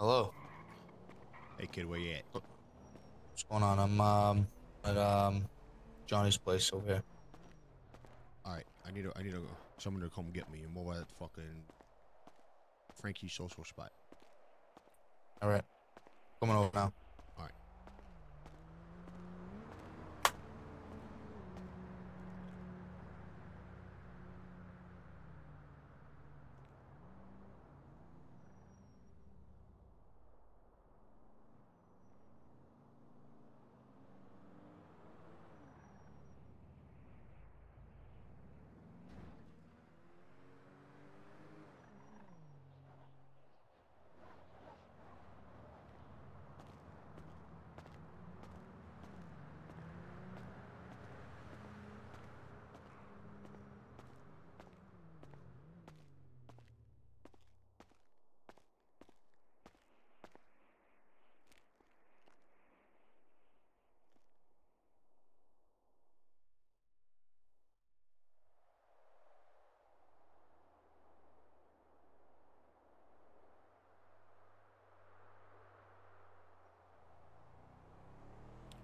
Hello. Hey kid, where you at? What's going on? I'm at Johnny's place over here. All right, I need someone to come get me. I'm over at fucking Frankie's social spot. All right, coming over now. All right.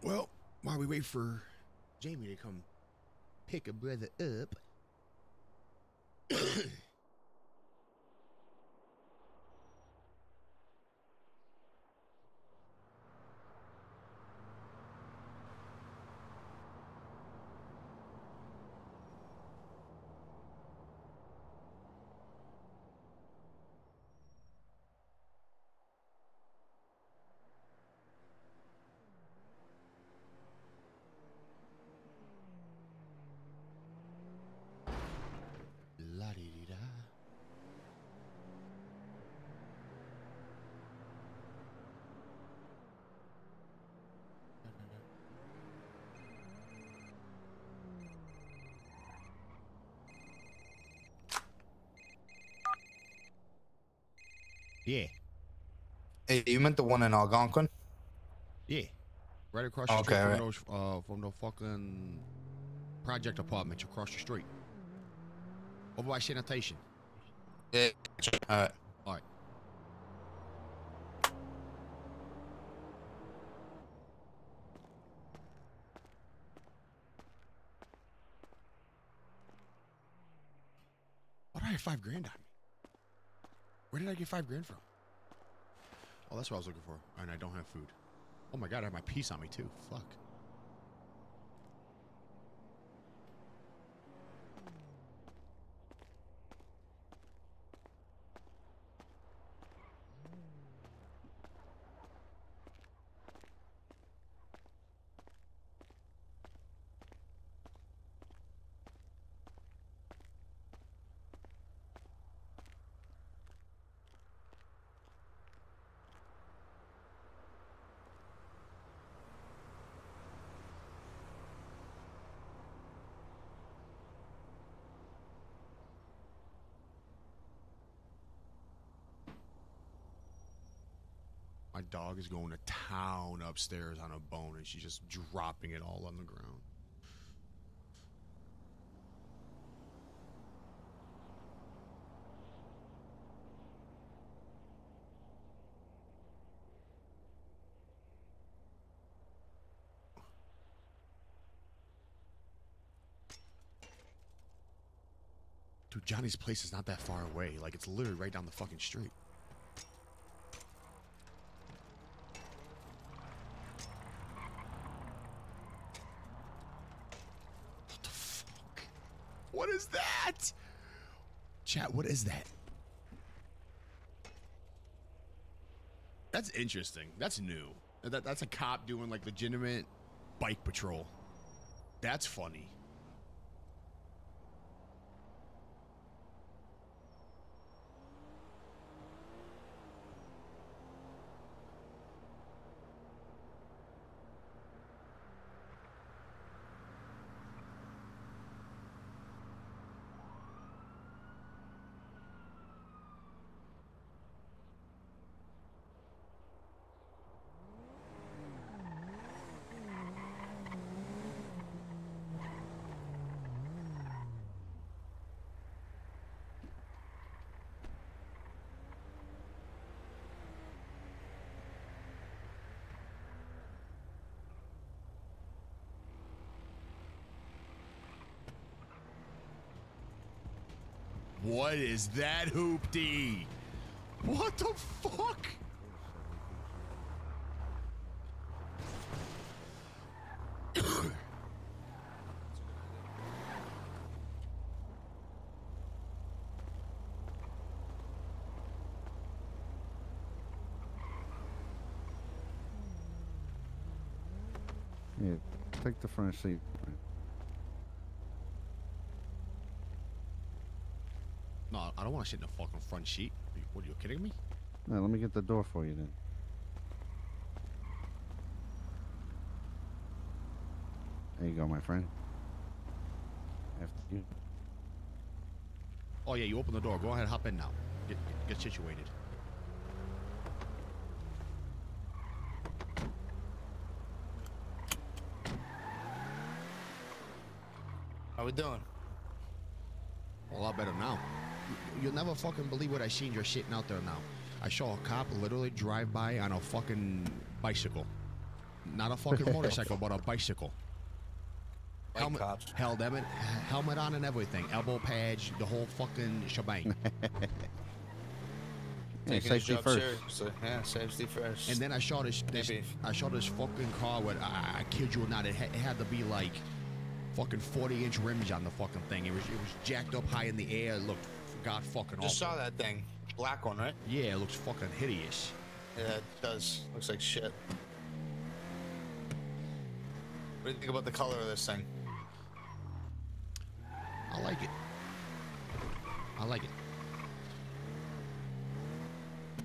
Well, while we wait for Jamie to come pick a brother up. La di di da. Yeah, Hey, you meant the one in Algonquin? yeah. Right across the Okay, street all from right. those from the fucking project apartments across the street. Over by sanitation. Yeah. All right. All right. Why do I have 5 grand on me? Where did I get 5 grand from? Oh, that's what I was looking for. And I don't have food. Oh my god, I have my piece on me too. Fuck. My dog is going to town upstairs on a bone and she's just dropping it all on the ground. Dude, Johnny's place is not that far away. Like, it's literally right down the fucking street. What the fuck? What is that? Chat, what is that? That's interesting. That's new. That's a cop doing, like, legitimate bike patrol. That's funny. What is that, Hoopty? What the fuck? Yeah, take the front seat. No, I don't want to sit in the fucking front seat. What, are you kidding me? No, let me get the door for you then. There you go, my friend. After you. Oh, yeah, you open the door. Go ahead, hop in now. Get situated. How we doing? A lot better now. You'll never fucking believe what I seen. You're sitting out there now. I saw a cop literally drive by on a fucking bicycle. Not a fucking motorcycle, but a bicycle. Helmet on and everything. Elbow pads, the whole fucking shebang. Yeah, safety first. Seriously. Yeah, safety first. And then I saw this fucking car with, I kid you not, it had to be like fucking 40-inch rims on the fucking thing. It was jacked up high in the air. It looked god fucking awful. Just saw that thing. Black one, right? Yeah, it looks fucking hideous. Yeah, it does. Looks like shit. What do you think about the color of this thing? I like it. I like it.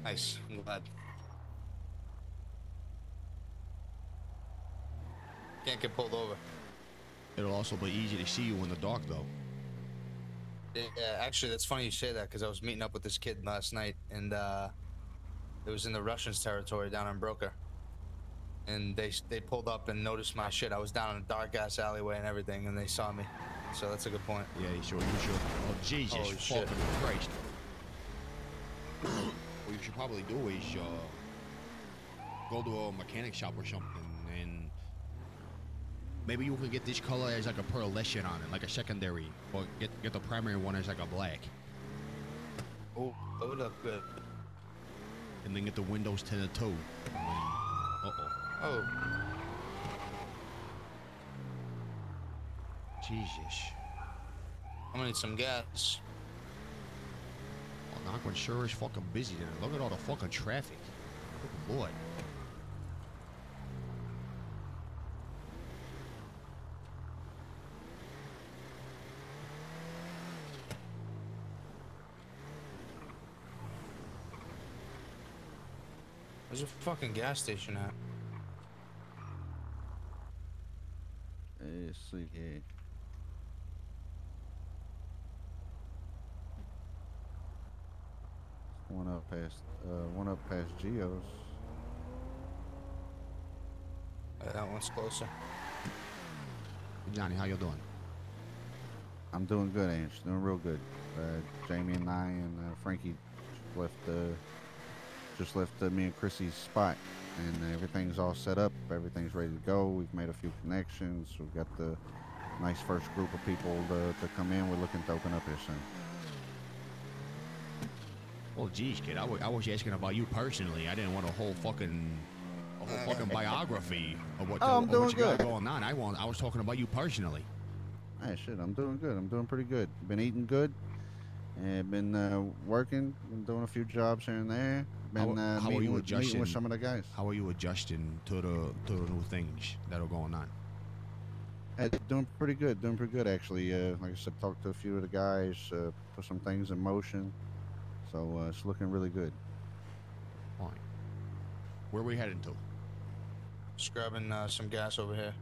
Nice. I'm glad. Can't get pulled over. It'll also be easy to see you in the dark, though. Yeah, actually, that's funny you say that because I was meeting up with this kid last night, and it was in the Russians' territory down in Broker. And they pulled up and noticed my shit. I was down in a dark ass alleyway and everything, and they saw me. So that's a good point. Yeah, you sure. Oh, Jesus Holy shit. fucking Christ. What you should probably do is go to a mechanic shop or something, and maybe you can get this color as like a pearlescent on it, like a secondary, or get the primary one as like a black. Oh, that would look good. And then get the windows tinted too. Uh-oh. Oh. Jesus. I'm gonna need some gas. Well, Knockman sure is fucking busy there. Look at all the fucking traffic. Good Lord. There's a fucking gas station at. Let's see here. One up past Geo's. That one's closer. Johnny, how you doing? I'm doing good, Ange. Doing real good. Jamie and I and Frankie just left me and Chrissy's spot, and everything's all set up. Everything's ready to go. We've made a few connections. We've got the nice first group of people to come in. We're looking to open up here soon. Well, geez, kid, I was asking about you personally. I didn't want a whole fucking biography of what, I'm doing what you got good. going on. I was talking about you personally. Hey, shit, I'm doing good. I'm doing pretty good. Been eating good. And been working. Been doing a few jobs here and there. Been how are meeting you with adjusting? some of the guys. How are you adjusting to the new things that are going on? Hey, doing pretty good. Doing pretty good, actually. Like I said, talked to a few of the guys. Put some things in motion. So it's looking really good. Fine. Where are we heading to? Just grabbing some gas over here.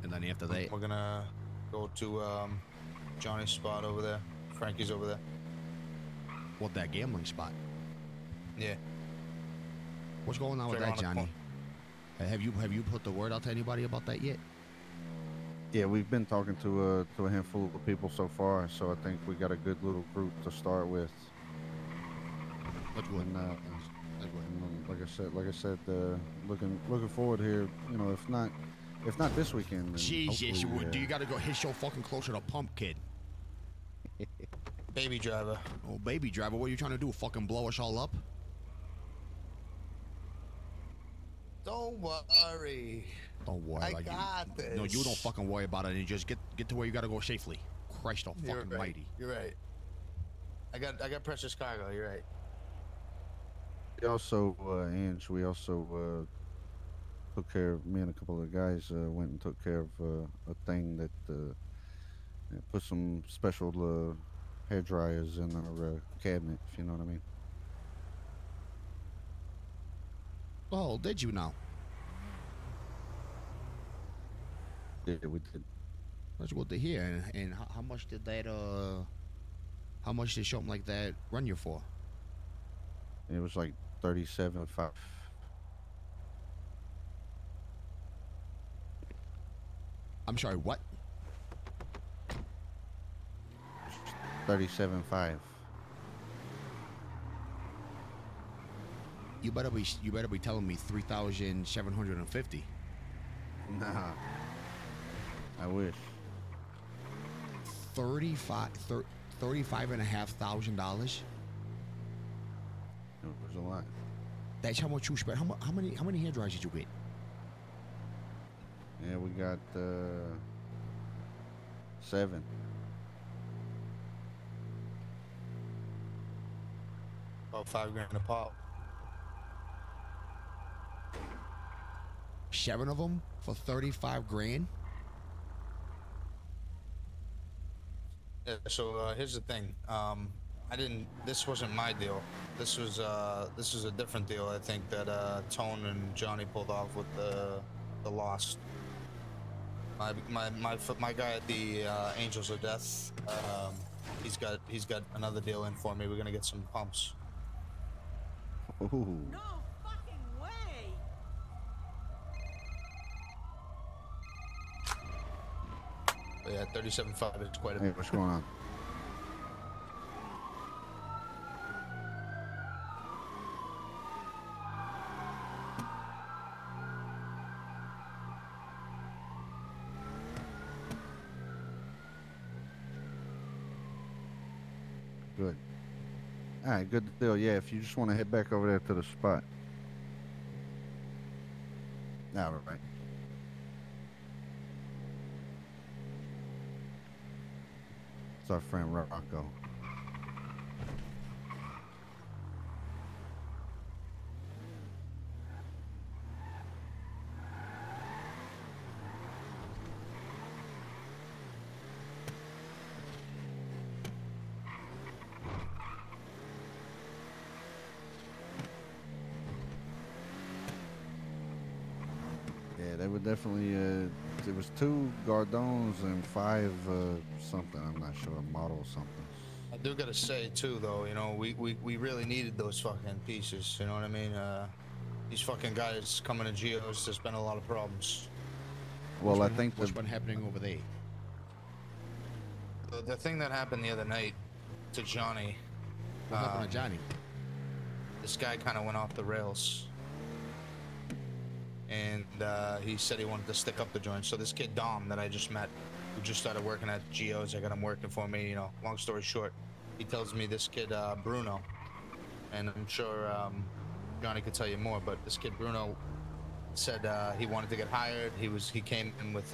And then after that, We're gonna go to Johnny's spot over there. Frankie's over there. what, that gambling spot? Yeah. What's going on with They're that, on the Johnny? Have you put the word out to anybody about that yet? Yeah, we've been talking to a handful of people so far. So I think we got a good little group to start with. That's good. And, That's good. and like I said, looking forward here. You know, if not this weekend, then Jesus, hopefully, do you got to go hit your fucking closer to pump, kid? Baby driver. Oh, baby driver, what are you trying to do? Fucking blow us all up? Don't worry. Don't worry. I like, got this. No, you don't fucking worry about it and just get to where you gotta go safely. Christ fucking mighty. You're right. I got precious cargo. You're right. We also, Ange, we also took care of, me and a couple of guys went and took care of a thing that put some special hair dryers in our cabinet, if you know what I mean. Oh, did you now? Yeah, we did. That's good to hear. And how much did that how much did something like that run you for? It was like 37.5. I'm sorry, what? 37.5. You better be telling me 3,750. Nah. I wish. $35,500. It was a lot. That's how much you spent. How many hair dryers did you get? Yeah, we got 7. About $5 grand a pop. 7 of them for 35 grand. Yeah, so here's the thing. This wasn't my deal. This was a different deal. I think that Tone and Johnny pulled off with the Lost. My guy at the Angels of Death. He's got another deal in for me. We're gonna get some pumps. Ooh. No fucking way! But yeah, 37.5 is quite a Hey, bit. what's going on? Good. All right, good deal. Yeah, if you just want to head back over there to the spot. All right. It's our friend Rocco. Yeah, they were definitely. It was 2 Gardones and 5 something. I'm not sure, model something. I do gotta say too, though, you know, we really needed those fucking pieces. You know what I mean? These fucking guys coming to Geos, there's been a lot of problems. Well, I think what's been happening over there. The thing that happened the other night to Johnny. What happened to Johnny? This guy kind of went off the rails. And he said he wanted to stick up the joint. So this kid Dom that I just met, who just started working at Geo's, I got him working for me. You know, long story short, he tells me this kid Bruno, and I'm sure Johnny could tell you more. But this kid Bruno said he wanted to get hired. He came in with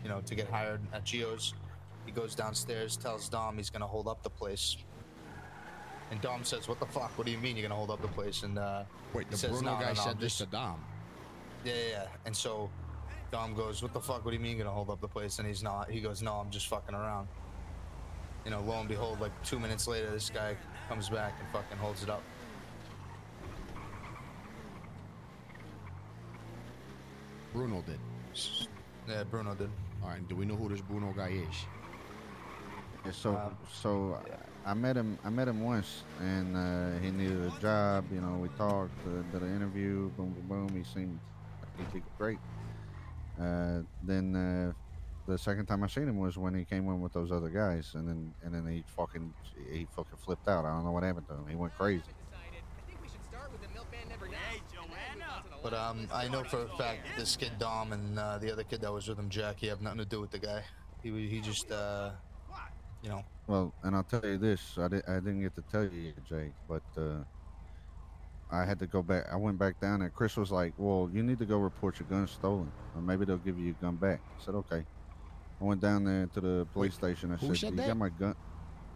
you know, to get hired at Geo's. He goes downstairs, tells Dom he's gonna hold up the place. And Dom says, "What the fuck? What do you mean you're gonna hold up the place?" And Wait, the says, Bruno "No, guy no, no, said this to Dom. Yeah. And so Dom goes, "What the fuck? What do you mean you're gonna hold up the place?" And he's not. He goes, "No, I'm just fucking around." You know, lo and behold, like 2 minutes later, this guy comes back and fucking holds it up. Bruno did. Yeah, Bruno did. All right, do we know who this Bruno guy is? Yeah, so I met him once, and he needed a job. You know, we talked, did an interview. Boom, boom, boom. He seemed like he did great. Then the second time I seen him was when he came in with those other guys, and then he fucking flipped out. I don't know what happened to him. He went crazy. But I know for a fact this kid Dom and the other kid that was with him, Jackie, have nothing to do with the guy. He just you know, Well, and I'll tell you this: I didn't get to tell you yet, Jay, but I had to go back. I went back down there. Chris was like, "Well, you need to go report your gun stolen, or maybe they'll give you your gun back." I said, "Okay." I went down there to the Wait, police station. I who said, "Do said you got that? my gun?"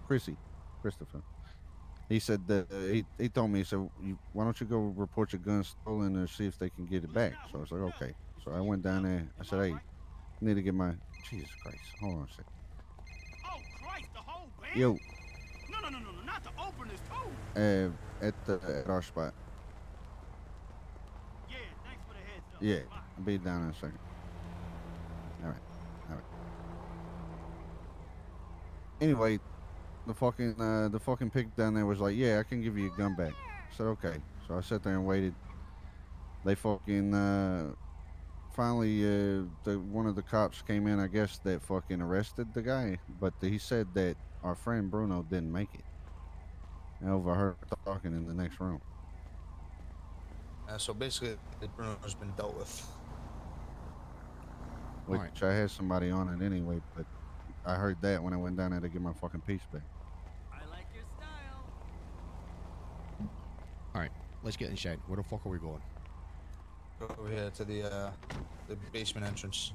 Christopher. He said that he told me, he said, "Why don't you go report your gun stolen and see if they can get it back?" So I was like, "Okay." So I went down there. I said, "Hey, I need to get my Jesus Christ. Hold on a second. Oh, Christ, the whole band? Yo, No, not the openers, too. at our spot. Yeah, thanks for the heads up. Yeah, Bye. I'll be down in a second. All right, all right. Anyway, the fucking pig down there was like, "Yeah, I can give you your gun back." I said, "Okay." So I sat there and waited. They fucking finally one of the cops came in. I guess that fucking arrested the guy, but he said that our friend Bruno didn't make it. I overheard talking in the next room. So basically, Bruno's been dealt with. All Which right. I had somebody on it anyway, but I heard that when I went down there to get my fucking piece back. I like your style. All right. Let's get inside. Where the fuck are we going? Go over here to the basement entrance.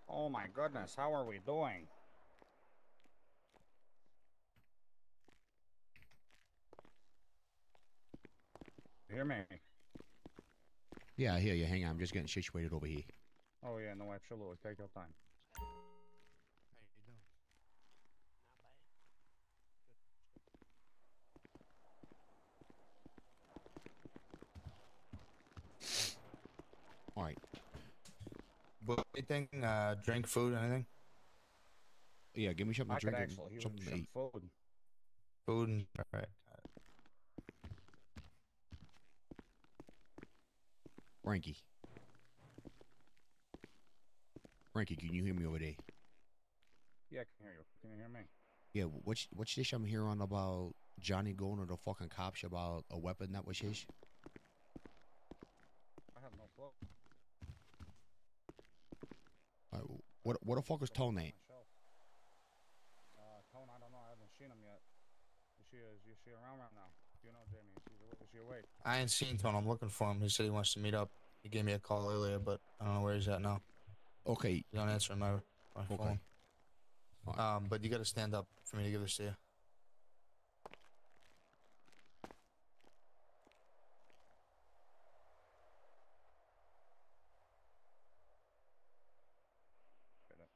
Oh my goodness, how are we doing? Hear me? Yeah, I hear you. Hang on. I'm just getting situated over here. Oh yeah, no, absolutely. Take your time. How you doing? All right. But anything? Drink, food, anything? Yeah, give me something I to could drink and actually use something to some eat. food. Food and all right. Frankie. Frankie, can you hear me over there? Yeah, I can hear you. Can you hear me? Yeah, what's this I'm hearing about Johnny going to the fucking cops about a weapon that was his? I have no clue. What the fuck is Tone at? Myself. Tone, I don't know. I haven't seen him yet. Is she around right now? Do you know, Jamie? Is she awake? I ain't seen Tone. I'm looking for him. He said he wants to meet up. He gave me a call earlier, but I don't know where he's at now. Okay, He's not answering my okay. phone. All right. But you got to stand up for me to give this to you. Get it.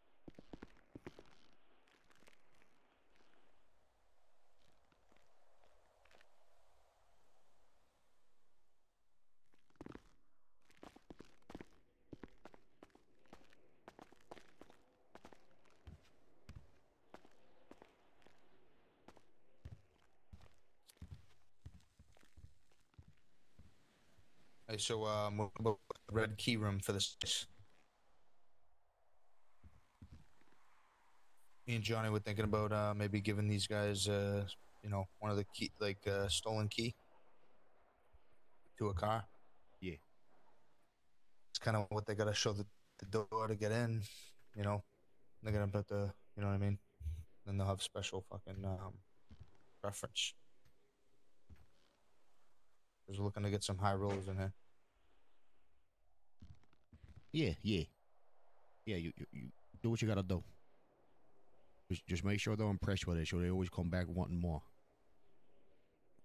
Hey, so what about the red key room for this place? Me and Johnny were thinking about maybe giving these guys one of the key, like stolen key to a car. Yeah. It's kind of what they got to show the door to get in. You know, they're gonna put the, you know what I mean. Then they'll have special fucking preference. Because we're looking to get some high rollers in here. Yeah, yeah. Yeah, you do what you gotta do. Just make sure they're impressed with it, so they always come back wanting more.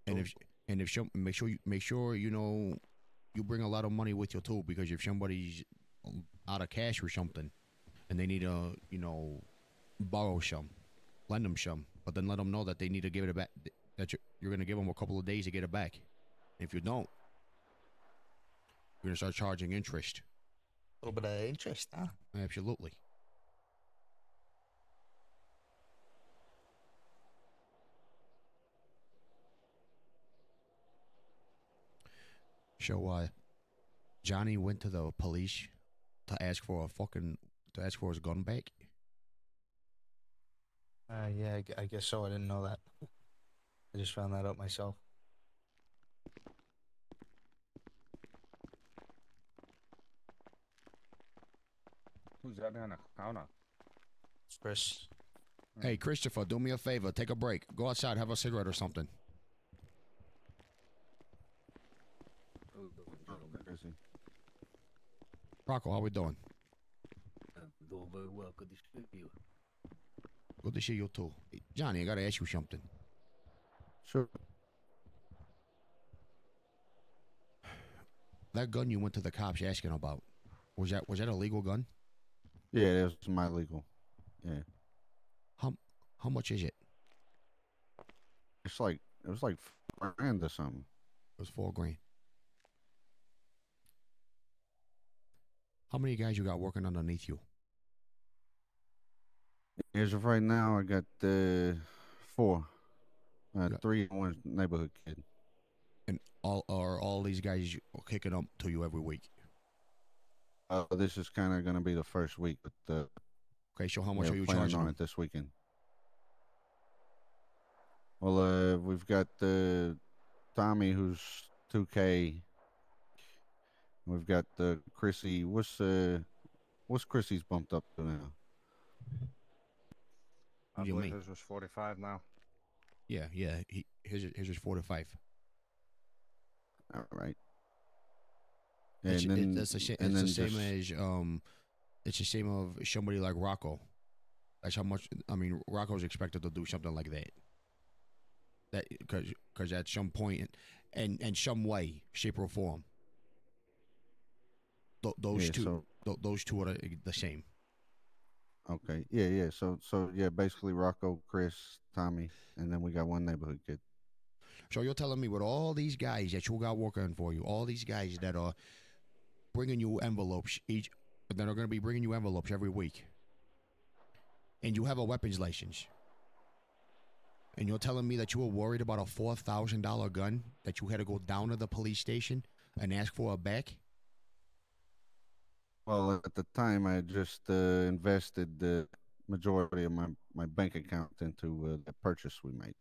And Cool. if some make sure you know you bring a lot of money with you too, because if somebody's out of cash or something, and they need to borrow some, lend them some, but then let them know that they need to give it back. that you're going to give them a couple of days to get it back. If you don't, you're going to start charging interest. A little bit of interest, huh? Absolutely. So, Johnny went to the police to ask for his gun back. Yeah, I guess so. I didn't know that. I just found that out myself. Who's that behind the counter? It's Chris. Hey, Christopher, do me a favor. Take a break. Go outside, have a cigarette or something. Crazy. Rocco, how we doing? Doing very well. Good to see you. Good to see you too. Hey, Johnny, I gotta ask you something. Sure. That gun you went to the cops asking about, was that a legal gun? Yeah, it was my legal. Yeah. How much is it? It was like $4,000 or something. It was $4,000. How many guys you got working underneath you? As of right now, I got 4. Yeah. 3 and 1 neighborhood kid. And all these guys kicking up to you every week? This is kind of going to be the first week, but Okay, so how much are you planning charging on them? it this weekend? Well, we've got Tommy, who's 2K. We've got Chrissy. What's Chrissy's bumped up to now? I What do you believe mean? his was 45 now. Yeah. His is 4 to 5. All right. It's And then the same as it's the same of somebody like Rocco. That's how much. I mean, Rocco's expected to do something like that. That because at some point and some way, shape or form, those yeah, two those two are the same. Okay. Yeah. So yeah, basically Rocco, Chris, Tommy, and then we got one neighborhood kid. So you're telling me with all these guys that you got working for you, all these guys that are bringing you envelopes that are going to be bringing you envelopes every week, and you have a weapons license, and you're telling me that you were worried about a $4,000 gun that you had to go down to the police station and ask for a back? Well, at the time, I had just invested the majority of my bank account into the purchase we made.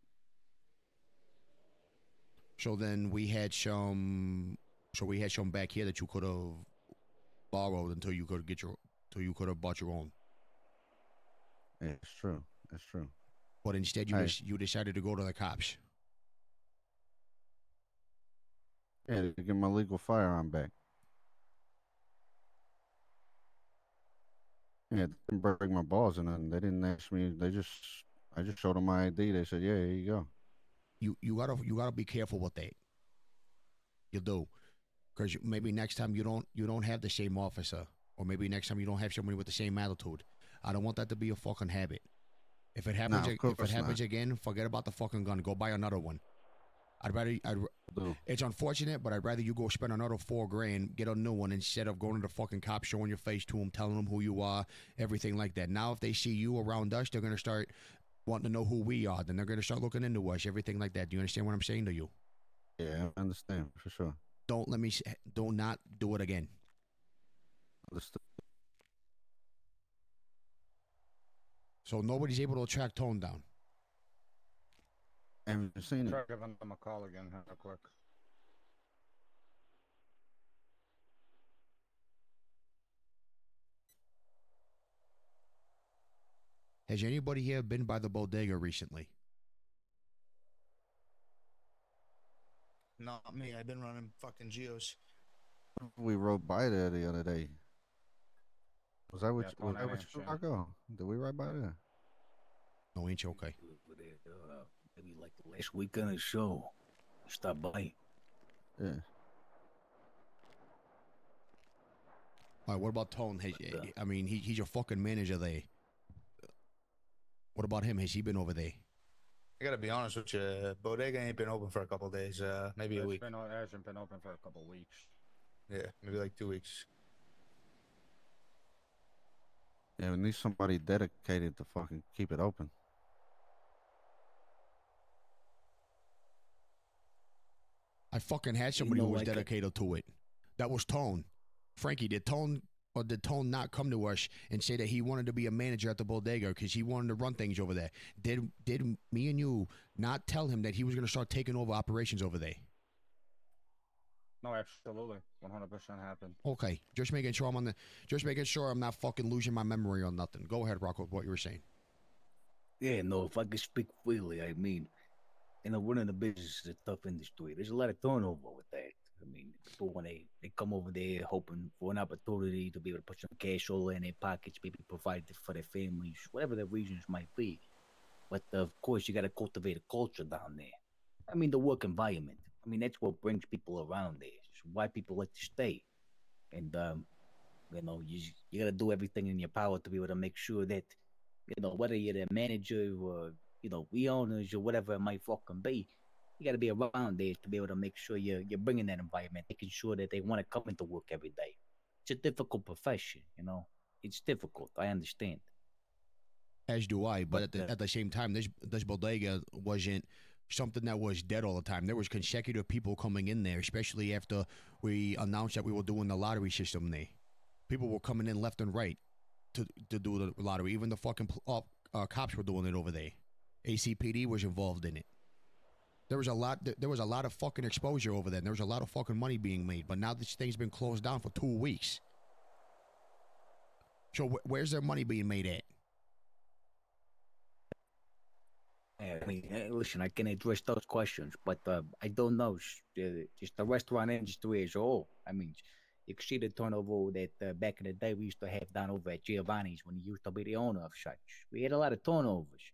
So then we had some back here that you could have borrowed until you could have bought your own. Yeah, it's true. That's true. But instead, you decided to go to the cops. Yeah, to get my legal firearm back. Yeah, they didn't break my balls or nothing. They didn't ask me. I just showed them my ID. They said, "Yeah, here you go." You gotta be careful with that. You do, because maybe next time you don't have the same officer, or maybe next time you don't have somebody with the same attitude. I don't want that to be a fucking habit. If it happens, of course not. again, forget about the fucking gun. Go buy another one. Do. It's unfortunate, but I'd rather you go spend another $4,000, get a new one, instead of going to the fucking cops, showing your face to them, telling them who you are, everything like that. Now, if they see you around us, they're gonna start wanting to know who we are. Then they're gonna start looking into us, everything like that. Do you understand what I'm saying to you? Yeah, I understand for sure. Do not do it again. Understood. So nobody's able to track Tone down. Haven't seen it. Try giving them a call again, real quick. Has anybody here been by the bodega recently? Not me. I've been running fucking geos. We rode by there the other day. Was that what? Yeah, Was that Tony what and you, Shane. Rocco? Did we ride by there? No, ain't you okay? Maybe like the last weekend or so. Stop by. Yeah. All right, what about Tone? I mean, he's your fucking manager there. What about him? Has he been over there? I gotta be honest with you. Bodega ain't been open for a couple days. Maybe a week. It hasn't been open for a couple weeks. Yeah, maybe like 2 weeks. Yeah, we need somebody dedicated to fucking keep it open. I fucking had somebody who was like dedicated to it. That was Tone. Frankie, did Tone not come to us and say that he wanted to be a manager at the bodega because he wanted to run things over there? Did me and you not tell him that he was going to start taking over operations over there? No, absolutely, 100% happened. Okay, just making sure I'm not fucking losing my memory on nothing. Go ahead, Rocco, what you were saying. Yeah, no, if I could speak freely, I mean, running a business is a tough industry. There's a lot of turnover with that. I mean, people when they come over there hoping for an opportunity to be able to put some cash all in their pockets, maybe provide it for their families, whatever the reasons might be. But of course, you got to cultivate a culture down there. I mean, the work environment. I mean, that's what brings people around there. It's why people like to stay. And you got to do everything in your power to be able to make sure that whether you're the manager or we owners or whatever it might fucking be, you got to be around there to be able to make sure you're bringing that environment, making sure that they want to come into work every day. It's a difficult profession, It's difficult. I understand. As do I, but But at the same time, this bodega wasn't something that was dead all the time. There was consecutive people coming in there, especially after we announced that we were doing the lottery system there. People were coming in left and right to do the lottery. Even the fucking cops were doing it over there. ACPD was involved in it. There was a lot of fucking exposure over there. And there was a lot of fucking money being made. But now this thing's been closed down for 2 weeks. So where's their money being made at? I mean, listen, I can address those questions, but I don't know. Just the restaurant industry as a whole. I mean, you can see the turnover that back in the day we used to have down over at Giovanni's when he used to be the owner of such. We had a lot of turnovers,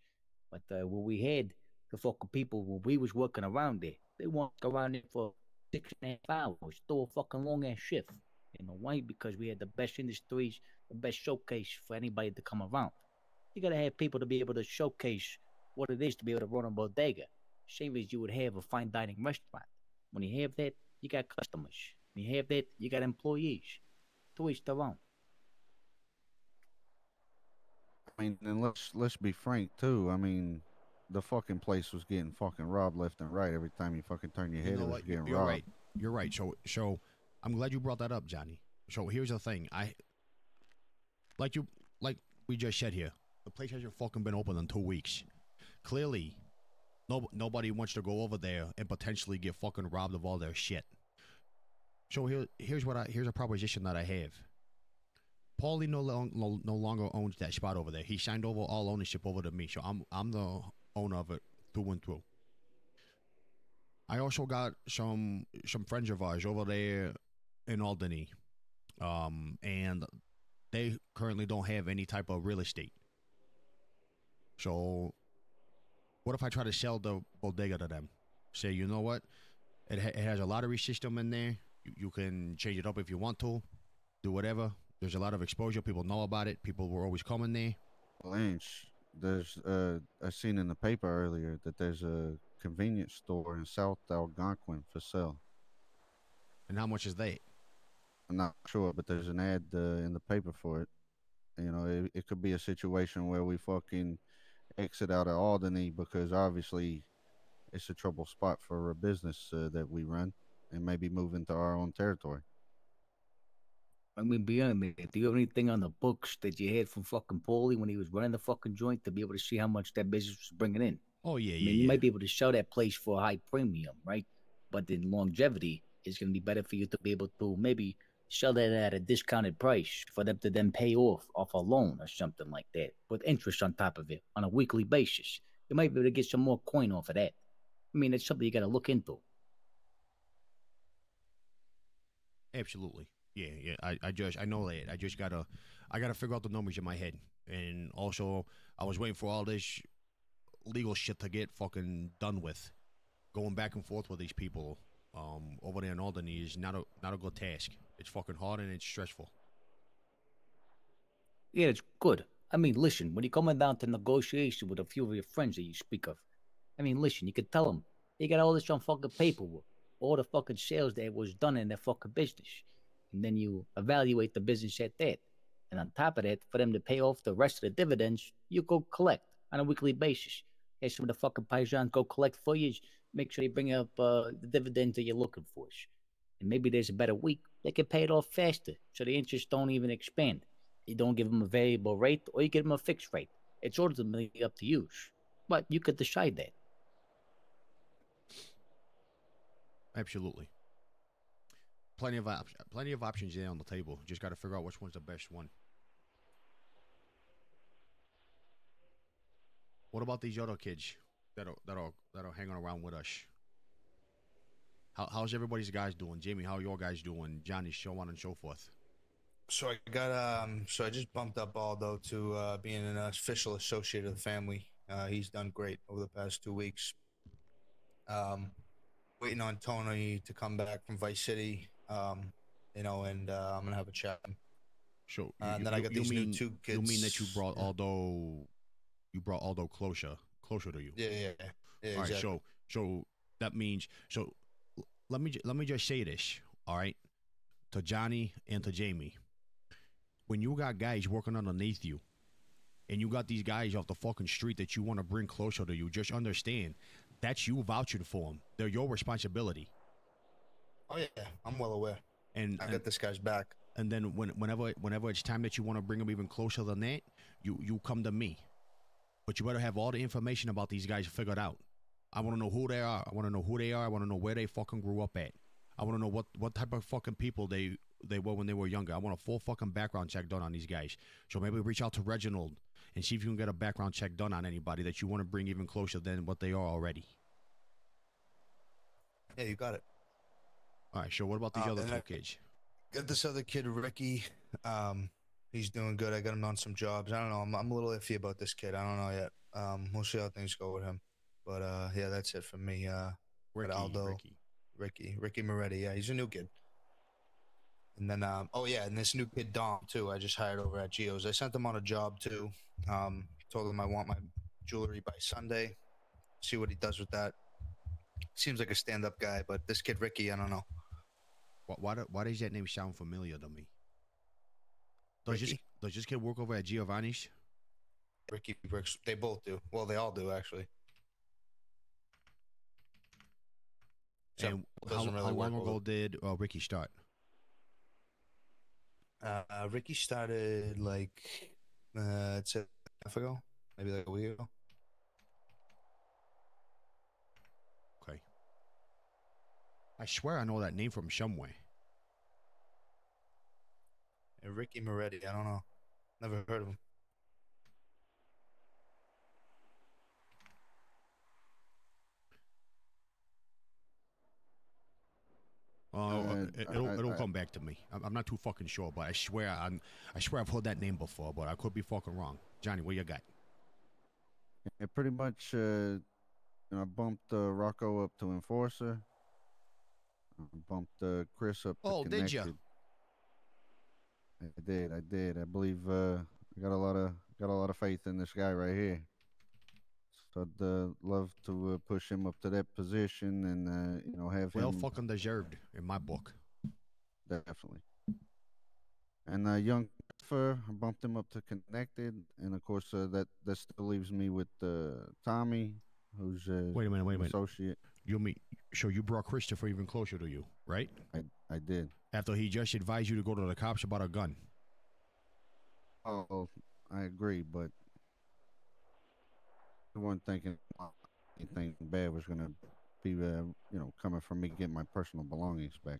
but what we had, the fucking people when we was working around there, they work around there for 6.5 hours, do a fucking long ass shift. You know why? Because we had the best industries, the best showcase for anybody to come around. You gotta have people to be able to showcase what it is to be able to run a bodega. Same as you would have a fine dining restaurant. When you have that, you got customers. When you have that, you got employees. To each their own. I mean, and let's be frank too. I mean, the fucking place was getting fucking robbed left and right. Every time you fucking turn your You head, know it was what? getting You're robbed. right. You're right. So I'm glad you brought that up, Johnny. So here's the thing. Like we just said here, the place hasn't fucking been open in 2 weeks. Clearly, nobody wants to go over there and potentially get fucking robbed of all their shit. So here's a proposition that I have. Paulie no longer owns that spot over there. He signed over all ownership over to me, so I'm the owner of it through and through. I also got some friends of ours over there in Albany, and they currently don't have any type of real estate. So what if I try to sell the bodega to them? Say, you know what? It has a lottery system in there. You can change it up if you want to. Do whatever. There's a lot of exposure. People know about it. People were always coming there. Lynch, there's I seen in the paper earlier that there's a convenience store in South Algonquin for sale. And how much is that? I'm not sure, but there's an ad in the paper for it. You know, it could be a situation where we fucking exit out of Albany because obviously it's a trouble spot for a business that we run and maybe move into our own territory. I mean, beyond that, do you have anything on the books that you had from fucking Paulie when he was running the fucking joint to be able to see how much that business was bringing in? Oh, yeah, I mean, you might be able to sell that place for a high premium, right? But in longevity, it's going to be better for you to be able to maybe sell that at a discounted price for them to then pay off a loan or something like that with interest on top of it on a weekly basis. You might be able to get some more coin off of that. I mean, it's something you got to look into. Absolutely. Yeah. I know that. I gotta figure out the numbers in my head. And also, I was waiting for all this legal shit to get fucking done with. Going back and forth with these people over there in Albany is not a good task. It's fucking hard and it's stressful. Yeah, it's good. I mean, listen, when you're coming down to negotiation with a few of your friends that you speak of, I mean, listen, you could tell them they got all this on fucking paperwork, all the fucking sales that was done in their fucking business, and then you evaluate the business at that. And on top of that, for them to pay off the rest of the dividends, you go collect on a weekly basis. Hey, some of the fucking paisans go collect for you. Make sure they bring up the dividends that you're looking for. And maybe there's a better week. They can pay it off faster, so the interest don't even expand. You don't give them a variable rate, or you give them a fixed rate. It's ultimately up to you, but you could decide that. Absolutely. Plenty of options there on the table. Just got to figure out which one's the best one. What about these other kids that are hanging around with us? How's everybody's guys doing? Jamie, how are your guys doing? Johnny, so on and so forth. So I just bumped up Aldo to being an official associate of the family. He's done great over the past 2 weeks. Waiting on Tony to come back from Vice City. And I'm gonna have a chat. So And then I got these new two kids. You mean that you brought Aldo closer to you? Yeah, All right, exactly. so that means let me just say this, all right, to Johnny and to Jamie. When you got guys working underneath you, and you got these guys off the fucking street that you want to bring closer to you, just understand that's you vouching for them. They're your responsibility. Oh yeah, I'm well aware. And I got this guy's back. And then whenever it's time that you want to bring them even closer than that, you come to me. But you better have all the information about these guys figured out. I want to know who they are. I want to know who they are. I want to know where they fucking grew up at. I want to know what type of fucking people they were when they were younger. I want a full fucking background check done on these guys. So maybe reach out to Reginald and see if you can get a background check done on anybody that you want to bring even closer than what they are already. Yeah, you got it. All right, so what about these other two kids? Got this other kid, Ricky. He's doing good. I got him on some jobs. I don't know. I'm a little iffy about this kid. I don't know yet. We'll see how things go with him. But yeah, that's it for me. Aldo, Ricky Moretti. Yeah, he's a new kid. And then and this new kid Dom too. I just hired over at Geo's. I sent him on a job too. Told him I want my jewelry by Sunday. See what he does with that. Seems like a stand-up guy, but this kid Ricky, I don't know. Why does that name sound familiar to me? Does this kid work over at Giovanni's? Ricky works. They both do. Well, they all do actually. And how long ago did Ricky start? Ricky started like it's a half ago, maybe like a week ago. Okay. I swear I know that name from somewhere. Ricky Moretti. I don't know. Never heard of him. It'll come back to me. I'm not too fucking sure, but I swear I've heard that name before, but I could be fucking wrong. Johnny, what you got? Yeah, pretty much. I bumped Rocco up to enforcer. I bumped Chris up to connected. Did you? I did. I believe I got a lot of faith in this guy right here. So I'd love to push him up to that position and have him. Well, fucking deserved in my book. Definitely. And young Fur, I bumped him up to connected, and of course that still leaves me with Tommy, who's wait a minute. Associate. So you brought Christopher even closer to you, right? I did. After he just advised you to go to the cops about a gun. Oh, I agree, but I wasn't thinking anything bad was going to be, coming from me getting my personal belongings back.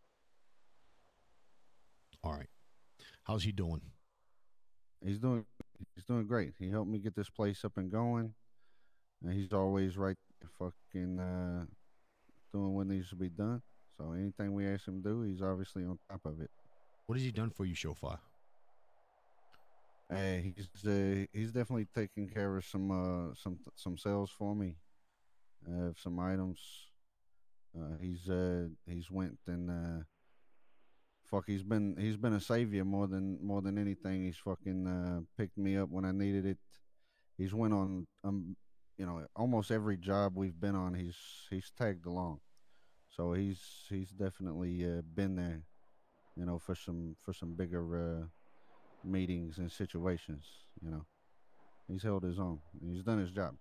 All right. How's he doing? He's doing great. He helped me get this place up and going. And he's always right fucking doing what needs to be done. So anything we ask him to do, he's obviously on top of it. What has he done for you so far? He's definitely taking care of some sales for me. Some items. He's went and he's been a savior more than anything. He's fucking picked me up when I needed it. He's went on almost every job we've been on, he's tagged along. So he's definitely been there, for some bigger meetings and situations. He's held his own. He's done his job.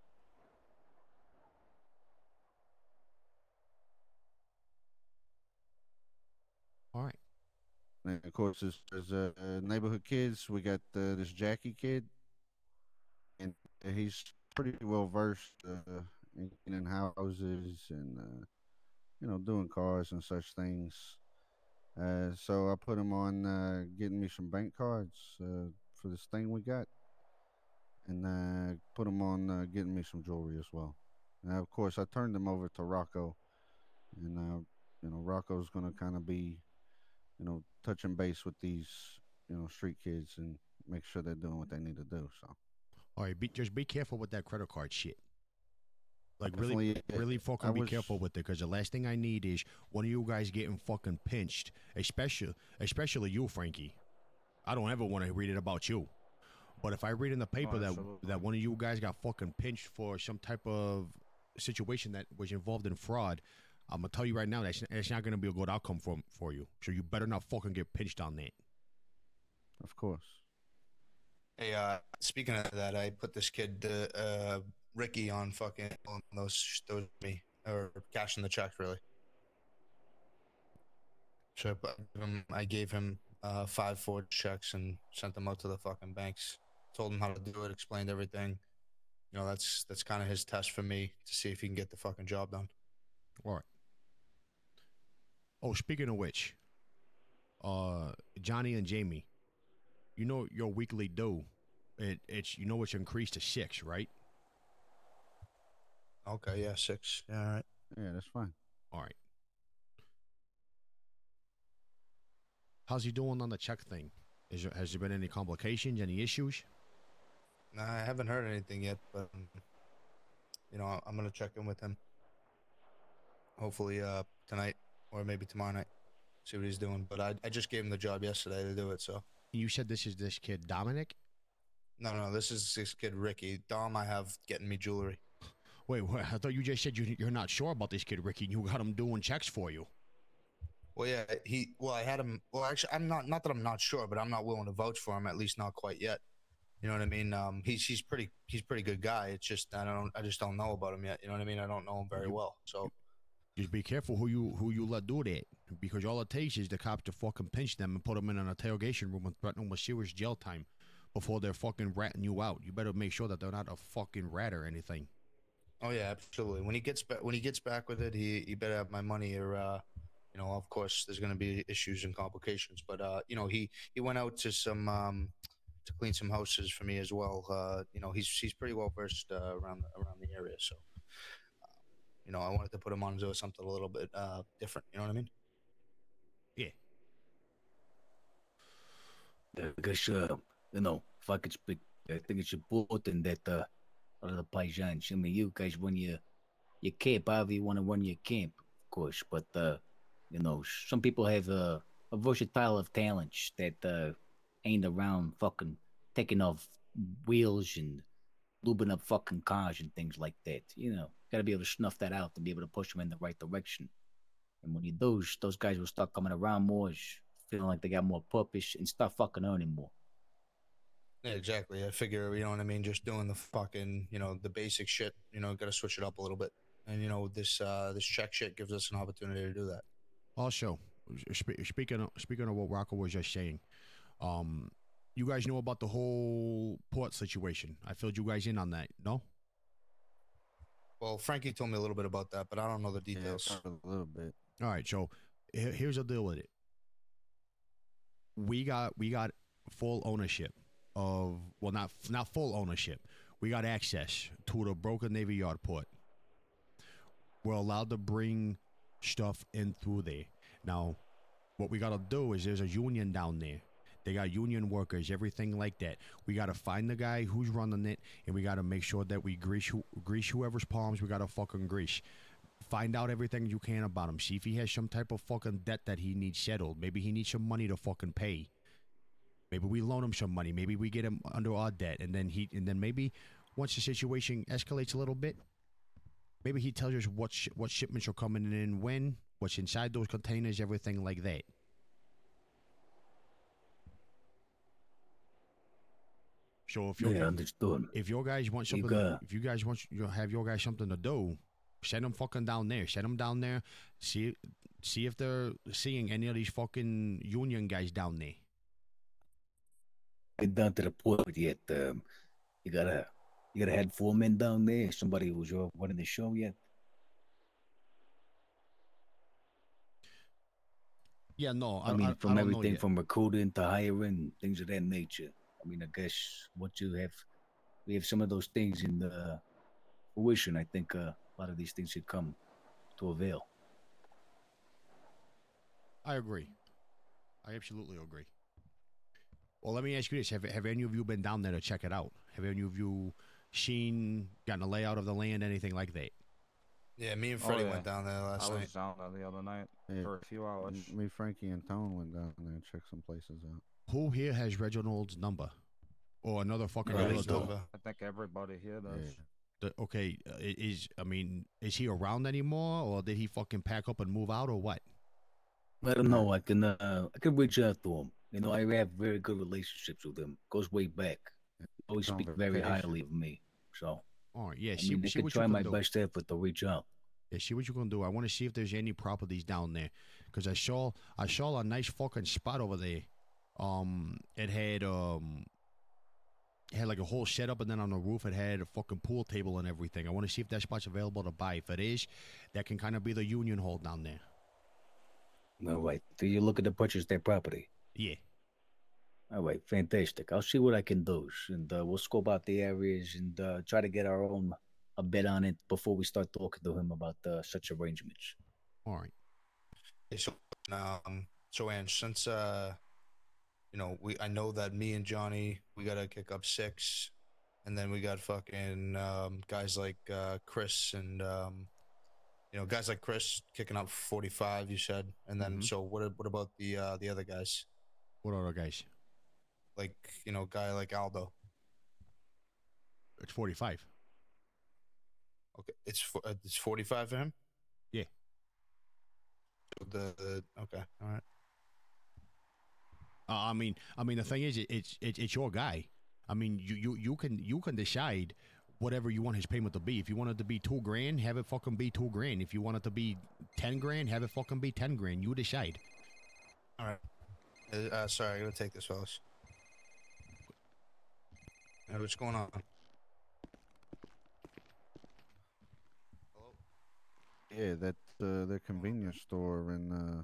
All right. And of course, there's neighborhood kids. We got this Jackie kid, and he's pretty well versed in cleaning houses and doing cars and such things. So I put him on getting me some bank cards for this thing we got, and put him on getting me some jewelry as well. And of course, I turned him over to Rocco, and Rocco's gonna kind of be touching base with these street kids and make sure they're doing what they need to do. So All right. Just be careful with that credit card shit. Like definitely, really I fucking be was careful with it, because the last thing I need is one of you guys getting fucking pinched, especially you, Frankie. I don't ever want to read it about you. But if I read in the paper that one of you guys got fucking pinched for some type of situation that was involved in fraud, I'm gonna tell you right now that's not gonna be a good outcome for you. So you better not fucking get pinched on that. of course. Hey, speaking of that, I put this kid, Ricky, on fucking on those me or cashing the checks really. So I gave him 5 forged checks and sent them out to the fucking banks. Told him how to do it, explained everything. That's kind of his test for me to see if he can get the fucking job done. All right. Oh, speaking of which, Johnny and Jamie, you know your weekly due, it's increased to 6, right? Okay, yeah, 6. Yeah, all right. Yeah, that's fine. All right. How's he doing on the check thing? Has there been any complications, any issues? Nah, I haven't heard anything yet, but I'm gonna check in with him. Hopefully, tonight or maybe tomorrow night. See what he's doing. But I just gave him the job yesterday to do it. So You said this is this kid Dominic? no, this is this kid Ricky. Dom, I have getting me jewelry. Wait, I thought you just said you're not sure about this kid Ricky, and you got him doing checks for you. Well, yeah, I had him. Well, actually, I'm not that I'm not sure, but I'm not willing to vouch for him. At least not quite yet. You know what I mean? He's pretty good guy. It's just I just don't know about him yet. You know what I mean? I don't know him very well. So Just be careful who you let do that, because all it takes is the cops to fucking pinch them and put them in an interrogation room and threaten them with serious jail time before they're fucking ratting you out. You better make sure that they're not a fucking rat or anything. oh yeah, absolutely. When he gets back with it, he better have my money or of course there's going to be issues and complications. But he went out to some to clean some houses for me as well. He's pretty well versed around the area, so I wanted to put him on to something a little bit different. You know what I mean? Yeah. Because, if I could speak, I think it's important that the paisans, I mean, you guys, when you camp, however you want to run your camp, of course, but, some people have a versatile of talents that ain't around fucking taking off wheels and lubing up fucking cars and things like that. Gotta be able to snuff that out to be able to push them in the right direction. And when you do, those guys will start coming around more, feeling like they got more purpose and start fucking earning more. Yeah, exactly. I figure, you know what I mean, just doing the fucking, the basic shit, got to switch it up a little bit. And this check shit gives us an opportunity to do that. Also, speaking of what Rocco was just saying, you guys know about the whole port situation. I filled you guys in on that, no? Well, Frankie told me a little bit about that, but I don't know the details. Yeah, a little bit. All right, so here's the deal with it. We got full ownership of, well, not full ownership. We got access to the broken Navy Yard port. We're allowed to bring stuff in through there. Now, what we got to do is there's a union down there. They got union workers, everything like that. We got to find the guy who's running it, and we got to make sure that we grease whoever's palms we got to fucking grease. Find out everything you can about him. See if he has some type of fucking debt that he needs settled. Maybe he needs some money to fucking pay. Maybe we loan him some money. Maybe we get him under our debt, and then maybe once the situation escalates a little bit, maybe he tells us what shipments are coming in when, what's inside those containers, everything like that. So if Yeah, understood. if your guys want You something, got- if you guys want have your guys something to do, send them fucking down there. Send them down there. See if they're seeing any of these fucking union guys down there. Get down to the port yet? You gotta had 4 men down there. Somebody who's running the show yet? Yeah, no, I mean, I from don't know everything yet. from recruiting to hiring, things of that nature. I mean, I guess what you have, we have some of those things in the fruition. I think a lot of these things should come to avail. I agree. I absolutely agree. Well, let me ask you this: Have any of you been down there to check it out? Have any of you gotten a layout of the land, anything like that? Yeah, me and Freddie yeah. went down there last I night. was down there the other night Yeah, for a few hours. Me, Frankie, and Tone went down there and checked some places out. Who here has Reginald's number or another fucking Freddie's relative? number. I think everybody here does. Yeah. Okay, is he around anymore, or did he fucking pack up and move out, or what? I don't know. I can reach out to him. You know, I have very good relationships with him. Goes way back. Always On speak very vacation. highly of me. So All right, yeah. I See, mean, I see can what try you my can do. best effort to reach out. Yeah, see what you can do. I want to see if there's any properties down there, because I saw a nice fucking spot over there. It had like a whole setup, and then on the roof it had a fucking pool table and everything. I want to see if that spot's available to buy. If it is, that can kind of be the union hall down there. All right. So you're looking to purchase that property? Yeah. All right, fantastic. I'll see what I can do, and we'll scope out the areas and try to get our own a bet on it before we start talking to him about such arrangements. All right. Hey, so Ange, since I know that me and Johnny, we gotta kick up 6, and then we got fucking guys like Chris and guys like Chris kicking up 45. You said, and then so what about the other guys? What other guys? Like guy like Aldo. It's 45. Okay, it's 45 for him. Yeah. Okay, all right. I mean, the thing is, it's your guy. I mean, you can decide whatever you want his payment to be. If you want it to be $2,000, have it fucking be $2,000. If you want it to be $10,000, have it fucking be $10,000. You decide. All right. Sorry, I gotta take this, fellas. Hey, what's going on? Hello? Yeah, that the convenience store in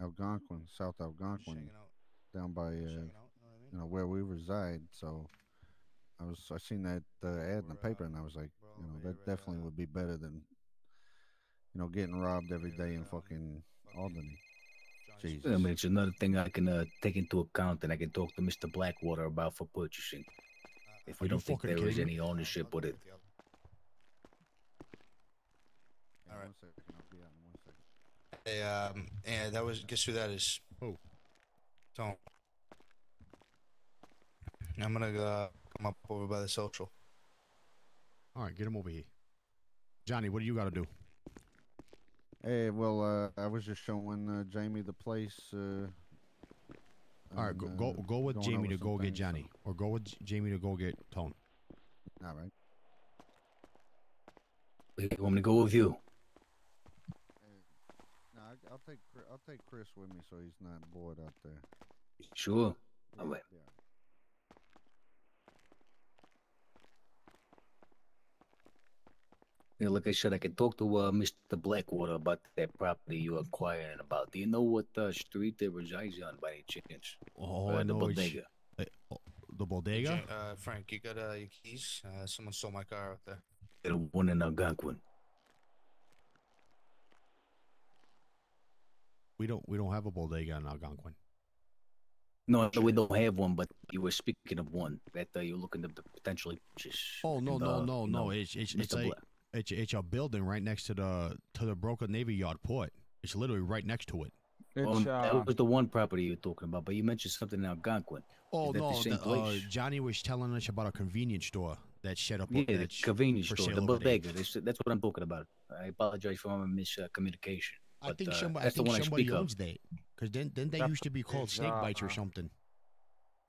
Algonquin, South Just Algonquin, checking out. down by Checking out. You know what I mean? where we reside. So I seen that ad in the paper, and I was like, we're all that right, definitely would be better than getting robbed every day in fucking Albany. Johnny's- Jesus. I mean, it's another thing I can take into account, and I can talk to Mr. Blackwater about for purchasing. If Are we you don't think fucking there is kidding me? any ownership with it. Yeah, All right. 1 second, I'll be out in 1 second. Hey, and that was, guess who that is? Who? Tone. I'm gonna come up over by the social. All right, get him over here. Johnny, what do you got to do? Hey, well, I was just showing Jamie the place. All right, and, go with going Jamie over to some go get things, so- Johnny, or go with Jamie to go get Tone. All right. You want me to go with you? No, I'll take Chris with me so he's not bored out there. Sure. All right. Yeah. Yeah, like I said, I can talk to Mr. Blackwater about that property you're inquiring about. Do you know what street it resides on by any chance? All I The know is bodega. the bodega. Frank, you got your keys? Someone stole my car out there. The one in Algonquin. We don't have a bodega in Algonquin. No, we don't have one, but you were speaking of one that you're looking to potentially purchase. Oh no And, no you no know, no! It's Mr. Black. it's a building right next to the Broker Navy Yard port. It's literally right next to it. It's That was the one property you were talking about, but you mentioned something in Algonquin. Oh Is that the no, same place? Johnny was telling us about a convenience store that set up Yeah, the that's convenience for store, sale the over there. bodega. That's what I'm talking about. I apologize for my miscommunication. I But think that's the one I somebody speak of. owns that. Because then they That used to be called is, snake bites or something.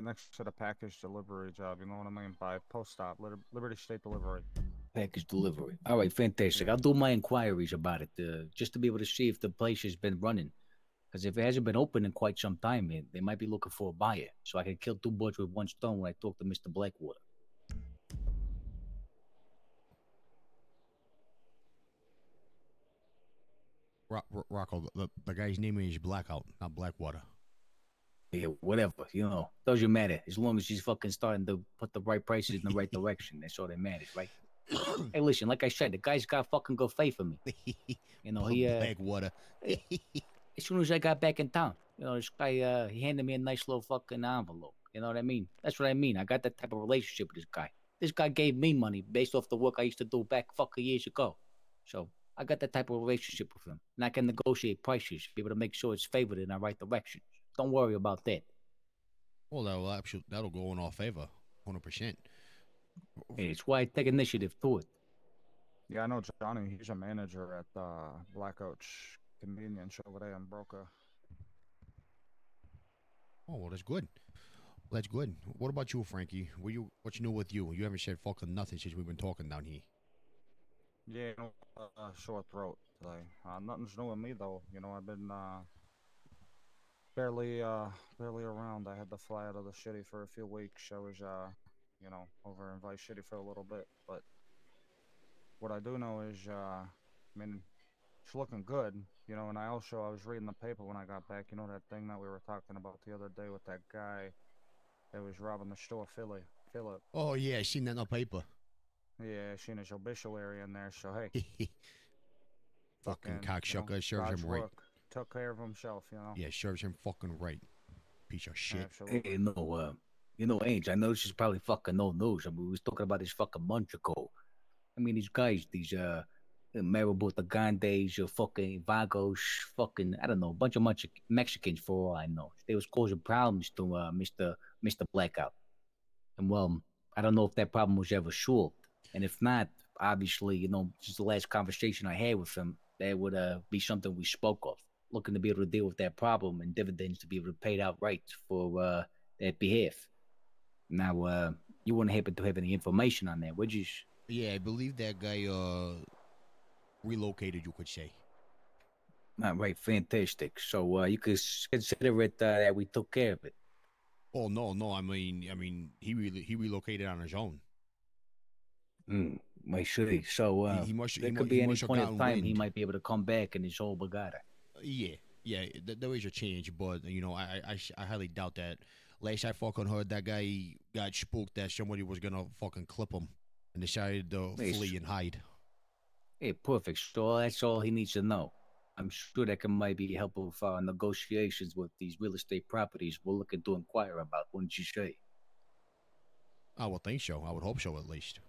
next to the package delivery job. You know what I mean? By post stop, Liberty State Delivery. Package delivery. All right, fantastic. Yeah. I'll do my inquiries about it just to be able to see if the place has been running. Because if it hasn't been open in quite some time, they might be looking for a buyer. So I can kill two birds with one stone when I talk to Mr. Blackwater. Rocco, the guy's name is Blackout, not Blackwater. Yeah, whatever. Doesn't matter. As long as she's fucking starting to put the right prices in the right direction. That's all that matters, right? Hey, listen, like I said, the guy's got fucking good faith in me. Blackwater. As soon as I got back in town, this guy, he handed me a nice little fucking envelope. You know what I mean? That's what I mean. I got that type of relationship with this guy. This guy gave me money based off the work I used to do back fucking years ago. So I got that type of relationship with him. And I can negotiate prices, be able to make sure it's favored in the right direction. Don't worry about that. Well, that'll go in our favor, 100%. Hey, it's why I take initiative to it. Yeah, I know Johnny. He's a manager at Black Oak Convenience over there in Broca. Oh, well, that's good. That's good. What about you, Frankie? What's new with you? You haven't said fucking nothing since we've been talking down here. Yeah, sore throat today. Nothing's new with me though. I've been barely around. I had to fly out of the city for a few weeks. I was over in Vice City for a little bit. But what I do know is it's looking good. And I was reading the paper when I got back. That thing that we were talking about the other day with that guy that was robbing the store, Philip. Oh yeah, I seen that in the paper. Yeah, I seen his obituary in there. So hey, fucking cocksucker, serves God's him right. work took care of himself. Yeah, serves him fucking right. Piece of shit. Absolutely. Hey, Ange, I know this is probably fucking old news. I mean, we was talking about this fucking month ago. I mean, these guys, these Marabouta Gandes, fucking Vagos, fucking, I don't know, a bunch of Mexicans for all I know. They was causing problems to Mr. Blackout. And well, I don't know if that problem was ever solved. And if not, obviously, just the last conversation I had with him, that would be something we spoke of. Looking to be able to deal with that problem and dividends to be able to pay it outright for that behalf. Now, you wouldn't happen to have any information on that, would you? Yeah, I believe that guy relocated, you could say. All right, fantastic. So you could consider it that we took care of it. Oh no. I mean, he relocated on his own. I see. So there could be any point of time he might be able to come back in his whole bagada. Yeah. There is a change, but I highly doubt that. Last I fucking heard, that guy got spooked that somebody was gonna fucking clip him and decided to flee and hide. Hey, perfect. So that's all he needs to know. I'm sure that might be helpful with our negotiations with these real estate properties we're looking to inquire about, wouldn't you say? I would think so. I would hope so, at least.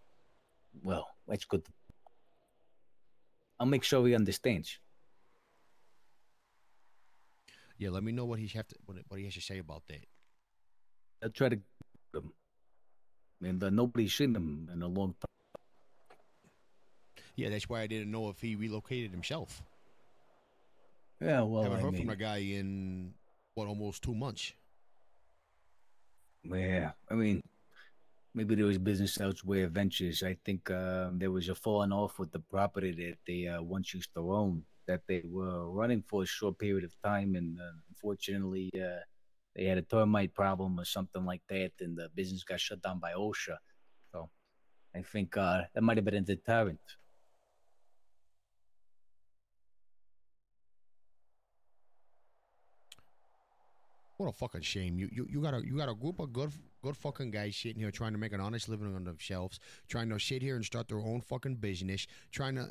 Well, that's good. I'll make sure he understands. Yeah, let me know what he has to say about that. I'll try to get him. And nobody's seen him in a long time. Yeah, that's why I didn't know if he relocated himself. Yeah, well, I haven't heard from the guy in, almost 2 months. Yeah, I mean, maybe there was business elsewhere ventures. I think there was a falling off with the property that they once used to own, that they were running for a short period of time, and unfortunately, they had a termite problem or something like that, and the business got shut down by OSHA. So I think that might have been a deterrent. What a fucking shame. You got a group of good fucking guys sitting here trying to make an honest living on themselves, trying to sit here and start their own fucking business, trying to,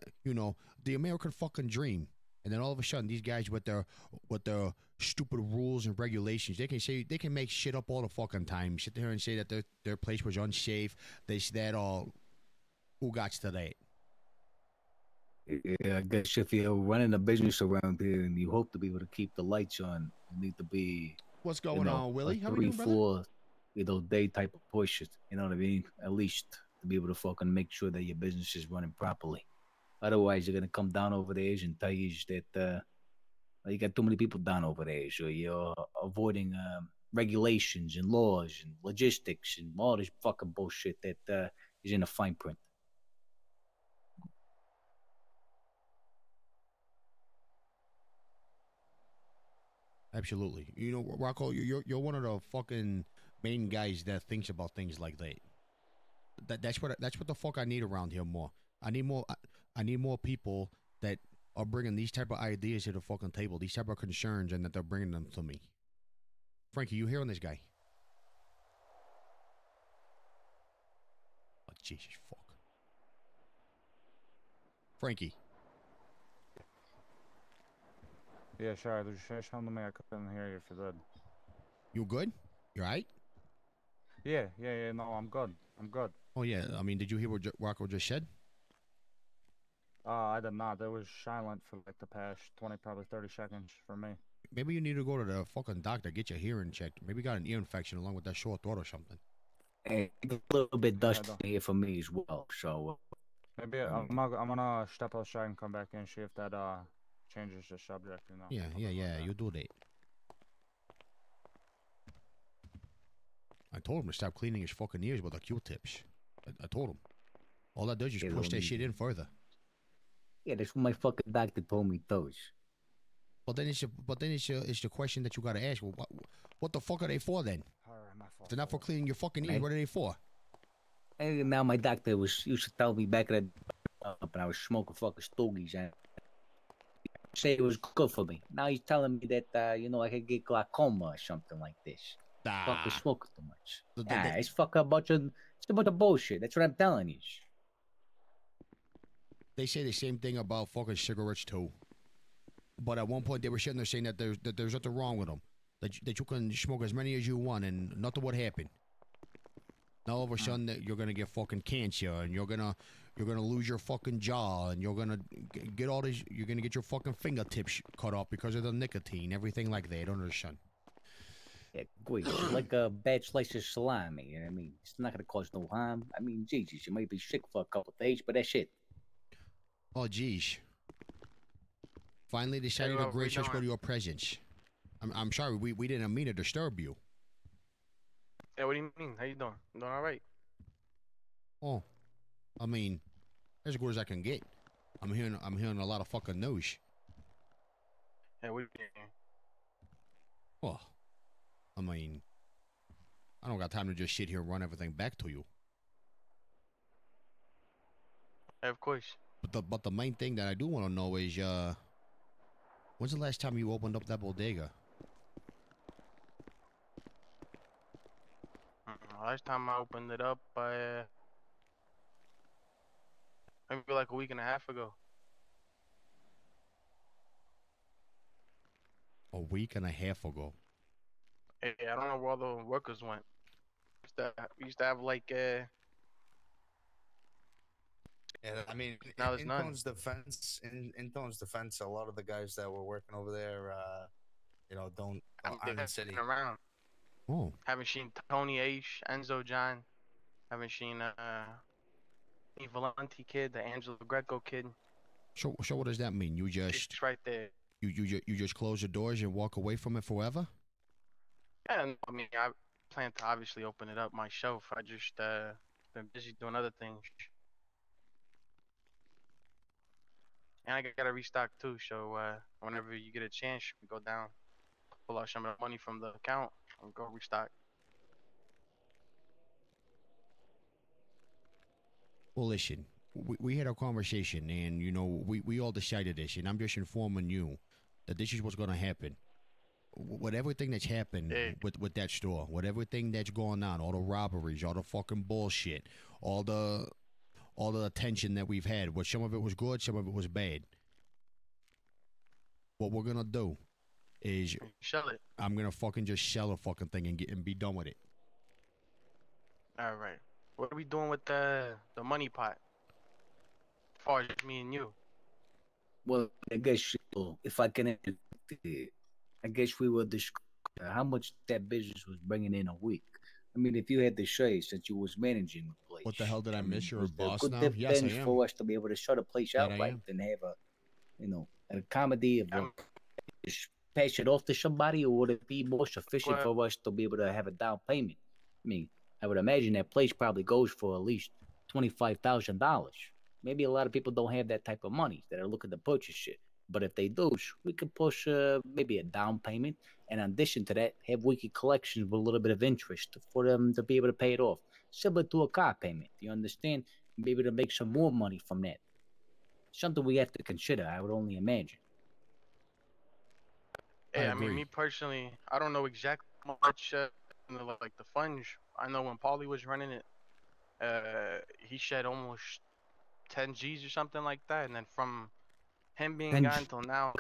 the American fucking dream. And then all of a sudden, these guys with their stupid rules and regulations, they can make shit up all the fucking time. Sit there and say that their place was unsafe. That all. Who got to that? Yeah, I guess if you're running a business around here and you hope to be able to keep the lights on, you need to be. What's going on, Willie? How are you doing, brother? 3-4, day type of pushes. You know what I mean? At least to be able to fucking make sure that your business is running properly. Otherwise, they're gonna come down over there and tell you that you got too many people down over there, so you're avoiding regulations and laws and logistics and all this fucking bullshit that is in the fine print. Absolutely. You know, Rocco, you're one of the fucking main guys that thinks about things like that. That's what the fuck I need around here more. I need more people that are bringing these type of ideas to the fucking table, these type of concerns, and that they're bringing them to me. Frankie, you hearing this guy? Oh, Jesus fuck. Frankie. Yeah, sure. Did you say something to me? I couldn't hear you if you did. You good? You alright? Yeah. No, I'm good. I'm good. Oh yeah. I mean, did you hear what Rocco just said? I did not. It was silent for like the past 20, probably 30 seconds for me. Maybe you need to go to the fucking doctor, get your hearing checked. Maybe you got an ear infection along with that sore throat or something. And it's a little bit Yeah, dusty here for me as well. So maybe I'm gonna step outside and come back in and see if that changes the subject. You know. Yeah. You do that. I told him to stop cleaning his fucking ears with the Q-tips. I told him. All that does is Yeah, push that don't shit need- in further. yeah, that's what my fucking doctor told me those. But then it's the question that you gotta ask. Well, what the fuck are they for then? All right, my fault. If they're not for cleaning your fucking ears. Right. What are they for? And now my doctor used to tell me back at up and I was smoking fucking stogies and say it was good for me. Now he's telling me that I could get glaucoma or something like this. Fucking smoking too much. It's fucking it's a bunch of bullshit. That's what I'm telling you. They say the same thing about fucking cigarettes too. But at one point they were sitting there saying that there's nothing wrong with them. That you can smoke as many as you want and nothing would happen. Now all of a sudden that you're gonna get fucking cancer and you're gonna lose your fucking jaw and you're gonna get all these. You're gonna get your fucking fingertips cut off because of the nicotine, everything like that under the sun. Yeah, great. It's like a bad slice of salami. You know what I mean, it's not gonna cause no harm. I mean, Jesus, you might be sick for a couple of days, but that's it. Oh geez. Finally decided to grace us with your presence. I'm sorry, we didn't mean to disturb you. Yeah, what do you mean? How you doing? I'm doing all right. Oh, I mean, as good as I can get. I'm hearing a lot of fucking news. Yeah, we. Well, I mean, I don't got time to just sit here and run everything back to you. Yeah, of course. But the main thing that I do want to know is when's the last time you opened up that bodega? Last time I opened it up, maybe like a week and a half ago. A week and a half ago. Yeah, I don't know where all the workers went. We used to have like Yeah, I mean, Now there's in none. Tone's defense, in Tone's defense, a lot of the guys that were working over there, aren't in city. around. Oh, Haven't seen Tony H, Enzo John. Haven't seen the Valenti kid, the Angelo Greco kid. so what does that mean? You just It's right there. you just close the doors and walk away from it forever? And I mean, I plan to obviously open it up myself. I just been busy doing other things. And I gotta restock too, so whenever you get a chance, you can go down, pull out some of the money from the account, and go restock. Well, listen, we had a conversation, and we all decided this, and I'm just informing you that this is what's going to happen. With everything that's happened Yeah. with that store, with everything that's going on, all the robberies, all the fucking bullshit, all the attention that we've had, which some of it was good, some of it was bad. What we're gonna do is Sell it. I'm gonna fucking just sell the fucking thing and be done with it. All right. What are we doing with the money pot? As far as me and you. Well, I guess if I can, I guess we will discuss how much that business was bringing in a week. I mean, if you had to say since you was managing the place. place. What the hell did I miss? You're a Is there boss good now? Yes, I dividends am. for us to be able to shut a place That out I right am. and have a, an comedy of I'm just pass it off to somebody, or would it be more sufficient glad. for us to be able to have a down payment? I mean, I would imagine that place probably goes for at least $25,000. Maybe a lot of people don't have that type of money that are looking to purchase shit. But if they do, we could push maybe a down payment, and in addition to that, have weekly collections with a little bit of interest for them to be able to pay it off, similar to a car payment. You understand? Be able to make some more money from that. Something we have to consider. I would only imagine. I Yeah, I mean, agree. me personally, I don't know exactly how much like the funds. I know when Paulie was running it, he shed almost 10 G's or something like that, and then from him being And gone till now,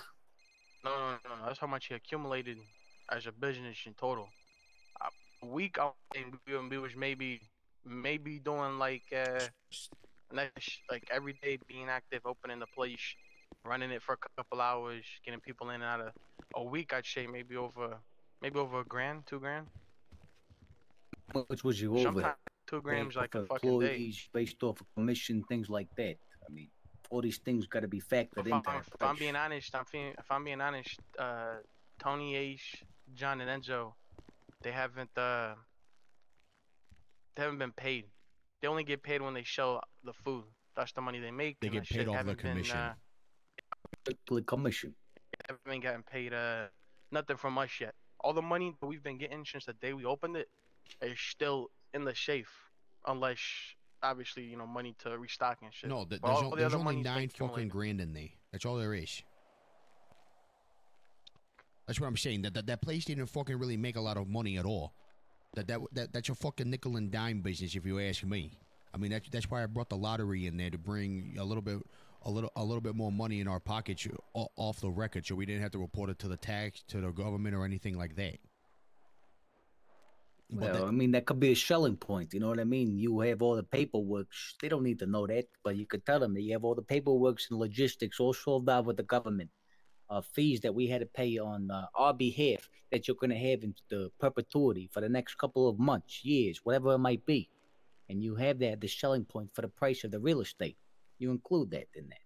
no, that's how much he accumulated as a business in total. A week, I think we was maybe doing like like every day being active, opening the place, running it for a couple hours, getting people in and out of. A week, I'd say maybe over a grand, 2 grand. how much was your overhead? Sometimes 2 grams Off like a fucking day. employees based off of commission, things like that. I mean, all these things got to be factored If into I'm that if price. I'm being honest, if I'm being honest, Tony Ace, John and Enzo, they haven't uh they haven't been paid. They only get paid when they show the food. That's the money they make, They and that get paid shit off the haven't been commission. Strictly commission. haven't been getting paid nothing from us yet. All the money that we've been getting since the day we opened it is still in the safe, unless obviously money to restock and shit. No, But all the there's other only money's been 9 fucking accumulated. grand in there. That's all there is. That's what I'm saying. That place didn't fucking really make a lot of money at all. That's a fucking nickel and dime business, if you ask me. I mean, that's why I brought the lottery in there, to bring a little bit more money in our pockets off the record, so we didn't have to report it to the tax, to the government, or anything like that. But Well, I mean, that could be a selling point. You know what I mean? You have all the paperwork. They don't need to know that, but you could tell them that you have all the paperwork and logistics all solved out with the government. Fees that we had to pay on our behalf that you're going to have in the perpetuity for the next couple of months, years, whatever it might be. And you have that the selling point for the price of the real estate. You include that in that.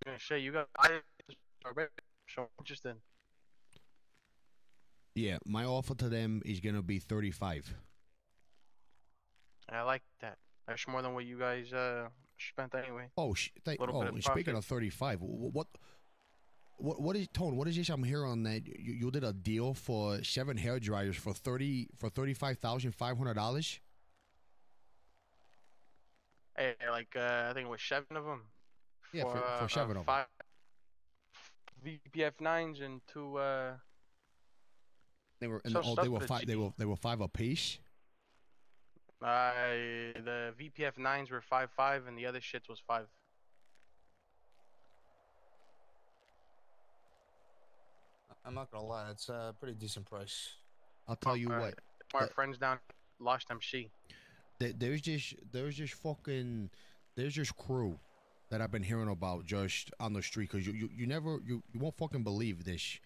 Yeah, shit, you got I already so interested. yeah, my offer to them is gonna be 35. I like that. That's more than what you guys spent anyway. Oh, A little bit of and speaking profit. of 35, what is Tone? What is this I'm hearing that you did a deal for 7 hair dryers for $35,500? Hey, like I think it was 7 of them Yeah, for 7 of them. 5 VPF 9s and 2 They were some stuff they were for the 5 GP. they were 5 a piece. The VPF 9s were 5.5 and the other shits was 5. I'm not gonna lie, it's a pretty decent price. I'll tell you what. My friends down lost MC. There's this fucking crew that I've been hearing about just on the street, because you won't fucking believe this.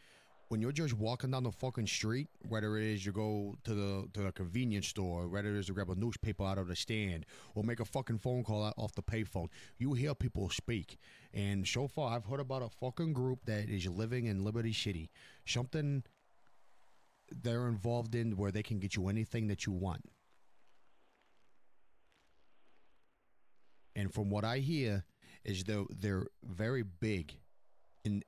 When you're just walking down the fucking street, whether it is you go to the convenience store, whether it is to grab a newspaper out of the stand, or make a fucking phone call out off the payphone, you hear people speak. And so far, I've heard about a fucking group that is living in Liberty City. Something they're involved in where they can get you anything that you want. And from what I hear, is they're very big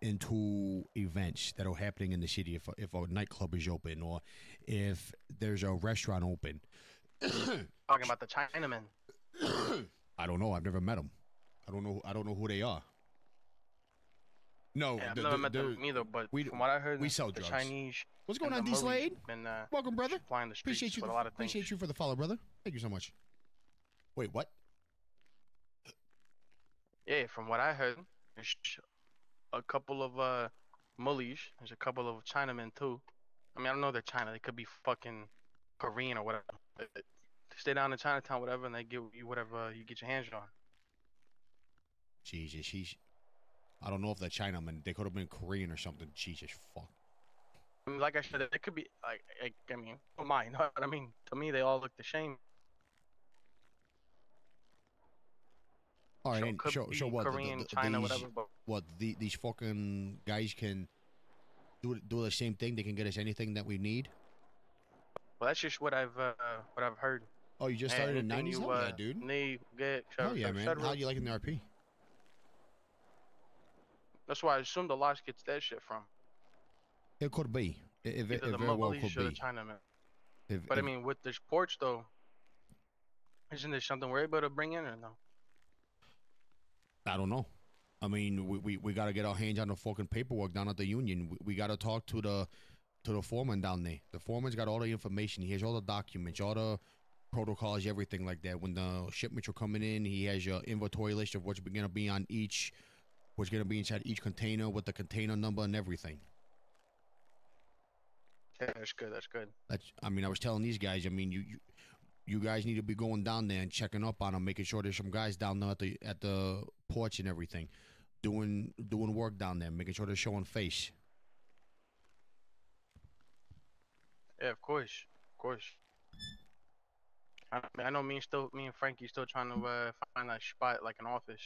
into events that are happening in the city. If a nightclub is open, or if there's a restaurant open. Talking about the Chinaman. I don't know. I've never met them. I don't know who they are. No, Yeah, I've never met them either, but from what I heard, we sell the drugs. Chinese. What's going and on, the D Mullies Slade? been Welcome, brother. supplying the streets Appreciate you. with a lot of things. Appreciate you for the follow, brother. Thank you so much. Wait, what? Yeah, from what I heard, there's a couple of Mullies. There's a couple of Chinamen too. I mean, I don't know they're China. They could be fucking Korean or whatever. They stay down in Chinatown, whatever, and they give you whatever you get your hands on. Jesus, I don't know if they're Chinaman. They could have been Korean or something. Jesus, fuck. I mean, like I said, it could be I mean, don't mind. But I mean, to me, they all look the same. All right, So it and could so be what? Korean, China, whatever. But These fucking guys can do the same thing? They can get us anything that we need. well, that's just what I've heard. Oh, you just Hey, started in anything '90s? you Hell yeah, dude. need, get, Hell yeah, man. How etc. you liking the RP? That's why I assume the Lost gets that shit from. It could be. It Either the very well could Malaysia or the be. China, man. If, But I if, mean, with this porch though, isn't this something we're able to bring in or no? I don't know. I mean, we got to get our hands on the fucking paperwork down at the union. We got to talk to the foreman down there. The foreman's got all the information. He has all the documents, all the protocols, everything like that. When the shipments are coming in, he has your inventory list of what's going to be on each, what's going to be inside each container with the container number and everything. Yeah, that's good. That's good. I mean, I was telling these guys. I mean, you guys need to be going down there and checking up on them, making sure there's some guys down there at the porch and everything, doing work down there, making sure they're showing face. Yeah, of course, of course. I know me and Frankie still trying to find that spot like an office,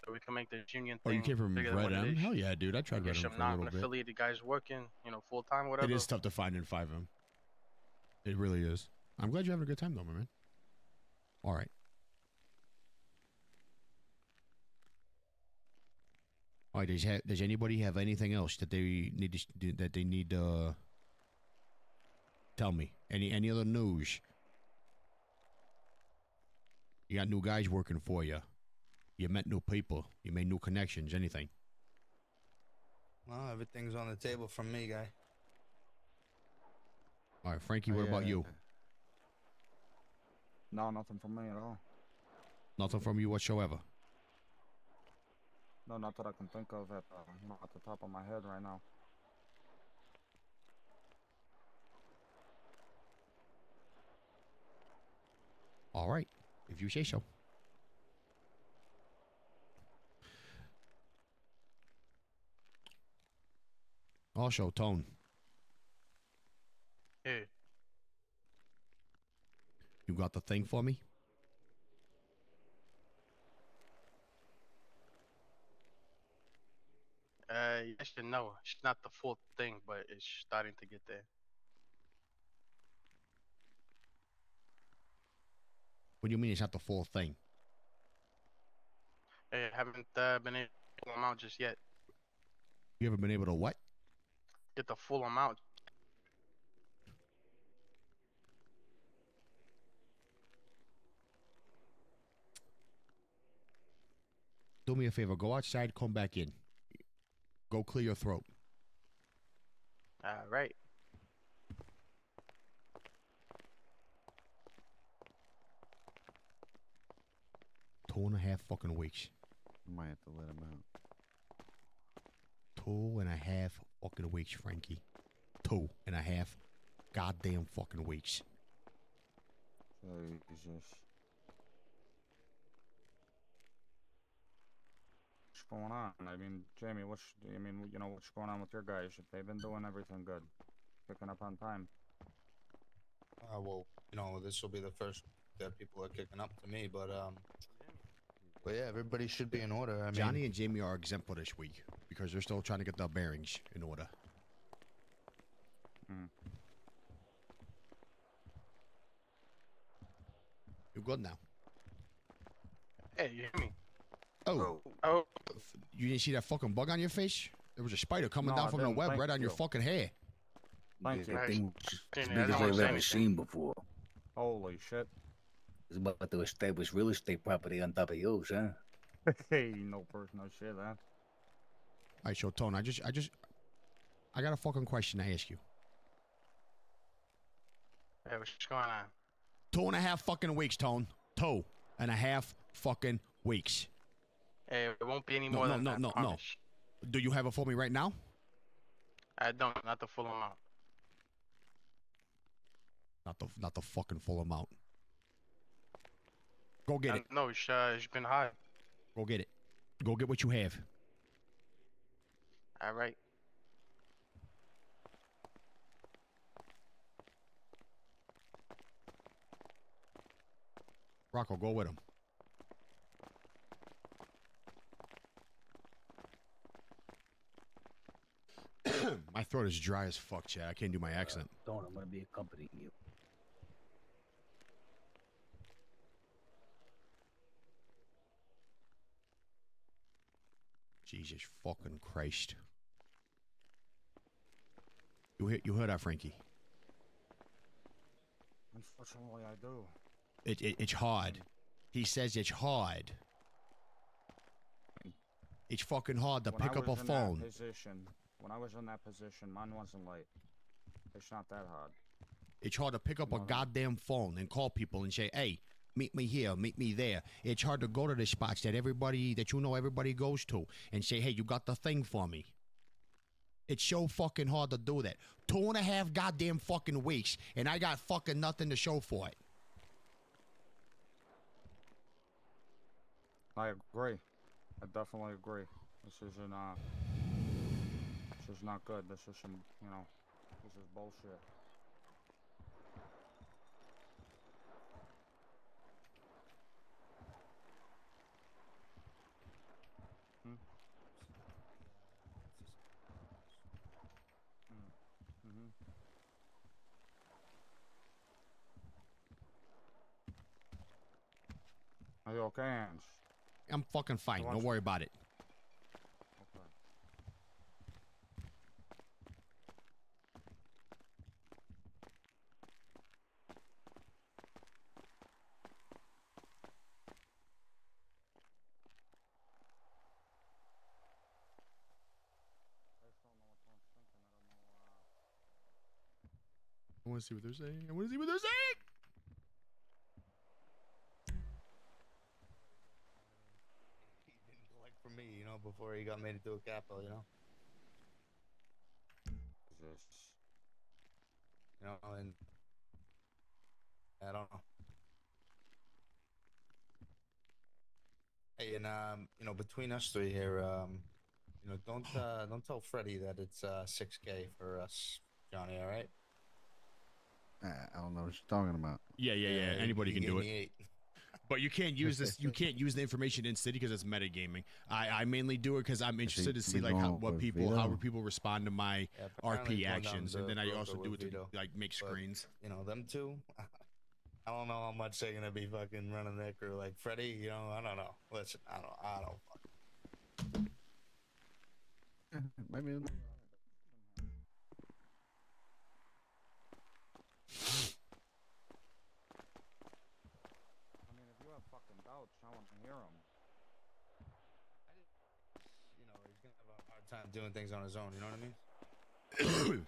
so we can make this union Oh, thing you came from bigger than Red what it M? is. Hell yeah, dude. I tried Get Red M some for a little bit. non-affiliated guys working, full time, whatever. It is tough to find in 5M. It really is. I'm glad you're having a good time though, my man. All right. All right. Does anybody have anything else that they need to tell me? Any other news? You got new guys working for you. You met new people. You made new connections. Anything? Well, everything's on the table from me, guy. All right, Frankie. What about you? No, nothing from me at all. Nothing from you whatsoever. No, not that I can think of at the top of my head right now. All right, if you say so. Also, Tone, Yeah. you got the thing for me? Yes and no. It's not the full thing, but it's starting to get there. What do you mean it's not the full thing? I haven't been able to pull them out just yet. You haven't been able to what? Get the full amount. Do me a favor. Go outside, come back in. Go clear your throat. All right. Two and a half fucking weeks. Might have to let him out. 2.5 fucking weeks, Frankie. 2.5 goddamn fucking weeks. Jesus. What's going on? I mean, Jamie, what's going on with your guys? They've been doing everything good, picking up on time. Well, this will be the first that people are kicking up to me, but yeah, everybody should be in order. I mean, Johnny and Jamie are exempt for this week because they're still trying to get their bearings in order. You're good now. Hey, you hear me? Oh, you didn't see that fucking bug on your face? There was a spider coming down from the web right on your fucking hair. Thank you. That thing as Yeah, big I as don't I've say ever anything. seen before. Holy shit. It's about to establish real estate property on top of yours, huh? Hey, no personal shit, huh? All right, so Tone, I got a fucking question to ask you. Hey, what's going on? 2.5 fucking weeks, Tone. 2.5 fucking weeks. Hey, it won't be any No, more no, than no, that. no, no. Promise. Do you have it for me right now? I don't. Not the full amount. Not the fucking full amount. Go get it. No, it's been high. Go get it. Go get what you have. All right. Rocco, go with him. throat is dry as fuck, Chad. I can't do my accent. Don, I'm gonna be accompanying you. Jesus fucking Christ. You heard that, Frankie? Unfortunately, I do. It's hard. He says it's hard. It's fucking hard to pick up a phone. When I was in that position, mine wasn't late. It's not that hard. It's hard to pick up a goddamn phone and call people and say, hey, meet me here, meet me there. It's hard to go to the spots that everybody goes to and say, hey, you got the thing for me. It's so fucking hard to do that. 2.5 goddamn fucking weeks, and I got fucking nothing to show for it. I agree. I definitely agree. This is not good. This is some, this is bullshit. Are you okay, Ange? I'm fucking fine. Don't worry about it. Okay. I want to see what they're saying. I want to see what they're saying. He didn't collect from me, before he got made into a capo, Jesus. And I don't know. Hey, and between us three here, don't tell Freddie that it's 6K for us, Johnny. All right? I don't know what you're talking about. Yeah. Anybody he can do gave it. me 8. But you can't use this. You can't use the information in city because it's metagaming. I mainly do it because I'm interested to see like how people respond to my RP actions, and then I also do it to like make screens. Them two. I don't know how much they're gonna be fucking running their crew. Like Freddie, I don't know. Listen, I don't. Maybe. I mean, if you have fucking doubts, I want to hear them. He's gonna have a hard time doing things on his own. You know what I mean?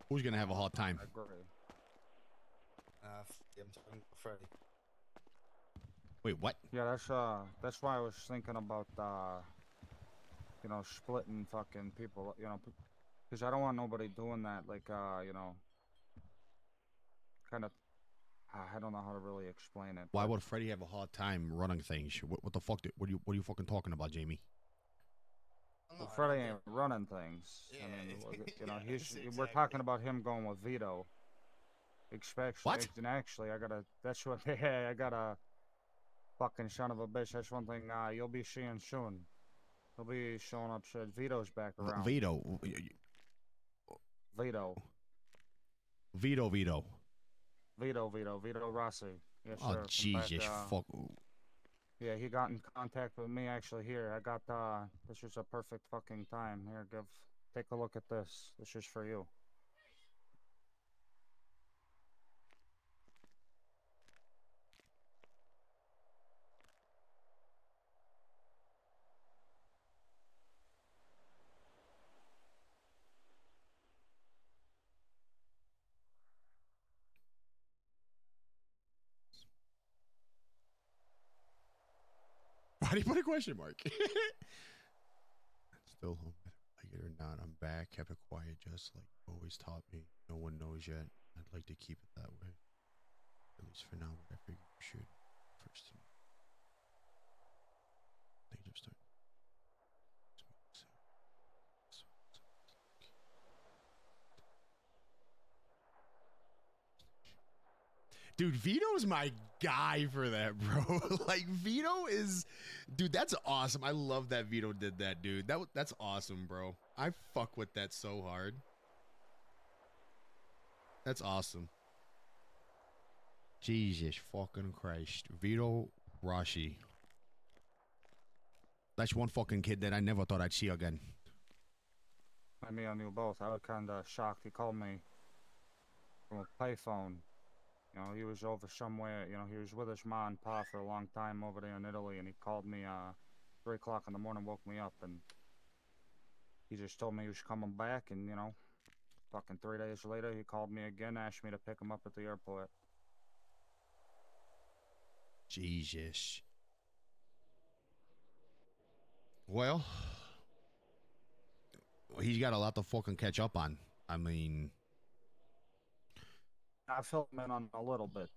Who's gonna have a hard time? I agree. I'm talking about Freddie. Wait, what? Yeah, that's why I was thinking about splitting fucking people, because I don't want nobody doing that, like kind of. I don't know how to really explain it. Why would Freddie have a hard time running things? What the fuck? What are you fucking talking about, Jamie? Well, Freddie ain't running things. Yeah, I mean, exactly. We're talking about him going with Vito. What? And actually, I got a fucking son of a bitch. That's one thing you'll be seeing soon. He'll be showing up soon. Vito's back around. Vito. Vito Rossi. Yes, Oh, sir. Jesus, fuck. Yeah, he got in contact with me actually here. I got this is a perfect fucking time. Here, take a look at this. This is for you. Why do you put a question mark? Still home. Like it or not, I'm back. Kept it quiet, just like you always taught me. No one knows yet. I'd like to keep it that way. At least for now, but I figured you should. First, they just start. Dude, Vito's my guy for that, bro. Like Vito is, dude. That's awesome. I love that Vito did that, dude. That's awesome, bro. I fuck with that so hard. That's awesome. Jesus fucking Christ. Vito Rashi. That's one fucking kid that I never thought I'd see again. I mean, I knew both. I was kind of shocked. He called me from a payphone. You know, he was over somewhere. You know, he was with his mom and pa for a long time over there in Italy, and he called me 3 o'clock in the morning, woke me up, and he just told me he was coming back, and you know, fucking 3 days later, he called me again, asked me to pick him up at the airport. Jesus. Well, he's got a lot to fucking catch up on. I mean, I filled him in on a little bit.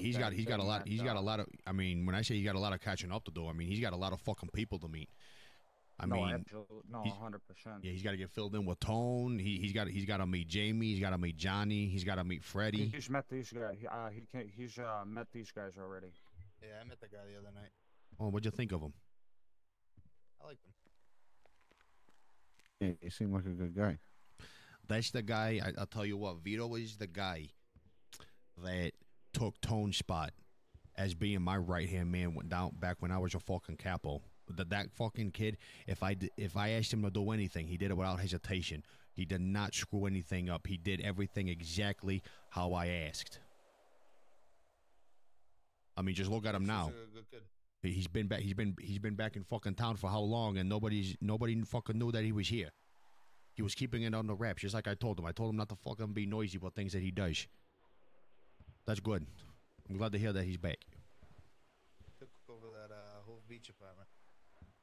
he's got a lot. He's Got a lot of. I mean, when I say he got a lot of catching up to do, I mean he's got a lot of fucking people to meet. I mean, 100%. Yeah, he's got to get filled in with Tone. He's got to meet Jamie. He's got to meet Johnny. He's got to meet Freddie. He's met these guys. He's met these guys already. Yeah, I met the guy the other night. Oh, what'd you think of him? I liked him. Yeah, he seemed like a good guy. That's the guy. I'll tell you what. Vito is the guy that took Tone's spot as being my right hand man. Went down back when I was a fucking capo. That fucking kid. If I asked him to do anything, he did it without hesitation. He did not screw anything up. He did everything exactly how I asked. I mean, just look at him now. A good kid. He's been back. He's been back in fucking town for how long? And nobody fucking knew that he was here. He was keeping it on the wraps, just like I told him. I told him not to fucking be noisy about things that he does. That's good. I'm glad to hear that he's back. Took over that whole beach apartment.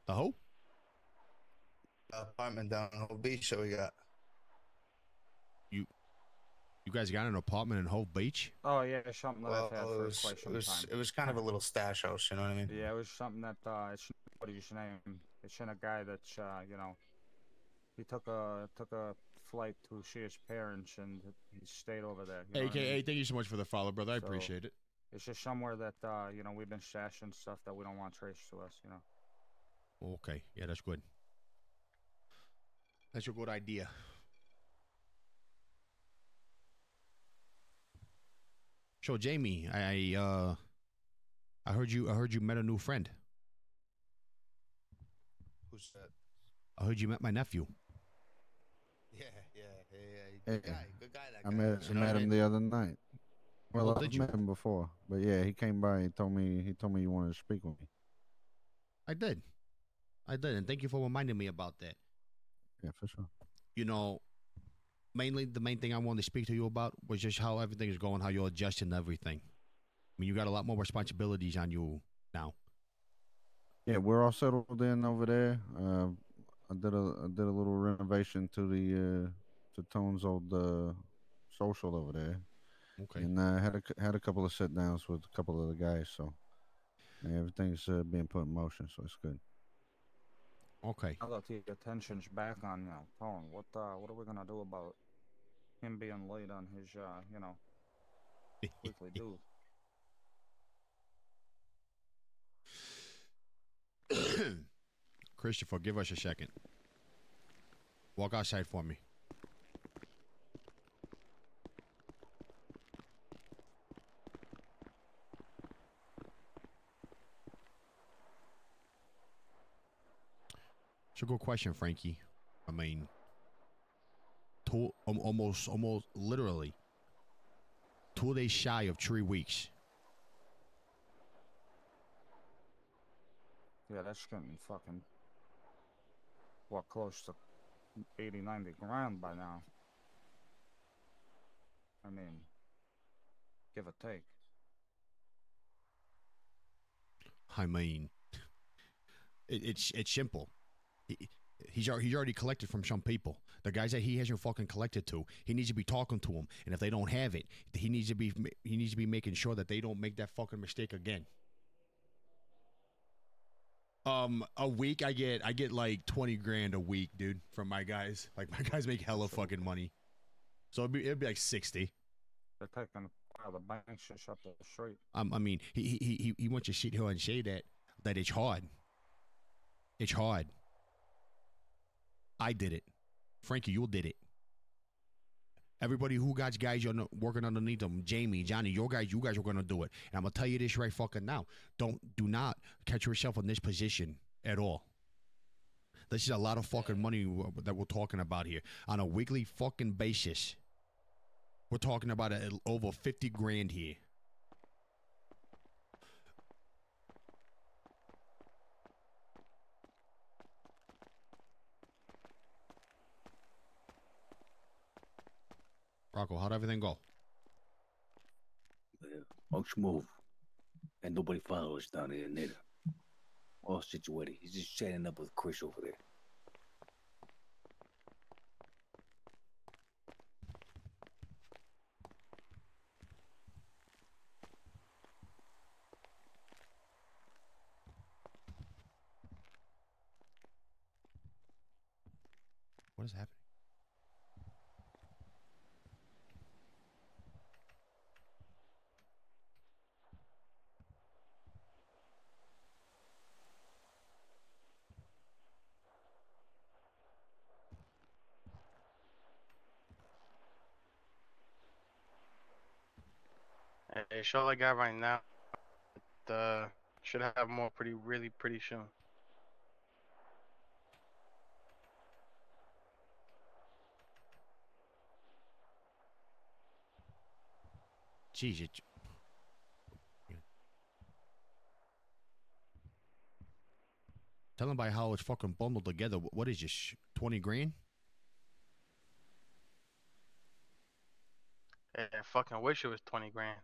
The who? Apartment down in Whole Beach that we got. You guys got an apartment in Hove Beach? Oh yeah, something that I've had for it quite some time. It was kind of a little stash house, you know what I mean? Yeah, it was something that it's nobody's name. It's in a guy that's you know, he took a flight to see his parents and he stayed over there. You know what I mean? Hey, thank you so much for the follow, brother. I appreciate it. It's just somewhere that you know, we've been stashing stuff that we don't want traced to us, you know. Okay, yeah, that's good. That's a good idea. So Jamie, I heard you met a new friend. Who's that? I heard you met my nephew. Yeah. Good guy. That guy. I met him the other night. Well, I've met him before, but yeah, he came by. He told me you wanted to speak with me. I did, and thank you for reminding me about that. Yeah, for sure. You know, the main thing I wanted to speak to you about was just how everything is going, how you're adjusting to everything. I mean, you got a lot more responsibilities on you now. Yeah, we're all settled in over there. I did a little renovation to to Tone's old social over there. Okay. And had a couple of sit downs with a couple of the guys, so everything's being put in motion, so it's good. Okay. Now that the attention's back on Tone, what are we gonna do about him being late on his you know, weekly due? Christopher, give us a second. Walk outside for me. It's a good question, Frankie. I mean, almost literally 2 days shy of 3 weeks. Yeah, that's getting fucking close to 80, 90 grand by now. I mean, give or take. I mean, it's simple. He's already collected from some people. The guys that he hasn't fucking collected to, he needs to be talking to them. And if they don't have it, he needs to be making sure that they don't make that fucking mistake again. A week I get like 20 grand a week, dude, from my guys. Like my guys make hella fucking money. So it'd be like 60. They're taking the bank's just up the street. I mean, he wants to sit here and say that it's hard. It's hard. I did it. Frankie, you did it. Everybody who got guys you're working underneath them, Jamie, Johnny, you guys are gonna do it. And I'm gonna tell you this right fucking now. Do not catch yourself in this position at all. This is a lot of fucking money that we're talking about here on a weekly fucking basis. We're talking about over 50 grand here. Rocco, how'd everything go? Well, folks move. And nobody follows us down here neither. All situated. He's just chatting up with Chris over there. What is happening? Hey, show I got right now. Should have more really pretty soon. Jeez, tell them by how it's fucking bundled together. What is this? 20 grand? I fucking wish it was 20 grand.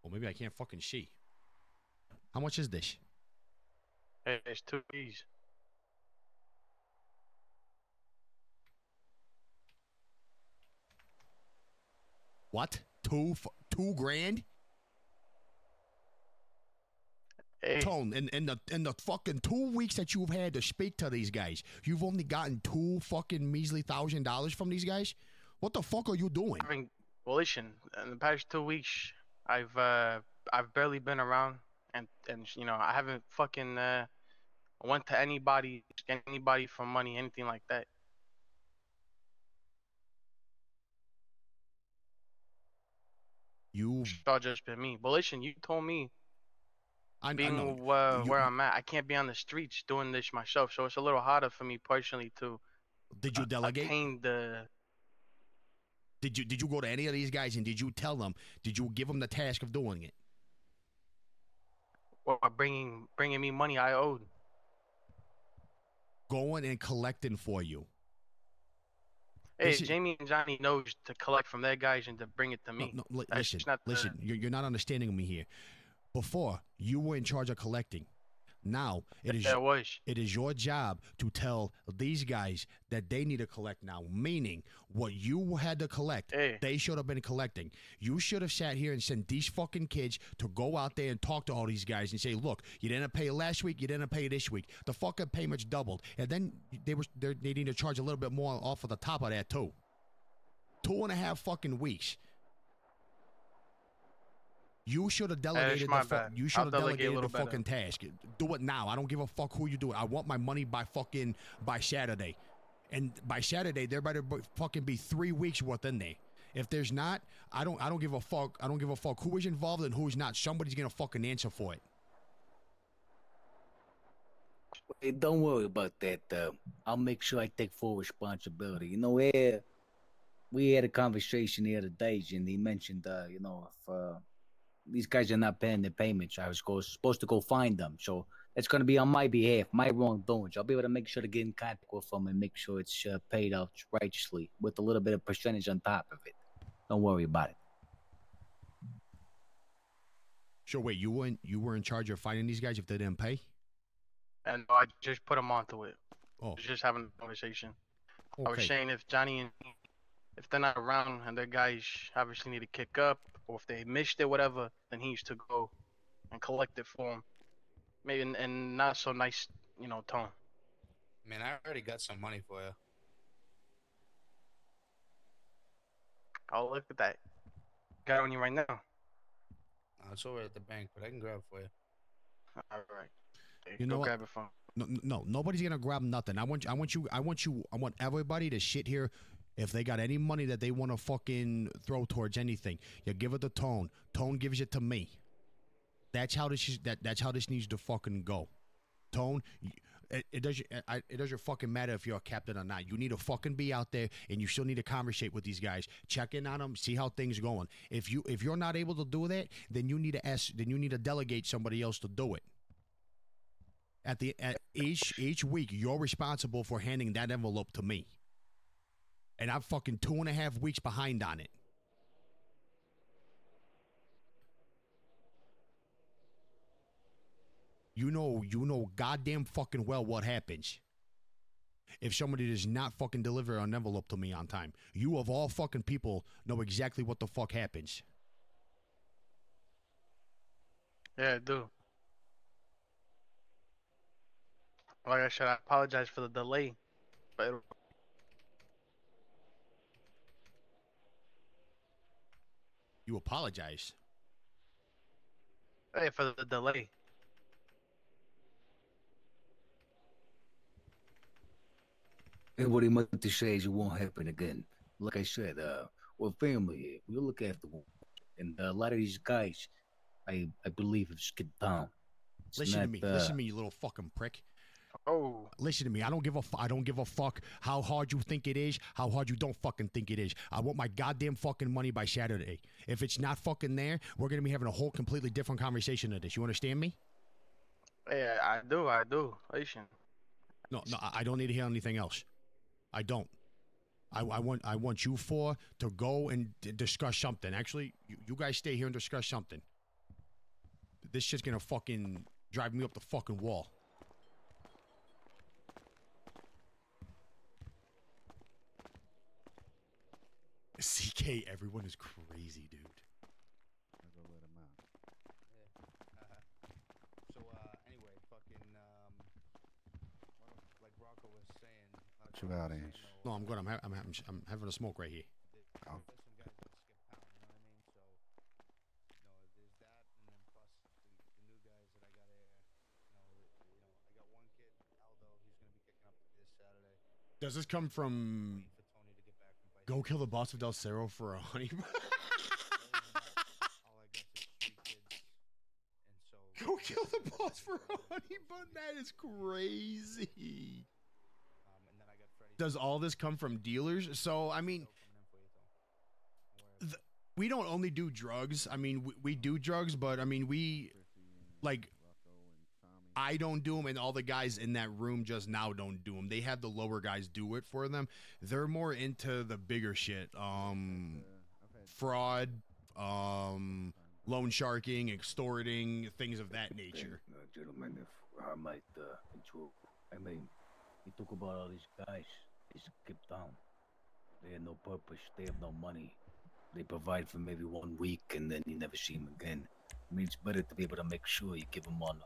Well, maybe I can't fucking see. How much is this? Hey, it's 2 E's. What? Two grand? Hey, Tone, in the fucking 2 weeks that you've had to speak to these guys, you've only gotten two fucking measly $1,000 from these guys? What the fuck are you doing? well, listen, in the past 2 weeks, I've barely been around, and you know, I haven't fucking went to anybody for money, anything like that. You, It's all just been me. But listen, you told me I being know. where I'm at, I can't be on the streets doing this myself, so it's a little harder for me personally to Did you delegate? attain the. Did you go to any of these guys and did you tell them? Did you give them the task of doing it? Or bringing me money I owed. Going and collecting for you. Hey, Jamie and Johnny knows to collect from their guys and to bring it to me. No, listen. You're not understanding me here. Before you were in charge of collecting. Now it is your job to tell these guys that they need to collect now. Meaning, what you had to collect, they should have been collecting. You should have sat here and sent these fucking kids to go out there and talk to all these guys and say, "Look, you didn't pay last week, you didn't pay this week. The fucking payments doubled." And then they need to charge a little bit more off of the top of that too. 2.5 fucking weeks. You should have delegated the fucking task. Do it now. I don't give a fuck who you do it. I want my money by Saturday. And by Saturday, there better fucking be 3 weeks worth in there. If there's not, I don't give a fuck. I don't give a fuck who is involved and who is not. Somebody's gonna fucking answer for it. Hey, don't worry about that. I'll make sure I take full responsibility. You know, we had a conversation the other day, and he mentioned, you know, if these guys are not paying their payments, I was supposed to go find them. So it's going to be on my behalf, my wrongdoings. I'll be able to make sure to get in contact with them and make sure it's paid out righteously with a little bit of percentage on top of it. Don't worry about it. So wait, you were in charge of finding these guys if they didn't pay? And I just put them onto it. Oh. I was just having a conversation. Okay. I was saying if they're not around and their guys obviously need to kick up, or if they missed it, whatever, then he used to go and collect it for him. Maybe in not so nice, you know, tone. Man, I already got some money for you. Oh, look at that. Got it on you right now. It's over at the bank, but I can grab it for you. All right. Hey, You know what? grab it from. No, nobody's gonna grab nothing. I want everybody to sit here If they got any money that they want to fucking throw towards anything, you give it to Tone. Tone gives it to me. That's how this that's how this needs to fucking go. Tone, it doesn't fucking matter if you're a captain or not. You need to fucking be out there, and you still need to conversate with these guys, check in on them, see how things going. If you're not able to do that, then you need to delegate somebody else to do it. At each week, you're responsible for handing that envelope to me, and I'm fucking 2.5 weeks behind on it. You know goddamn fucking well what happens if somebody does not fucking deliver an envelope to me on time. You of all fucking people know exactly what the fuck happens. Yeah, I do. Like I said, I apologize for the delay, but You apologize. hey, for the delay. And what he meant to say is it won't happen again. Like I said, we're family here. We look after one. And a lot of these guys, I believe, have skipped town. It's Listen not, to me. Listen to me, you little fucking prick. Oh, Listen to me. I don't give a fuck how hard you think it is, how hard you don't fucking think it is. I want my goddamn fucking money by Saturday. If it's not fucking there, we're gonna be having a whole completely different conversation of this. You understand me? yeah, I do. Listen, No, I don't need to hear anything else. I don't. I want you four to go and discuss something. Actually, you guys stay here and discuss something. This shit's gonna fucking drive me up the fucking wall. CK, everyone is crazy, dude. I'll go let him out. So anyway, fucking like Rocco was saying. What you got, Ange? No, I'm good. I'm having a smoke right here. Oh. There's some guys that skip town, you know what I mean? So, there's that, and then plus the new guys that I got here. I got one kid, Aldo. He's gonna be kicking up this Saturday. Does this come from Waiting for Tony to get back from Vice Go City. Kill the Boss of Del Cerro for a honey? All I got is 3 kids, and so Go Kill the Boss for a honey bun? That is crazy. and then I got Freddie. Does all this come from dealers? So, I mean, coming in for you, Tom. Don't worry. we don't only do drugs. I mean, we do drugs, but I mean, like, I don't do them, and all the guys in that room just now don't do them. They have the lower guys do it for them. They're more into the bigger shit. Fraud, loan sharking, extorting, things of that nature. Gentlemen, if I might intro, I mean, you talk about all these guys. They skip town. They have no purpose. They have no money. They provide for maybe 1 week, and then you never see them again. I mean, it's better to be able to make sure you give them on,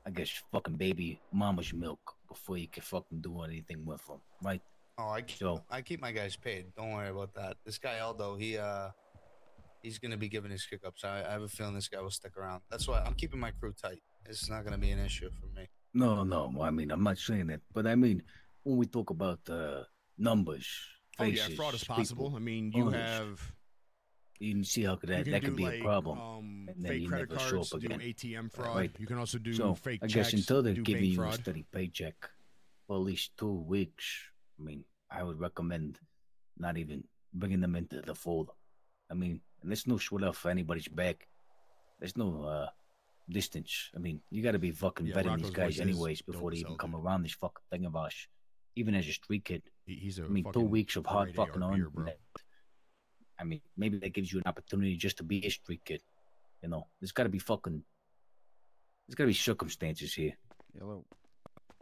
I guess, fucking baby mama's milk before you can fucking do anything with them, right? Oh, So- I keep my guys paid. Don't worry about that. This guy Aldo, he's gonna be giving his kick-ups. I have a feeling this guy will stick around. That's why I'm keeping my crew tight. It's not gonna be an issue for me. No. I mean, I'm not saying that, but I mean, when we talk about numbers, Oh faces, yeah, fraud is possible. people, I mean, you owners, have you can see how you that can that do could be like, a problem. And then fake you credit never show cards, up do again. ATM fraud. Right. You can also do So fake I checks. guess until they're do giving bank you fraud. a steady paycheck for at least 2 weeks, I mean, I would recommend not even bringing them into the fold. I mean, and there's no sweat off anybody's back. There's no distance. I mean, you got to be fucking Yeah, vetting Rocco's these voice guys is anyways dope before they as even hell, come dude. around this fucking thing of ours. Even as a street kid, He's a I mean, 2 fucking weeks of hard grade A fucking RPer, bro. on. I mean, maybe that gives you an opportunity just to be a street kid. You know, there's got to be circumstances here Yellow.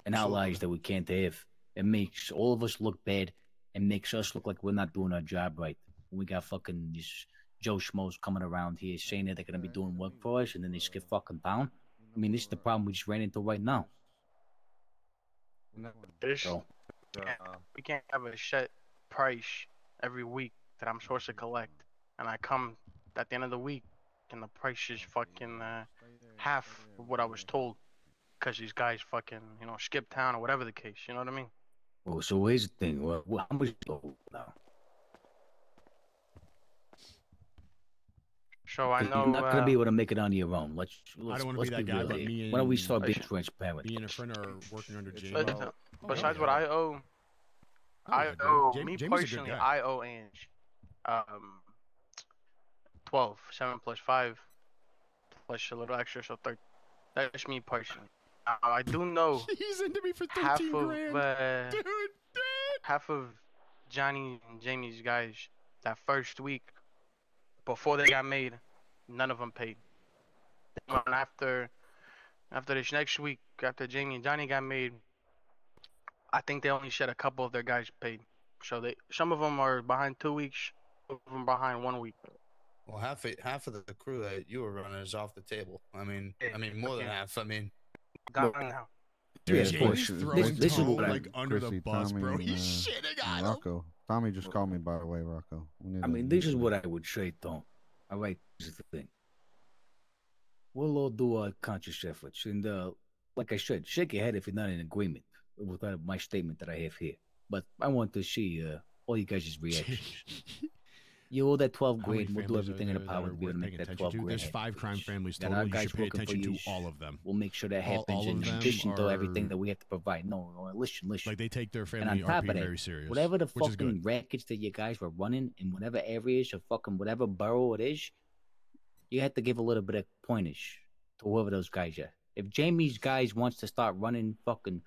and outliers that we can't have. It makes all of us look bad and makes us look like we're not doing our job right. We got fucking these Joe Schmoes coming around here saying that they're gonna be doing work for us, and then they skip fucking town. I mean, this is the problem we just ran into right now. This, So, we can't have a set price every week that I'm supposed to collect, and I come at the end of the week, and the price is fucking half of what I was told, because these guys fucking skip town or whatever the case. You know what I mean? well, so here's the thing. Well, how much you owe now? So I 'Cause know. you're not gonna be able to make it on your own. I don't want to Let's be that guy, real but here. me Why don't we and start being Listen. transparent? me and a friend are working under It's Jamie. Listen, Oh, besides hell what yeah. I owe, Oh, yeah, dude. me Jamie's a good personally, guy. I owe Ange 12, 7 plus 5 plus a little extra, so 30. That's me personally. I do know He's into me for 13 half of grand. Dude. half of Johnny and Jamie's guys that first week before they got made, none of them paid. And after this next week, after Jamie and Johnny got made, I think they only shed a couple of their guys paid. So some of them are behind 2 weeks, some of them behind 1 week. Well, half of the crew that you were running is off the table. I mean, Yeah, more than okay. half. I mean, Gone Well, now. Yeah, of Jamie's course. throwing This is Tone what I. like under the Chrissy, bus, Tommy, bro. and, He's shitting and on him. Rocco. Tommy just called me, by the way, Rocco. I mean, this is what I would say, Tom. All right, here's the thing. We'll all do our conscious efforts, and like I said, shake your head if you're not in agreement with my statement that I have here. But I want to see all you guys' reactions. You owe that 12 How many grand. We'll do families are everything in there our that power are to be able worth to make paying that attention 12 to? grand There's happen, 5 crime please. families Got total. our You guys should pay working for attention to you. all of them. We'll make sure that All happens of in them addition to everything are- that we have to provide. No, listen. Like they take their And family on top RP of that, very serious. whatever the which is good. fucking rackets that you guys were running in whatever areas or fucking whatever borough it is, you have to give a little bit of pointage to whoever those guys are. If Jamie's guys wants to start running fucking,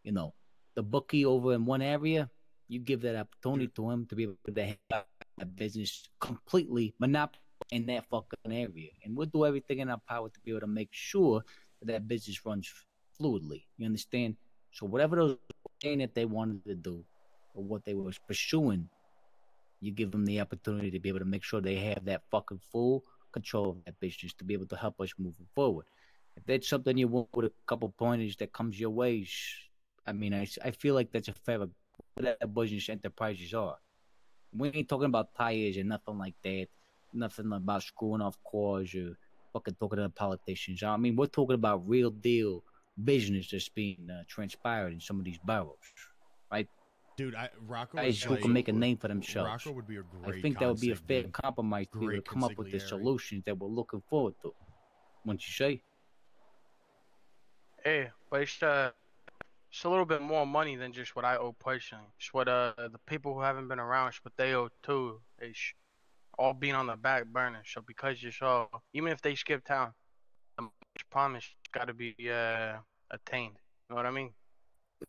the bookie over in one area, you give that opportunity to him to be able to have a business completely monopoly in that fucking area. And we'll do everything in our power to be able to make sure that business runs fluidly. You understand? So whatever those thing that they wanted to do or what they were pursuing, you give them the opportunity to be able to make sure they have that fucking full control of that business to be able to help us moving forward. If that's something you want with a couple pointers that comes your way, I mean, I feel like that's a fair that business enterprises are. We ain't talking about tires and nothing like that. Nothing about screwing off cars or fucking talking to politicians. I mean, we're talking about real deal business that's being transpired in some of these boroughs, right? Dude, Rocco Guys is who like, can make a name for themselves. Rocco would be a I great think that would be a consig, fair dude. compromise to be able to Great come up with the consigliere. solutions that we're looking forward to. Wouldn't you say? Hey, but it's a little bit more money than just what I owe personally. It's what the people who haven't been around, it's what they owe too. It's all being on the back burner. So because you saw, even if they skip town, the promise got to be attained. You know what I mean?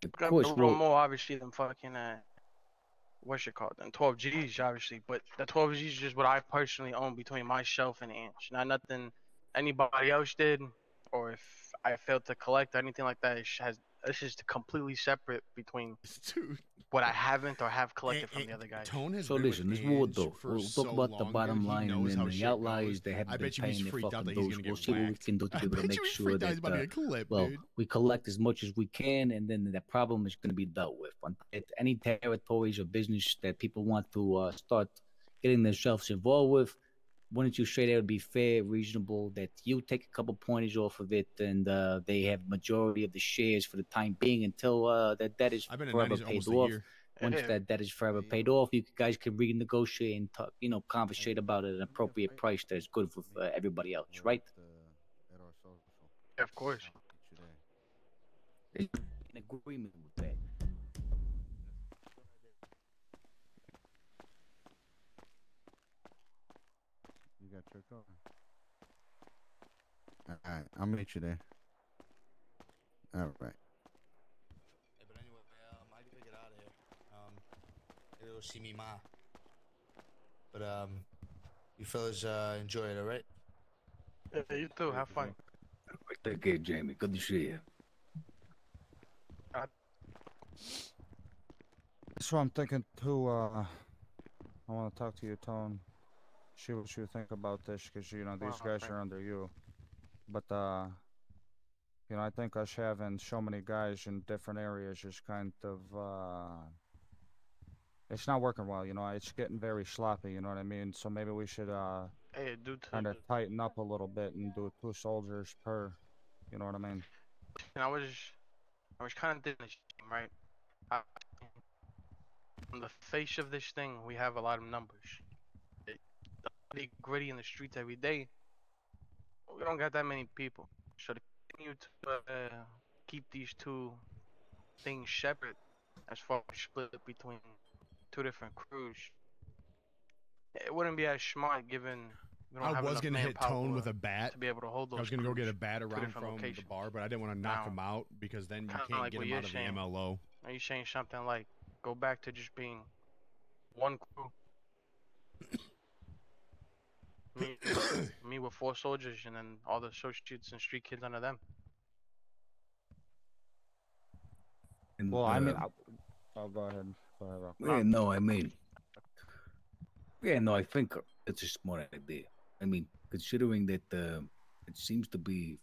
Of Got course, a little well, more obviously than fucking what's it called? Than 12 G's obviously, but the 12 G's is just what I personally own between myself and Ange. Not nothing anybody else did, or if I failed to collect or anything like that. It's just completely separate between Dude. what I haven't or have collected from the other guys. Tone has so been listen, with this is what we'll Ange do. for We'll so talk about the long, bottom dude. He line and knows then how the shit outliers goes. they haven't I been bet you he's paying their freaked out fucking that he's dues. gonna We'll get see what we whacked. can do to I be able to bet make you he's sure freaked out he's that, about to get clipped, well, dude. we collect as much as we can, and then the problem is going to be dealt with. Any territories or business that people want to start getting themselves involved with, wouldn't you say that would be fair, reasonable, that you take a couple pointers off of it and they have majority of the shares for the time being until that debt is I've been in forever 90s paid almost a off? year. Once Yeah. that debt is forever paid off, you guys can renegotiate and talk, conversate about it at an appropriate price that's good for everybody else, right? At our social. Yeah, of course. I'll meet you there. In agreement with that. You got your car. All right, I'll meet you there. All right. Yeah, but anyway, I gotta get out of here. I gotta go see me ma. But you fellas enjoy it, all right? Yeah, you too. Have fun. Take care, Jamie. Good to see you. So I'm thinking too. I want to talk to you, Tone. See what you think about this, because these guys are under you. But I think us having so many guys in different areas is kind of it's not working well. It's getting very sloppy. You know what I mean? So maybe we should Hey, dude, kind of tighten up a little bit and do 2 soldiers per. You know what I mean? and I was kind of thinking this thing, right? On the face of this thing, we have a lot of numbers. gritty in the streets every day, we don't got that many people. So to continue to keep these two things separate, as far as split between two different crews, it wouldn't be as smart given we don't I have was enough gonna hit Tone manpower with a bat. to be able to hold I those was gonna go get crews a bat in two around different from the locations. bar, but I didn't want to knock Now, him out because then you kind of can't like get what him you're out of the saying. MLO. Are you saying something like go back to just being one crew? Me, me with 4 soldiers, and then all the associates and street kids under them. And, Well, I mean, oh, go ahead. Go ahead, bro. yeah, no, I mean, yeah, no, I think it's a smart idea. I mean, considering that it seems to be,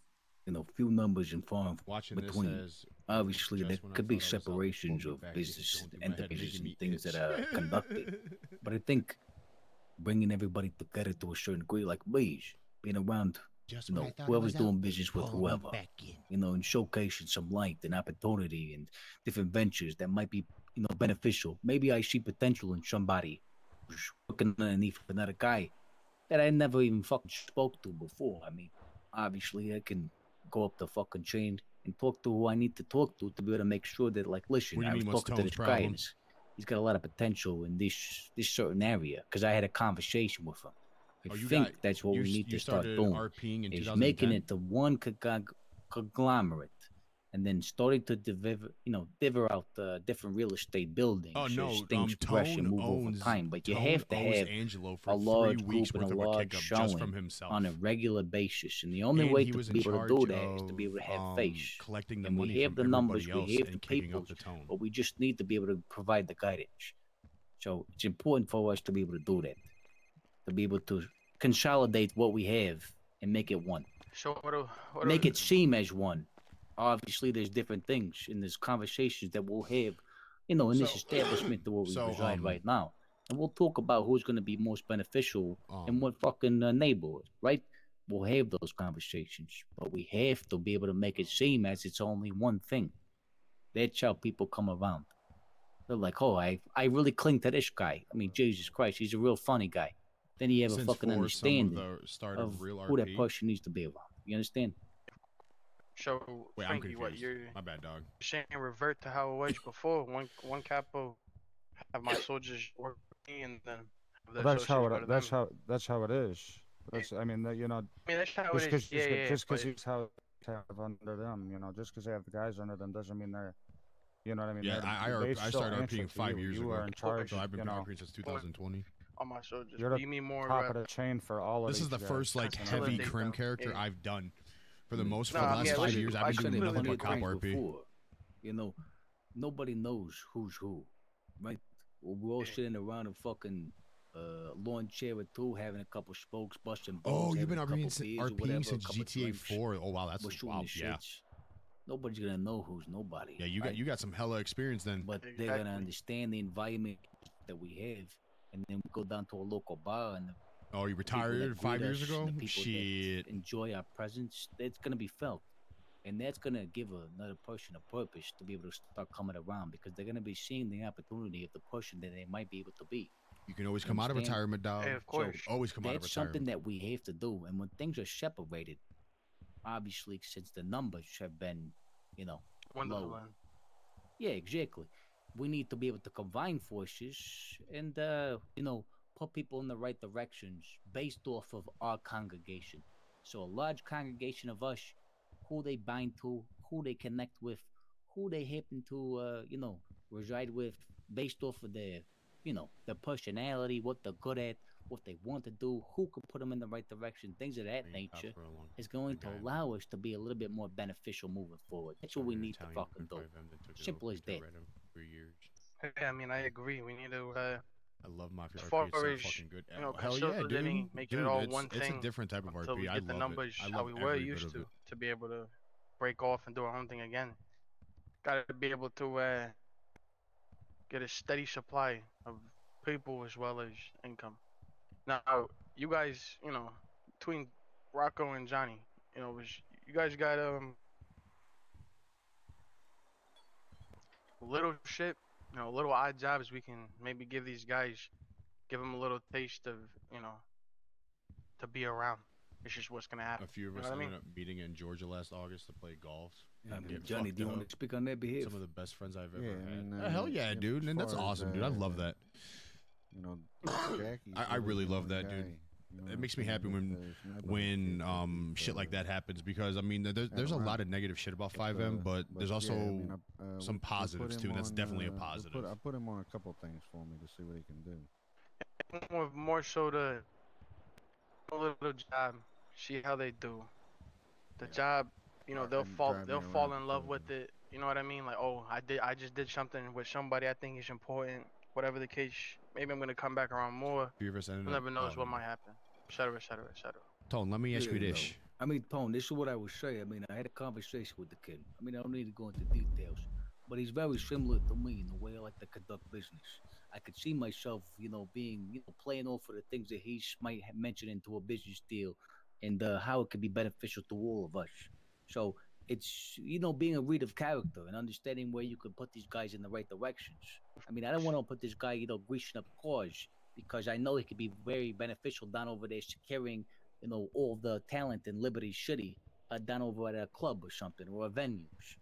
few numbers and far and Watching this between. says Obviously, there just when I could be thought I was out, they pulled separations me of back in, business going through my head, enterprises making me and things that itch. are conducted. But I think bringing everybody together to a certain degree, like Blaze, being around, Just when I thought I whoever's was out, doing they business with pulled me whoever, back in. and showcasing some light and opportunity and different ventures that might be, beneficial. Maybe I see potential in somebody who's working underneath another guy that I never even fucking spoke to before. I mean, obviously, I can go up the fucking chain and talk to who I need to talk to be able to make sure that, like, listen, What do you I was mean, what's talking to Tone's this guy problem? and he's got a lot of potential in this certain area because I had a conversation with him. I think that's what we need to start started doing RPing in is 2010? making it to one conglomerate and then starting to divvy out different real estate buildings Oh no, as things progress and Tone move over owns time. But you Tone have to owes have Angelo for a 3 large weeks group and worth a of a large kick up just from showing himself. on a regular basis. And the only And way he to was in be able to charge do that is to be able to have of face. collecting the And money we have from the numbers, everybody else we have the and kicking up peoples, the Tone. but we just need to be able to provide the guidance. So it's important for us to be able to do that, to be able to consolidate what we have and make it one. So Make it seem as one. Obviously, there's different things in this conversations that we'll have, in this establishment where we reside right now. And we'll talk about who's going to be most beneficial in what fucking neighborhood, right? We'll have those conversations, but we have to be able to make it seem as it's only one thing. That's how people come around. They're like, oh, I really cling to this guy. I mean, Jesus Christ, he's a real funny guy. Then you have a fucking understanding of who that person needs to be around. You understand? So, wait, Frankie, I'm what confused. you're My bad, dog. saying revert to how it was before. One capo have my soldiers work for me, and then have the Well, that's how associates go to it. them. That's how it is. That's. I mean, that, I mean, that's how it just is. because Yeah, yeah. just But because he's how have under them, just because they have the guys under them doesn't mean they're. You know what I mean? Yeah, I still started answer RPing to 5 you. years You ago. are in charge. So I've been RPing since 2020. all my soldiers. You're But the you mean more top of the chain for all of This these is the guys. first like heavy Consolidate crim them. character Yeah. I've done. For the most, No, for the I mean, last at 5 least years, I I've been said doing it nothing plenty but of cop times RP. Before, nobody knows who's who, right? We're all sitting around a fucking lawn chair or two, having a couple smokes, busting balls, Oh, you've been having a couple RPing, beers or RPing whatever, a since couple GTA drinks. 4. Oh wow, that's We're shooting wow, the yeah. shits. Nobody's gonna know who's nobody. Yeah, right? you got some hella experience then. But they're gonna understand the environment that we have, and then we go down to a local bar and Oh, you the people that retired 5 greet years us ago? and the people Shit. that enjoy our presence. That's gonna be felt, and that's gonna give another person a purpose to be able to start coming around because they're gonna be seeing the opportunity of the person that they might be able to be. You can always come out of Understand? retirement, dog. Hey, of course. Always come out of That's something retirement. that we have to do, and when things are separated, obviously since the numbers have been, low. Yeah, exactly. We need to be able to combine forces and put people in the right directions based off of our congregation. So a large congregation of us, who they bind to, who they connect with, who they happen to reside with, based off of their personality, what they're good at, what they want to do, who can put them in the right direction, things of that nature, is going to allow us to be a little bit more beneficial moving forward. That's what we need to fucking do. Simple as that. Yeah, I mean, I agree. We need to. I love Mafia As RP. far It's so as fucking good. Hell yeah, consolidating, dude. making it all one It's thing a different type of until we RP. I get the love numbers it. I how love we were every bit used of it. to be able to break off and do our own thing again. Got to be able to get a steady supply of people as well as income. Now, you guys, between Rocco and Johnny, you guys got little shit, little odd jobs we can maybe give these guys, give them a little taste of, to be around. It's just what's gonna happen. A few of You us know what I ended mean? up meeting in Georgia last August to play golf. I and mean, get Johnny, fucked do you want up. to speak on their behalf? Some of the best friends I've ever Yeah, I had. mean, Hell yeah, you know, dude, as and that's far as, awesome, dude. I love that. You know, Jackie's I really the love only that, dude. guy, you know It what makes I'm me saying, happy that- when that is never the kid that we've, shit like that happens, because I mean there's a around. lot of negative shit about 5M, but there's also yeah, I mean, some we put positives him too, and that's on, definitely a I positive. put him on a couple things for me to see what he can do. More so the little job. See how they do. The job, you know, And drive me they'll fall around in for love $12. with it. You know what I mean? Like, oh, I just did something with somebody I think is important. Whatever the case, maybe I'm gonna come back around more. Few of us ended Who up. never knows what might happen. Et cetera, et cetera, et cetera. Tone, let me ask you Yeah, this. no. I mean, Tone, this is what I would say. I mean, I had a conversation with the kid. I mean, I don't need to go into details, but he's very similar to me in the way I like to conduct business. I could see myself, being, playing off of the things that he might have mentioned into a business deal, and how it could be beneficial to all of us. So it's, being a read of character and understanding where you can put these guys in the right directions. I mean, I don't want to put this guy, greasing up cars, because I know he could be very beneficial down over there securing, all the talent in Liberty City, down over at a club or something, or a venues.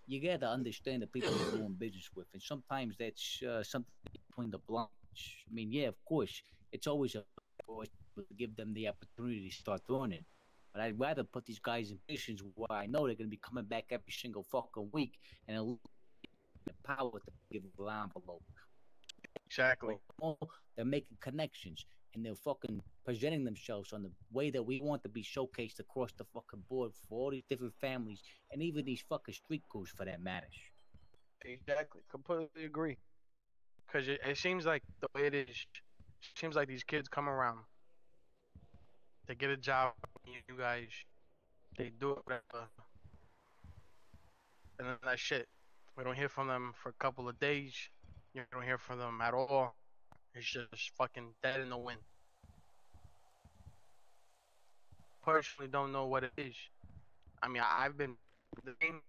You got to understand the people you're doing business with, and sometimes that's something between the blinds. I mean, yeah, of course, it's always a to give them the opportunity to start doing it. But I'd rather put these guys in positions where I know they're going to be coming back every single fucking week, and the power to give the envelope. Exactly. They're making connections, and they're fucking presenting themselves on the way that we want to be showcased across the fucking board for all these different families, and even these fucking street crews for that matter. Exactly. Completely agree. Because it seems like the way it is, seems like these kids come around, they get a job, you guys, they do it, whatever, and then that shit. We don't hear from them for a couple of days. You don't hear from them at all. It's just fucking dead in the wind. Personally, don't know what it is. I mean, I've been the same.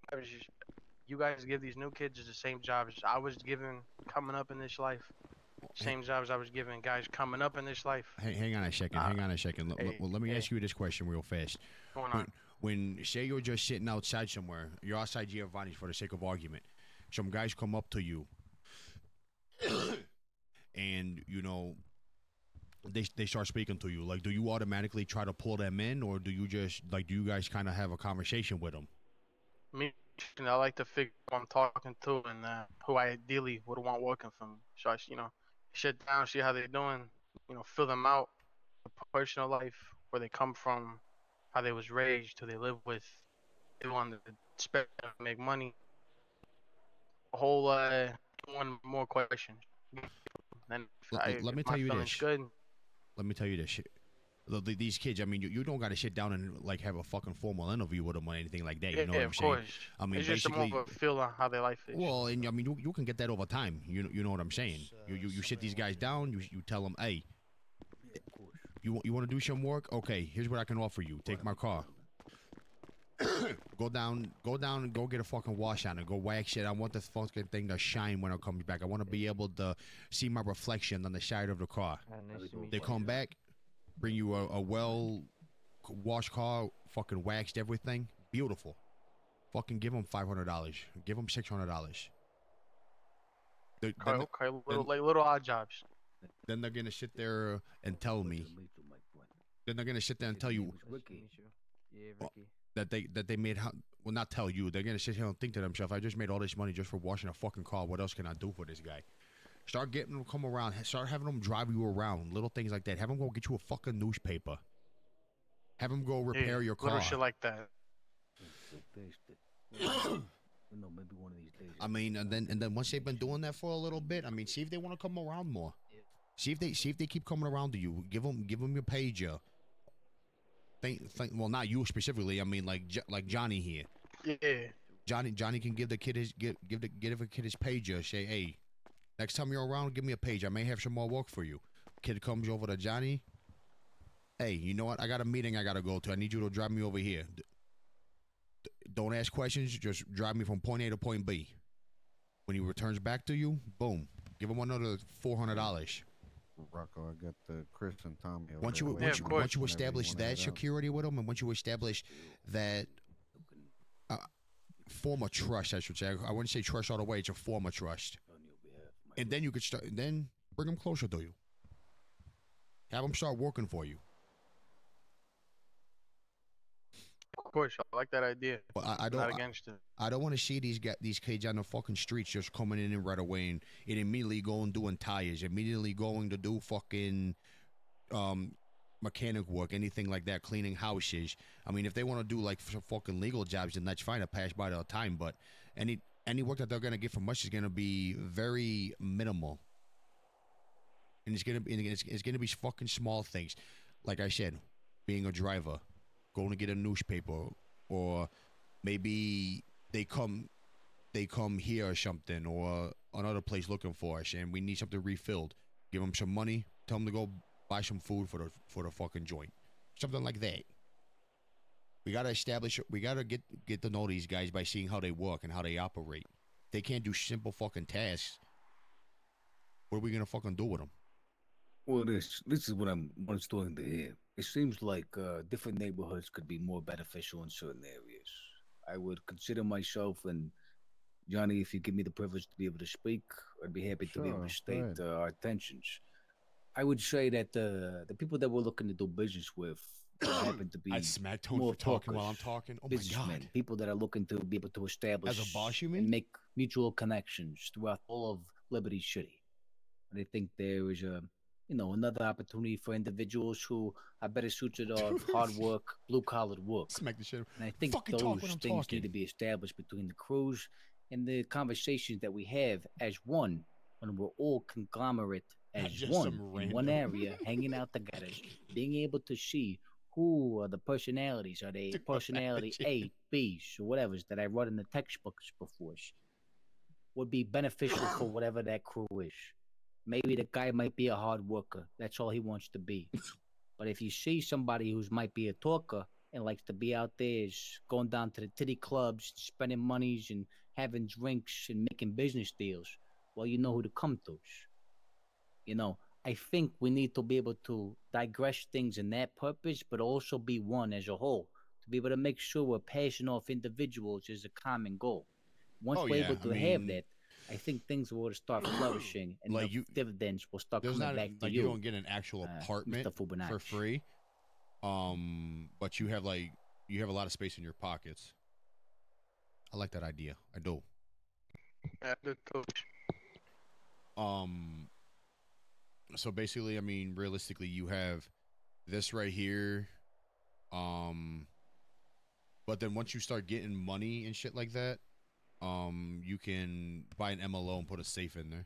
You guys give these new kids the same jobs I was given coming up in this life. Same jobs I was giving guys coming up in this life. Hang on a second. Hang on a second. Let me ask you this question real fast. Going on. When say you're just sitting outside somewhere, you're outside Giovanni's for the sake of argument. Some guys come up to you, and they start speaking to you. Like, do you automatically try to pull them in, or do you just do you guys kind of have a conversation with them? Me, I like to figure who I'm talking to and who I ideally would want working for me. So I, sit down, see how they're doing, fill them out, personal life, where they come from, how they was raised, who they live with, they want to spend, make money. A whole one more question. Then Let me if my tell you feeling's this. good, Let me tell you this. These kids, I mean, you don't got to sit down and have a fucking formal interview with them or anything like that. yeah, You know what I'm of saying? course. I mean, It's just more basically. of a feel on how their life is. Well, and I mean, you can get that over time. You know what I'm saying? You sit these guys down. You tell them, hey, you want to do some work? Okay, here's what I can offer you. Take my car. Go down and go get a fucking wash on it. Go wax it. I want the fucking thing to shine when it comes back. I want to be able to see my reflection on the side of the car. They come back, bring you a well washed car, fucking waxed everything. Beautiful. Fucking give them $500. Give them $600. Okay, little odd jobs. Then they're gonna sit there and tell me. Then they're gonna sit there and tell you that they made well, not tell you. They're gonna sit here and think to themselves, I just made all this money just for washing a fucking car. What else can I do for this guy? Start getting them come around. Start having them drive you around. Little things like that. Have them go get you a fucking newspaper. Have them go repair your car. Little shit like that. Maybe one of these days. I mean, and then once they've been doing that for a little bit, I mean, see if they want to come around more. See if they keep coming around to you. Give them your pager. Well, not you specifically. I mean, like Johnny here. Yeah. Johnny can give the kid his give the kid his pager. Say, hey, next time you're around, give me a page. I may have some more work for you. Kid comes over to Johnny. Hey, you know what? I got a meeting I gotta go to. I need you to drive me over here. Don't ask questions. Just drive me from point A to point B. When he returns back to you, boom, give him another $400. Rocco. I got Chris and Tommy over Once there. you waiting Yeah, of once you course. once you whenever establish wanna that head out. security with them, and once you establish that form of trust, I should say. I wouldn't say trust all the way. It's a form of trust, On your behalf, my and then you could start. And then bring them closer to you. Have them start working for you. Of course, I like that idea. But I I'm don't. not against it. I don't want to see these kids on the fucking streets just coming in and right away and immediately going doing tires, immediately going to do fucking mechanic work, anything like that, cleaning houses. I mean, if they want to do like some fucking legal jobs, then that's fine. I pass by their time, but any work that they're gonna get from us is gonna be very minimal, and it's gonna be fucking small things, like I said, being a driver, going to get a newspaper, or maybe they come here or something, or another place looking for us, and we need something refilled. Give them some money. Tell them to go buy some food for the fucking joint, something like that. We gotta establish. We gotta get to know these guys by seeing how they work and how they operate. They can't do simple fucking tasks. What are we gonna fucking do with them? Well, this is what I'm starting to hear. It seems like different neighborhoods could be more beneficial in certain areas. I would consider myself, and Johnny, if you give me the privilege to be able to speak, I'd be happy to be able to Sure, go state ahead. our intentions. I would say that the people that we're looking to do business with happen to be I smack Tony more for talking while I'm talkers, talking. Oh my businessmen, god! people that are looking to be able to establish As a boss, you and mean? make mutual connections throughout all of Liberty City. And I think there is another opportunity for individuals who are better suited of hard work, blue collared work. Smack the shit. And I think Fucking talk when those I'm things talking. need to be established between the crews and the conversations that we have as one when we're all conglomerate Not as just one some in one random. area, hanging out together, being able to see who are the personalities. Are they personality A, B, or whatever's that I wrote in the textbooks before? Would be beneficial for whatever that crew is. Maybe the guy might be a hard worker. That's all he wants to be. But if you see somebody who's might be a talker and likes to be out there, is going down to the titty clubs, spending monies and having drinks and making business deals, well, you know who to come to. I think we need to be able to digress things in that purpose, but also be one as a whole. To be able to make sure we're passing off individuals is a common goal. Once Oh we're yeah, able I to have mean, that, I think things will start flourishing and like the dividends will start there's coming not back to like you don't get an actual apartment Mr. Fibonacci. for free. But you have a lot of space in your pockets. I like that idea. I do. Yeah, good coach. So basically, I mean, realistically, you have this right here. But then once you start getting money and shit like that, you can buy an MLO and put a safe in there.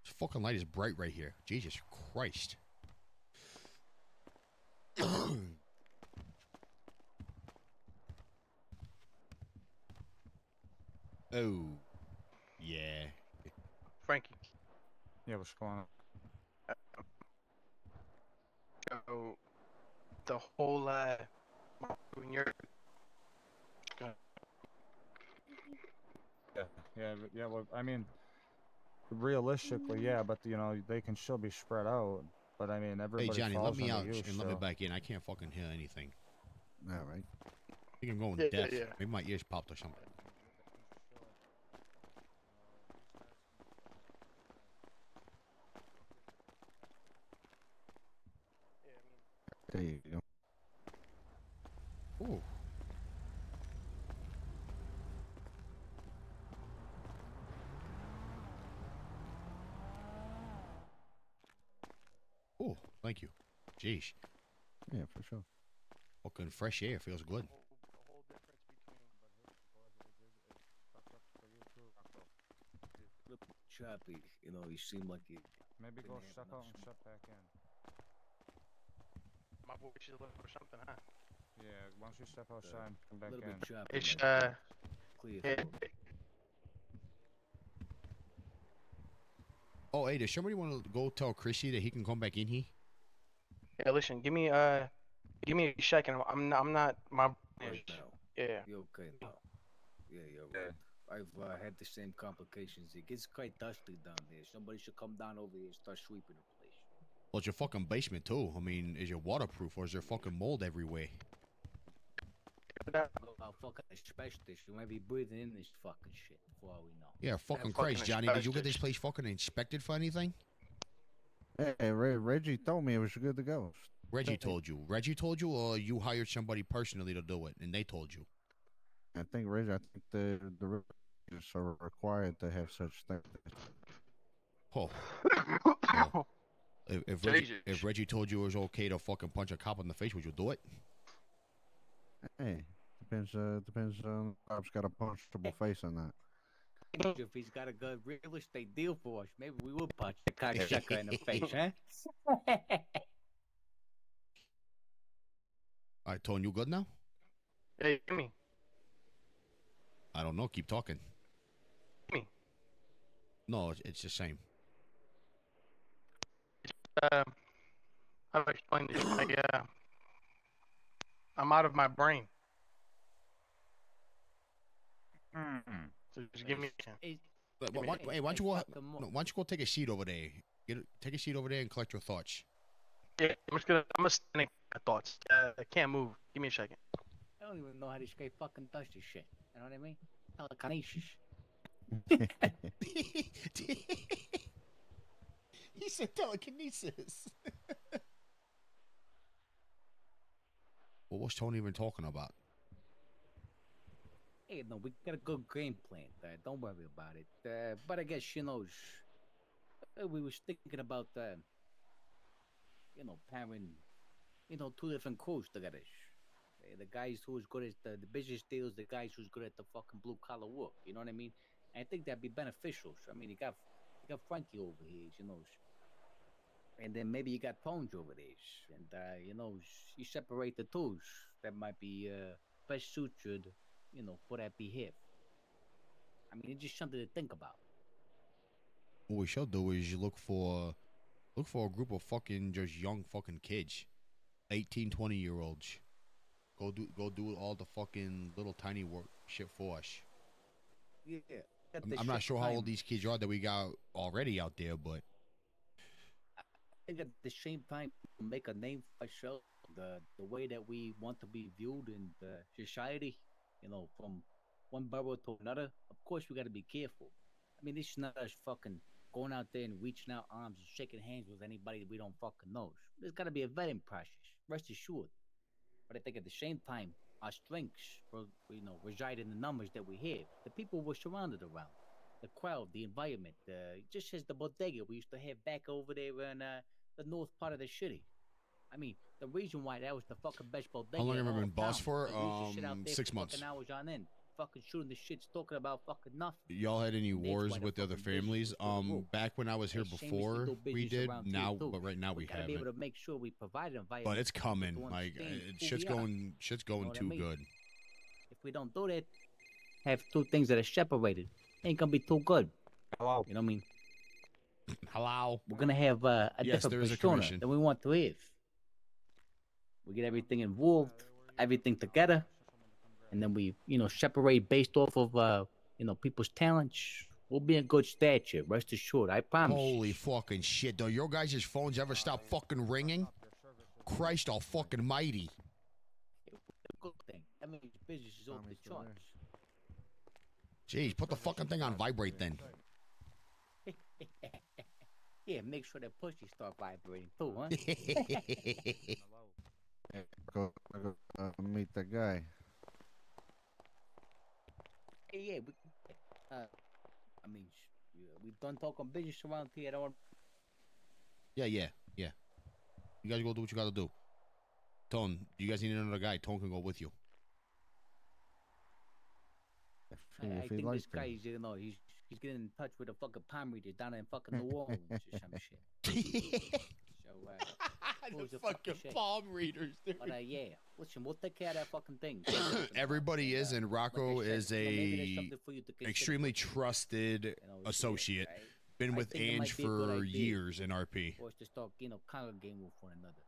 This fucking light is bright right here. Jesus Christ. Oh, yeah. Frankie. Yeah, what's going on? So the whole when you're Yeah. Well, I mean, realistically, yeah, but they can still be spread out. But I mean, Hey, everybody Johnny, let falls me under out you, and let me so. back in. I can't fucking hear anything. All right. I think I'm going Yeah, deaf. yeah. Maybe my ears popped or something. There you go. Ooh. Oh, thank you. Jeez. Yeah, for sure. Fucking fresh air feels good. The whole difference Look choppy, you seem like you. Maybe go Didn't have step enough out and step back in. my voice is looking for something, huh? Yeah, once you step outside, come A back little in. bit choppy. It's man. Clear yeah, throat. Oh, hey, does somebody want to go tell Chrissy that he can come back in here? yeah. Listen, give me a second. I'm not my Right now. yeah. You okay now? Yeah, you're right. I've had the same complications. It gets quite dusty down there. Somebody should come down over here and start sweeping the place. Well, it's your fucking basement too. I mean, is it waterproof or is there fucking mold everywhere? Fucking asbestos. You might be breathing in this fucking shit for all we know. Yeah, fucking fucking Christ, Johnny. Did you get this asbestos. place fucking inspected for anything? Hey, Reggie told me it was good to go. Reggie told you. Reggie told you, or you hired somebody personally to do it, and they told you? I think the Rangers are required to have such things. Oh. Well, if Reggie told you it was okay to fucking punch a cop in the face, would you do it? Hey, depends on the cop's got a punchable face on that. If he's got a good real estate deal for us, maybe we will punch the cocksucker in the face, huh? All right, Tone, you good now? Hey, give me. I don't know. Keep talking. Me. No, it's the same. How do I explain this? I'm out of my brain. So just give me a chance. Hey, why don't you go take a seat over there? Take a seat over there and collect your thoughts. Yeah, I'm standing my thoughts. I can't move. Give me a second. I don't even know how this guy fucking does this shit. You know what I mean? Telekinesis. He said telekinesis. Well, what's Tony even talking about? Hey, no, we got a good game plan. Don't worry about it. But I guess, you know, we was thinking about, pairing, two different crews together. The guys who's good at the business deals, the guys who's good at the fucking blue collar work. You know what I mean? And I think that'd be beneficial. So, I mean, you got Frankie over here, and then maybe you got Tones over there, and you separate the two. That might be best suited, for that behalf. I mean, it's just something to think about. What we should do is look for a group of fucking just young fucking kids, 18, 20-year-olds. Go do all the fucking little tiny work shit for us. Yeah. I'm not sure how old these kids are that we got already out there, but I think at the same time, make a name for ourselves. The way that we want to be viewed in the society, from one borough to another. Of course, we got to be careful. I mean, this is not us fucking going out there and reaching out arms and shaking hands with anybody we don't fucking know. There's got to be a vetting process. Rest assured. But I think at the same time, our strengths, reside in the numbers that we have. The people we're surrounded around, the crowd, the environment, just as the bodega we used to have back over there in the north part of the city. I mean, the reason why that was the fucking best bodega. How long have you been boss town, for? we used to sit out there 6 for months. fucking hours on end, fucking shooting the shits, talking about fucking nothing. Y'all had any And that's wars why the with the other fucking business families? was through the roof. Back when I was here It's shameless to before, do we business did. around here, Now, too. but right now we gotta be able haven't. to make sure we provide an environment. But it's coming. to Like understand who shit's we are. going what I too mean? good. If we don't do that, have two things that are separated, ain't gonna be too good. Hello. You know what I mean? Hello. We're gonna have a Yes, there different is a persona commission. than we want to have. We get everything involved, everything together, and then we, separate based off of, people's talents. We'll be in good stature. Rest assured, I promise. Holy fucking shit, though. Your guys' phones ever stop fucking ringing? Christ all fucking mighty. Good thing. That means business is off the charts. Jeez, put the fucking thing on vibrate then. Yeah, make sure that pussy start vibrating too, huh? Go meet the guy. Yeah, we've done talking business around here. I don't. Yeah. You guys go do what you gotta do. Tone, you guys need another guy. Tone can go with you. I think this guy, he's getting in touch with a fucking palm reader down in fucking New Orleans or some shit. So, the fucking palm readers, dude. But yeah, listen, we'll take care of that fucking thing. Everybody is, and Rocco like I is said, maybe there's a something for you to consider. extremely trusted associate. Right? Been I with think it might Ange be a good for idea years in RP. for us to start, congregating with one another.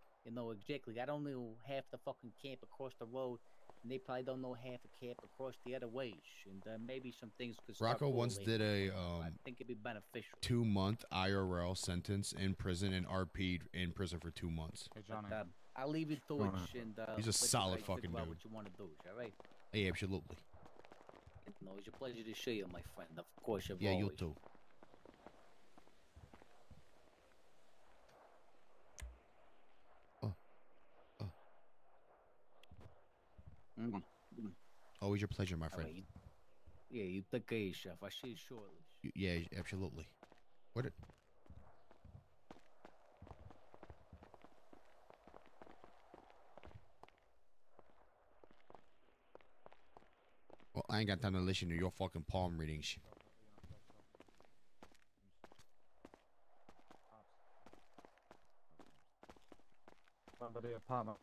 Exactly. I don't know half the fucking camp across the road. and they probably don't know half a cap across the other ways, and maybe some things could start Rocco once did correlating. a I think it'd be beneficial. 2-month IRL sentence in prison and RP'd in prison for 2 months. Hey, Johnny. But, I'll leave you to it, and He's a let you solid guys fucking figure out dude. what you want to do, all right? Yeah, absolutely. No, it's a pleasure to see you, my friend. Of course, Yeah, you always. too. Mm. Always your pleasure, my All friend. right. Yeah, you take care of yourself. I see you shortly. Yeah, absolutely. What? Well, I ain't got time to listen to your fucking palm readings. Remember the apartment?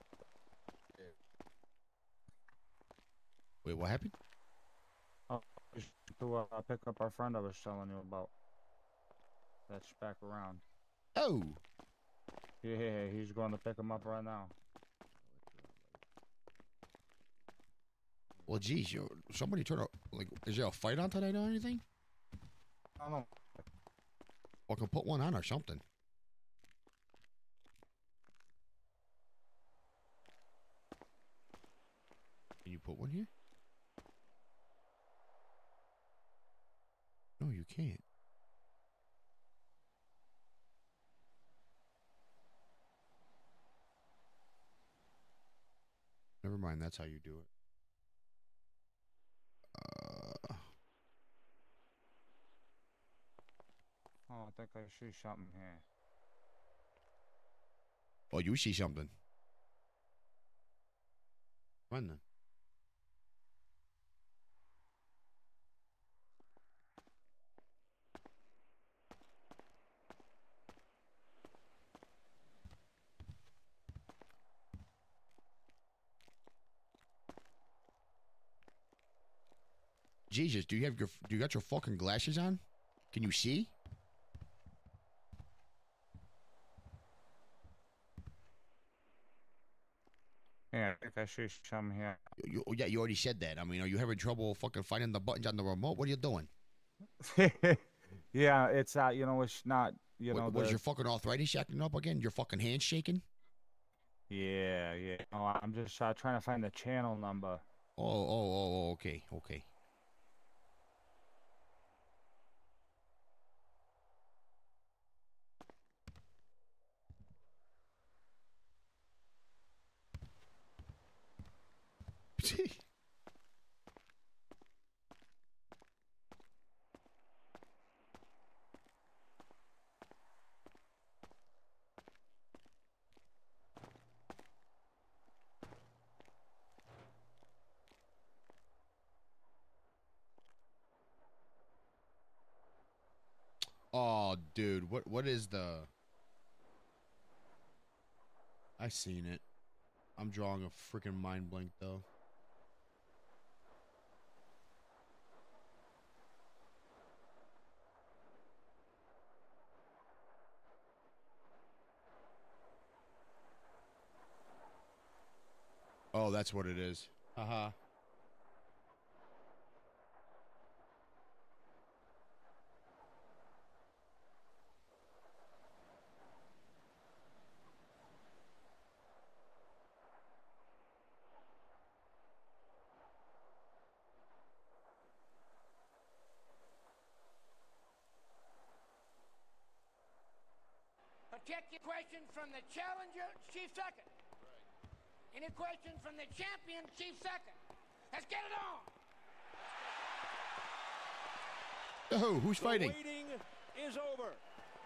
Wait, what happened? Oh, to pick up our friend I was telling you about. That's back around. Oh. Yeah, he's going to pick him up right now. Well, geez, somebody turn up. Like, is there a fight on tonight or anything? I don't know. Or can put one on or something. Can you put one here? No, you can't. Never mind, that's how you do it. Oh, I think I see something here. Oh, you see something. Run then. Jesus, do you got your fucking glasses on? Can you see? Yeah, I think I see something here. Yeah, you already said that. I mean, are you having trouble fucking finding the buttons on the remote? What are you doing? Yeah, it's you know, it's not, you know, What is your fucking arthritis acting up again? Your fucking hands shaking? Yeah. Oh, I'm just trying to find the channel number. Oh, okay. Oh, dude, what is the? I seen it. I'm drawing a freaking mind blank though. Oh, that's what it is. Haha. Check your questions from the challenger, Chief Second. Any questions from the champion, Chief Second? Let's get it on. Oh, who's fighting? The waiting is over.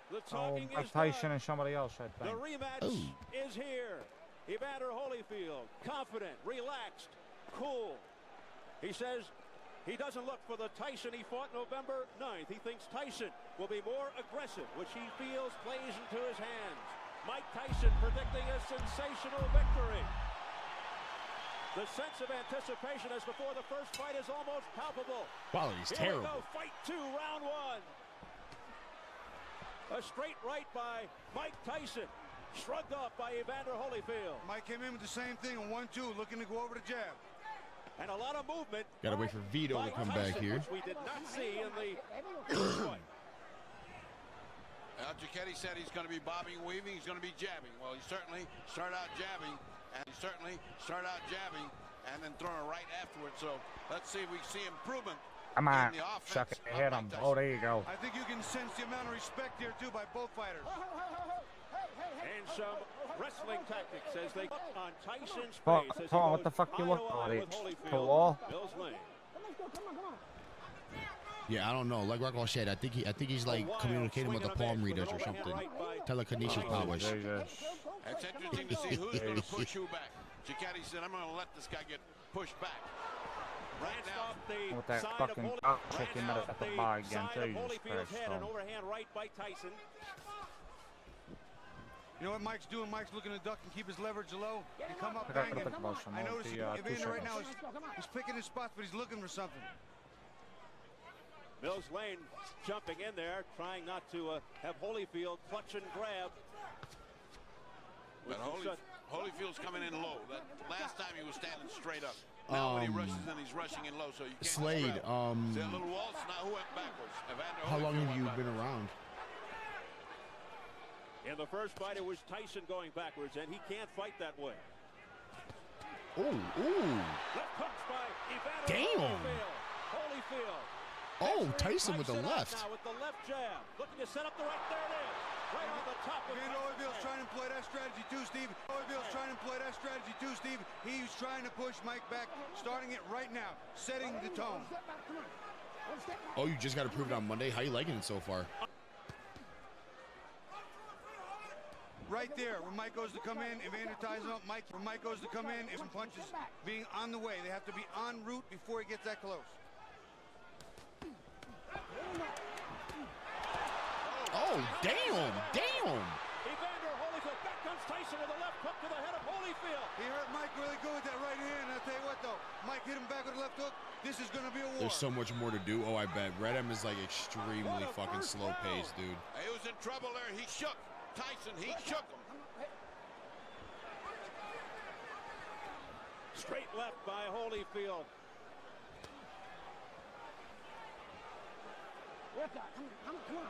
The Oh, talking Mike is Tyson done. and somebody else, I The think. rematch is here. Evander Holyfield, confident, relaxed, cool. He says he doesn't look for the Tyson he fought November 9th. He thinks Tyson will be more aggressive, which he feels plays into his hands. Mike Tyson predicting a sensational victory. The sense of anticipation as before the first fight is almost palpable. Quality's Here we terrible. go, fight 2, round 1. A straight right by Mike Tyson. Shrugged off by Evander Holyfield. Mike came in with the same thing, a 1-2, looking to go over the jab. And a lot of movement. Gotta wait for Vito to come back here. Which we did not see in the first fight. Giacchetti said he's going to be bobbing, weaving, he's going to be jabbing. Well, he certainly started out jabbing, and then throwing a right afterwards. So let's see if we see improvement. Come on, in the offense. chuck it, hit him. Oh, there you go. I think you can sense the amount of respect here, too, by both fighters. And some wrestling tactics as they look on Tyson's Paul, face. As Paul, he what the goes fuck you eye look to for? eye The with Holyfield. wall? Mills Lane. Yeah, I don't know. Like Rocco said, I think he's like communicating with the palm readers or something. Telekinesis powers. It's interesting to see who's going to push who back. Giacchetti said, I'm going to let this guy get pushed back. Right now, With that fucking chicken at the bar again, too. Jesus Christ. An overhand right by Tyson. You know what Mike's doing? Mike's looking to duck and keep his leverage low. He come up I got banging. to think I noticed Evander right now he's picking his spots, but he's looking for something. Mills Lane jumping in there, trying not to have Holyfield clutch and grab. But Holyfield's coming in low. That last time he was standing straight up. Now when he rushes in, he's rushing in low, so you can't Slade, see a little waltz. Now who went backwards? Evander how long Holyfield have you went been around? In the first fight, it was Tyson going backwards, and he can't fight that way. Ooh. Left hooks by Evander Damn. Holyfield. Oh, Tyson with the left. Now with the left jab, looking to set up the right. There it is, right on the top of Evander Holyfield's trying to employ that strategy too, Steve. He's trying to push Mike back, starting it right now, setting the tone. Oh, you just got to prove it on Monday. How you liking it so far? Right there, when Mike goes to come in, Evander ties him up. When Mike goes to come in, if some punches being on the way, they have to be en route before he gets that close. Oh, damn. Evander Holyfield, back comes Tyson with a left hook to the head of Holyfield. He hurt Mike really good with that right hand. I'll tell you what, though, Mike hit him back with a left hook. This is going to be a war. There's so much more to do. Oh, I bet. Red M is like extremely fucking slow paced, dude. He was in trouble there. He shook Tyson. He shook him. Straight left by Holyfield. Come on.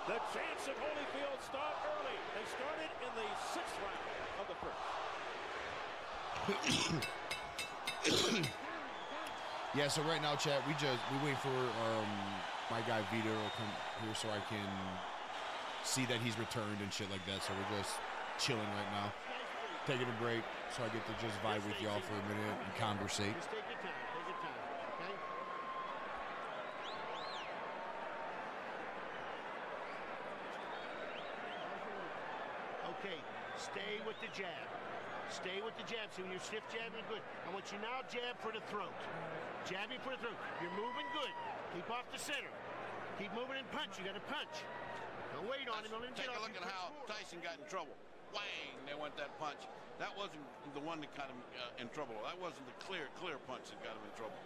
The chance of Holyfield start early. They started in the 6th round of the first. Yeah, so right now, chat, we wait for my guy Vito to come here so I can see that he's returned and shit like that. So we're just chilling right now, taking a break so I get to just vibe with y'all for a minute and conversate. Just take your time, okay? Okay, stay with the jab. Stay with the jab. So when you're stiff jabbing, good. I want you now jab for the throat. Jabbing for the throat. You're moving good. Keep off the center. Keep moving and punch. You got to punch. Don't wait on him. Don't let him Take get a off. look at how Tyson got in trouble. Whang! There went that punch. That wasn't the one that got him in trouble. That wasn't the clear punch that got him in trouble.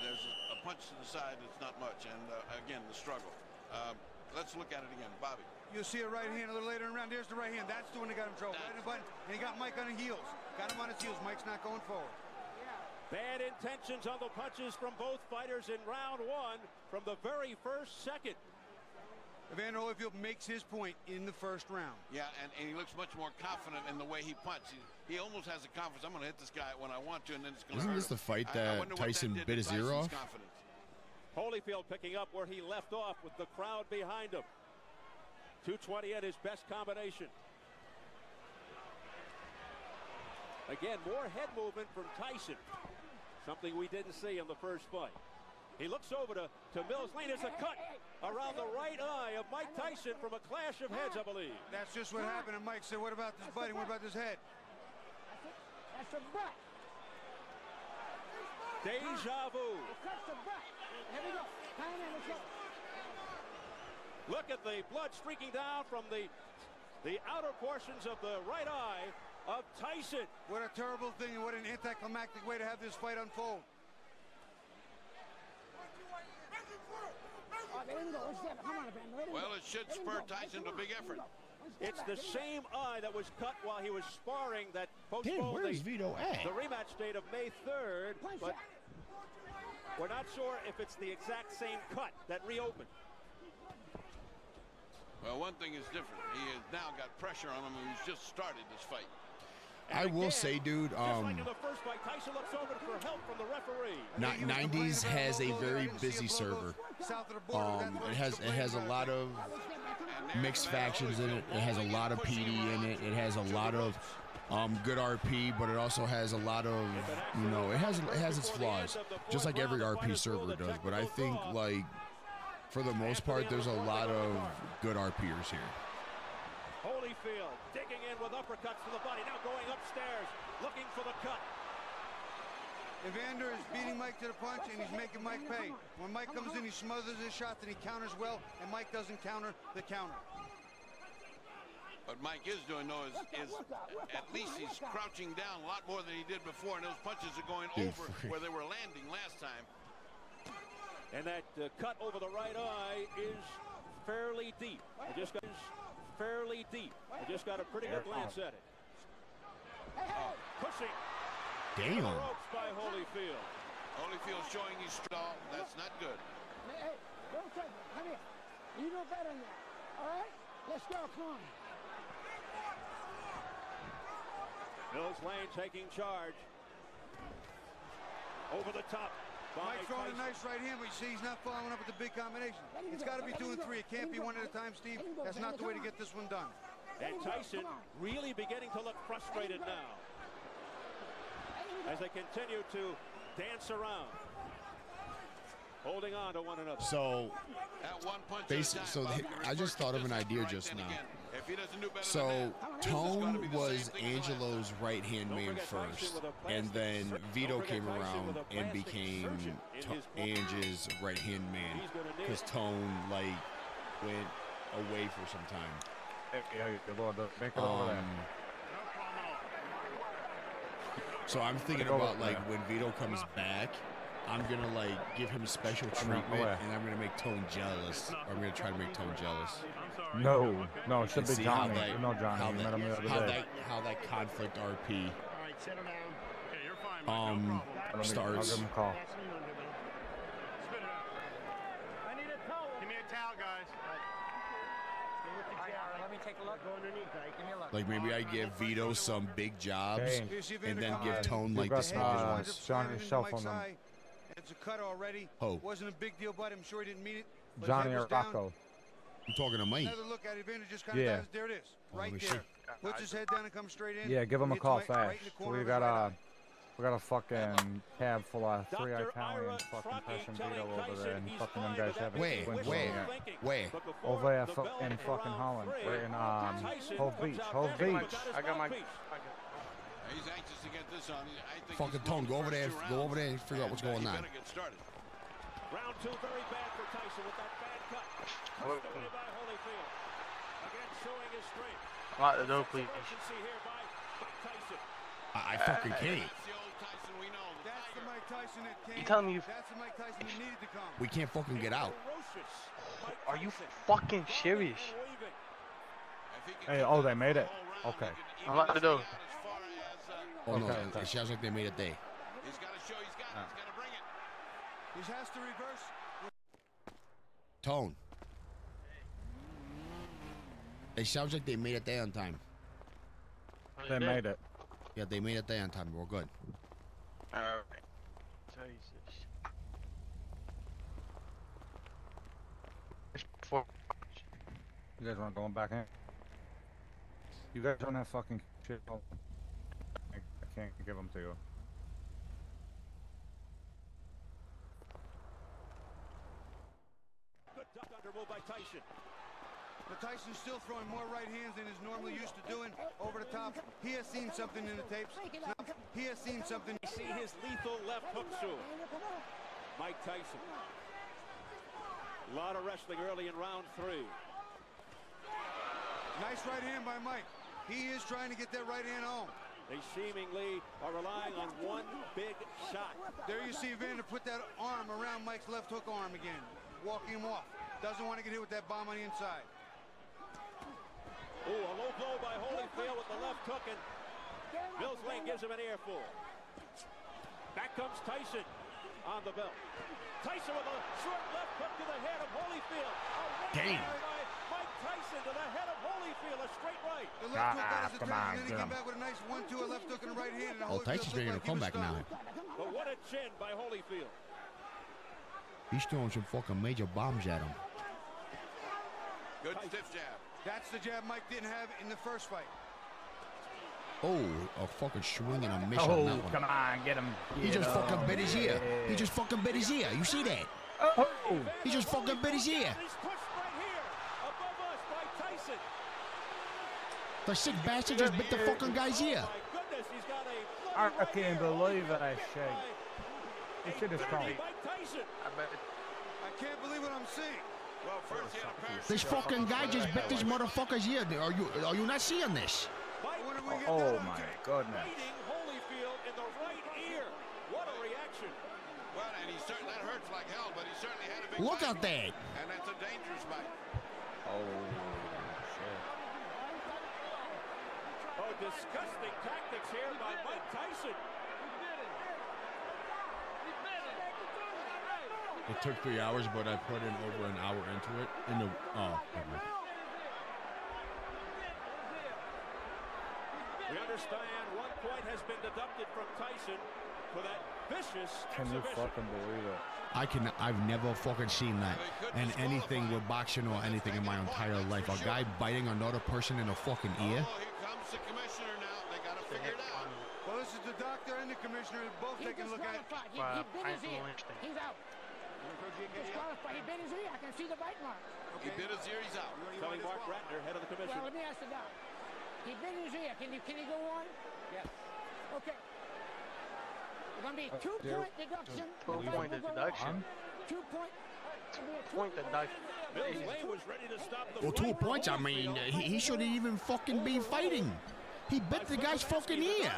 There's a punch to the side that's not much, and again, the struggle. Let's look at it again, Bobby. You'll see a right hand a little later in the round. There's the right hand. That's the one that got him in trouble. Right in the button, and he got Mike on the heels. Got him on his heels. Mike's not going forward. Bad intentions on the punches from both fighters in round 1 from the very first second. Evander Holyfield makes his point in the first round. Yeah, and he looks much more confident in the way he punches. He almost has the confidence. I'm going to hit this guy when I want to, and then it's going to hurt Isn't this him. the fight that Tyson bit his ear off? Confidence. Holyfield picking up where he left off with the crowd behind him. 220 at his best combination. Again, more head movement from Tyson. Something we didn't see in the first fight. He looks over to Mills Lane. There's a cut around the right eye of Mike Tyson from a clash of heads, I believe. That's just what happened. And Mike said, what about this biting? What about this head? That's a butt. Deja vu. That's the butt. Here we go. Let's go. Look at the blood streaking down from the outer portions of the right eye of Tyson. What a terrible thing and what an anticlimactic way to have this fight unfold. Well, it should spur Tyson to a big effort. It's the same eye that was cut while he was sparring that Damn, postponed where's Vito at? the rematch date of May 3rd, but we're not sure if it's the exact same cut that reopened. Well, one thing is different. He has now got pressure on him, and he's just started this fight. I will say, dude, just like in the first fight, Tyson looks over for help from the referee. 90s has a very busy server. It has a lot of mixed factions in it. It has a lot of PD in it. It has a lot of good RP, but it also has a lot of, you know, it has its flaws, just like every RP server does. But I think, like, for the most part, there's a lot of good RPers here. Holyfield digging in with uppercuts to the body, now going upstairs, looking for the cut. Evander is beating Mike to the punch, and he's making Mike pay. When Mike comes in, he smothers his shots, and he counters well, and Mike doesn't counter the counter. What Mike is doing, though, is at least he's crouching down a lot more than he did before, and those punches are going over where they were landing last time. And that cut over the right eye is fairly deep. I just got a pretty good glance at it. Pushing. Damn. The ropes by Holyfield. Holyfield showing he's strong. That's not good. Hey, don't take it. Come here. You know better than that. All right? Let's go. Come on. Mills Lane taking charge. Over the top. Mike throwing a nice right hand, but you see he's not following up with the big combination. It's got to be 2 and 3. It can't be one at a time, Steve. That's not the way to get this one done. And Tyson really beginning to look frustrated now as they continue to dance around, holding on to one another. So, At one punch basically, so I just thought of an idea just now. If he doesn't do better So than that, Tone was Angelo's right-hand man first, and then Vito came around and became Ange's right-hand man because Tone like went away for some time. So I'm thinking about like when Vito comes back, I'm gonna like give him special treatment, and I'm gonna make Tone jealous. Or I'm gonna try to make Tone jealous. No, it should be Johnny. No, Johnny. How You met him the other day. how that conflict RP All right, settle down. Okay, you're fine, Mike. No problem. starts. I'll give him a call. Spit it out. I need a towel. Give me a towel, guys. Let me take a look. Go underneath, Ike. Give me a look. Like maybe I give Vito some big jobs, Hey. and then give Tone like the got, small ones. Johnny's cell phone number. It's a cut already. Oh. Wasn't a big deal, but I'm sure he didn't mean it. But his Johnny head or was down. Rocco. I'm talking to Mike. Another look at it. Evander just kind of Yeah. does. There it is. Right let me there. Puts his head down and comes straight in. Yeah, give him a Hits call Mike fast. right in the corner We of got his right eye. We got a fucking cab full of 3 Dr. Italian Ira fucking Frocki Passion telling Vito over Tyson there, and he's fucking fine them guys with that haven't Where? flinched Where? yet. Where? But before Over there the bell in in fucking round Holland. three, We're in Tyson Hove comes Beach. out Hove very Beach. much on his I got my. mouthpiece. he's anxious to get this on. I think Fucking he's Tone, won go the over there, first 2 go rounds, over there and figure out what's and, going he on. better get started. Round 2 very bad for Tyson with that bad cut. Pushed away by Holyfield. Again showing his strength. Lock the door, please. Emergency here by Tyson. I fucking can't. That's the old Tyson we know. the That's the Tiger. Mike Tyson that came. You telling me you? That's the Mike Tyson that needed to come. We can't fucking get out. Ferocious Mike Are you Tyson. fucking serious? If he can Hey, keep oh, it they made the it. whole round, Okay. he can I'm locked the door. even out as far as, Oh no, Okay. it sounds like they made a day. he's got to show he's got it. He's got to bring it. He has to reverse. Tone. It sounds like they made a day on time. They made it. Yeah, they made a day on time. We're good. Alright. Jesus. You guys aren't going back in. You guys don't have fucking shit. I can't give them to you. Good duck under move by Tyson. But Tyson's still throwing more right hands than he's normally used to doing over the top. He has seen something in the tapes. He has seen something. See his lethal left hook soon. Mike Tyson. A lot of wrestling early in round 3. Nice right hand by Mike. He is trying to get that right hand home. They seemingly are relying on one big shot. There you see Evander put that arm around Mike's left hook arm again, walking him off. Doesn't want to get hit with that bomb on the inside. Ooh, a low blow by Holyfield with the left hook, and Mills Lane gives him an earful. Back comes Tyson on the belt. Tyson with a short left hook to the head of Holyfield. Damn. Mike Tyson to the head of Holyfield, a straight right. The left hook got his attention, then he came back with a nice 1-2, a left hook and a right hand. And Oh, Tyson's making a comeback now. But what a chin by Holyfield. He's throwing some fucking major bombs at him. Good stiff jab. That's the jab Mike didn't have in the first fight. Oh, a fucking swing and a miss on Oh, that one. come on, get him. He just fucking bit his ear. He just fucking bit his ear. You see that? Oh, He just fucking bit his ear. He's pushed right here, above us by Tyson. The sick bastard just bit the fucking guy's ear. My goodness, he's got a I can't believe that shit. He should have called. Mike Tyson. I bet. I can't believe what I'm seeing. Well, first he had a parachute. This fucking guy just bit this motherfucker's ear. Are you not seeing this? When did we get Oh that on my tape? goodness. Biting Holyfield in the right ear. What a reaction. Well, and he certainly, that hurts like hell, but he certainly had a big Look bite. at that. And that's a dangerous bite. Oh, shit. Oh, disgusting tactics here by Mike Tyson. It took 3 hours, but I put in over an hour into it. We understand 1 point has been deducted from Tyson for that vicious Can you exhibition. fucking believe it? I've never fucking seen that in anything with boxing or anything in my entire life. A guy biting another person in the fucking ear. Oh, here comes the commissioner now. They got to figure it out. Well, this is the doctor and the commissioner both taking a look at it. He bit his ear. He's out. Disqualified. He bit his ear. I can see the bite marks. He bit his ear, he's out. Tony Mark Ratner, head of the commission. Well, let me ask the doc. He bit his ear. Can you go on? Yes. Okay. It's going to be a 2-point deduction. 2-point deduction. 2-point. Point deduction. Mills Lane was ready to stop the Well, 2 points. I mean, he shouldn't even fucking be fighting. He bit the guy's fucking ear.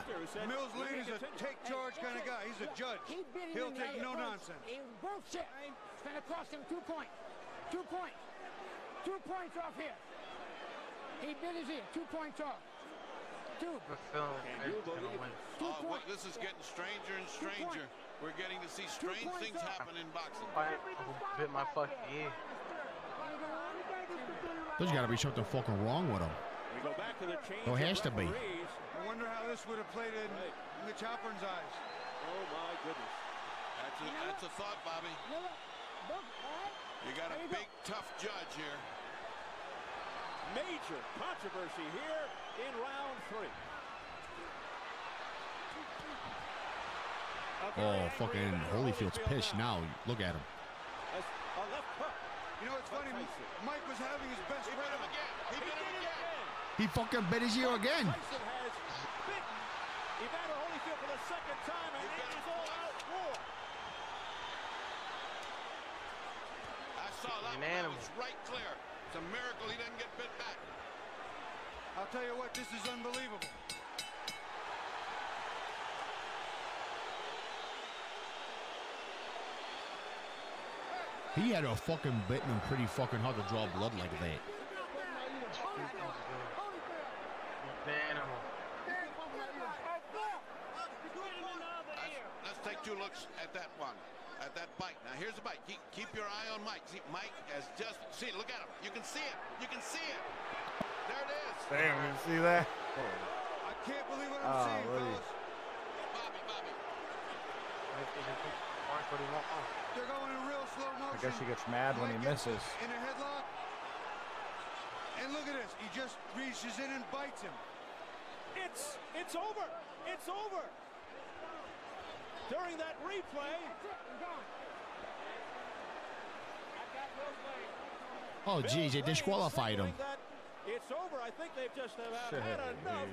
Mills Lane is a take charge kind of guy. He's a judge. He bit him He'll in the take ear. no nonsense. He bullshit. It's going to cost him 2 points. 2 points. 2 points off here. He bit his ear. 2 points off. 2. Oh, this is getting stranger and stranger. We're getting to see strange things happen in boxing. I bit my fucking ear. There's got to be something fucking wrong with him. We go back to the change. There has to be. I wonder how this would have played in the Chopper's eyes. Oh my goodness. That's a thought, Bobby. You got a big, tough judge here. Major controversy here in round 3. Oh, fucking Holyfield's pissed now. Look at him. A left hook. You know, it's funny. Mike was having his best round. He bit him again. He fucking bit his ear again. Tyson has bitten Evander Holyfield for the second time, and it is all out war. I saw that one. That was right clear. It's a miracle he didn't get bit back. I'll tell you what, this is unbelievable. He had a fucking bitten him pretty fucking hard to draw blood like that. Let's take 2 looks at that one, at that bite. Now here's the bite. Keep your eye on Mike. See, Mike has just see. Look at him. You can see it. You can see it. There it is. Damn, you see that? I can't believe what I'm seeing, fellas. Bobby. They're going in real slow motion. I guess he gets mad when he misses. In a headlock. And look at this. He just reaches in and bites him. It's over. It's over. During that replay. Oh, geez, they disqualified him. It's over. I think they've just had enough.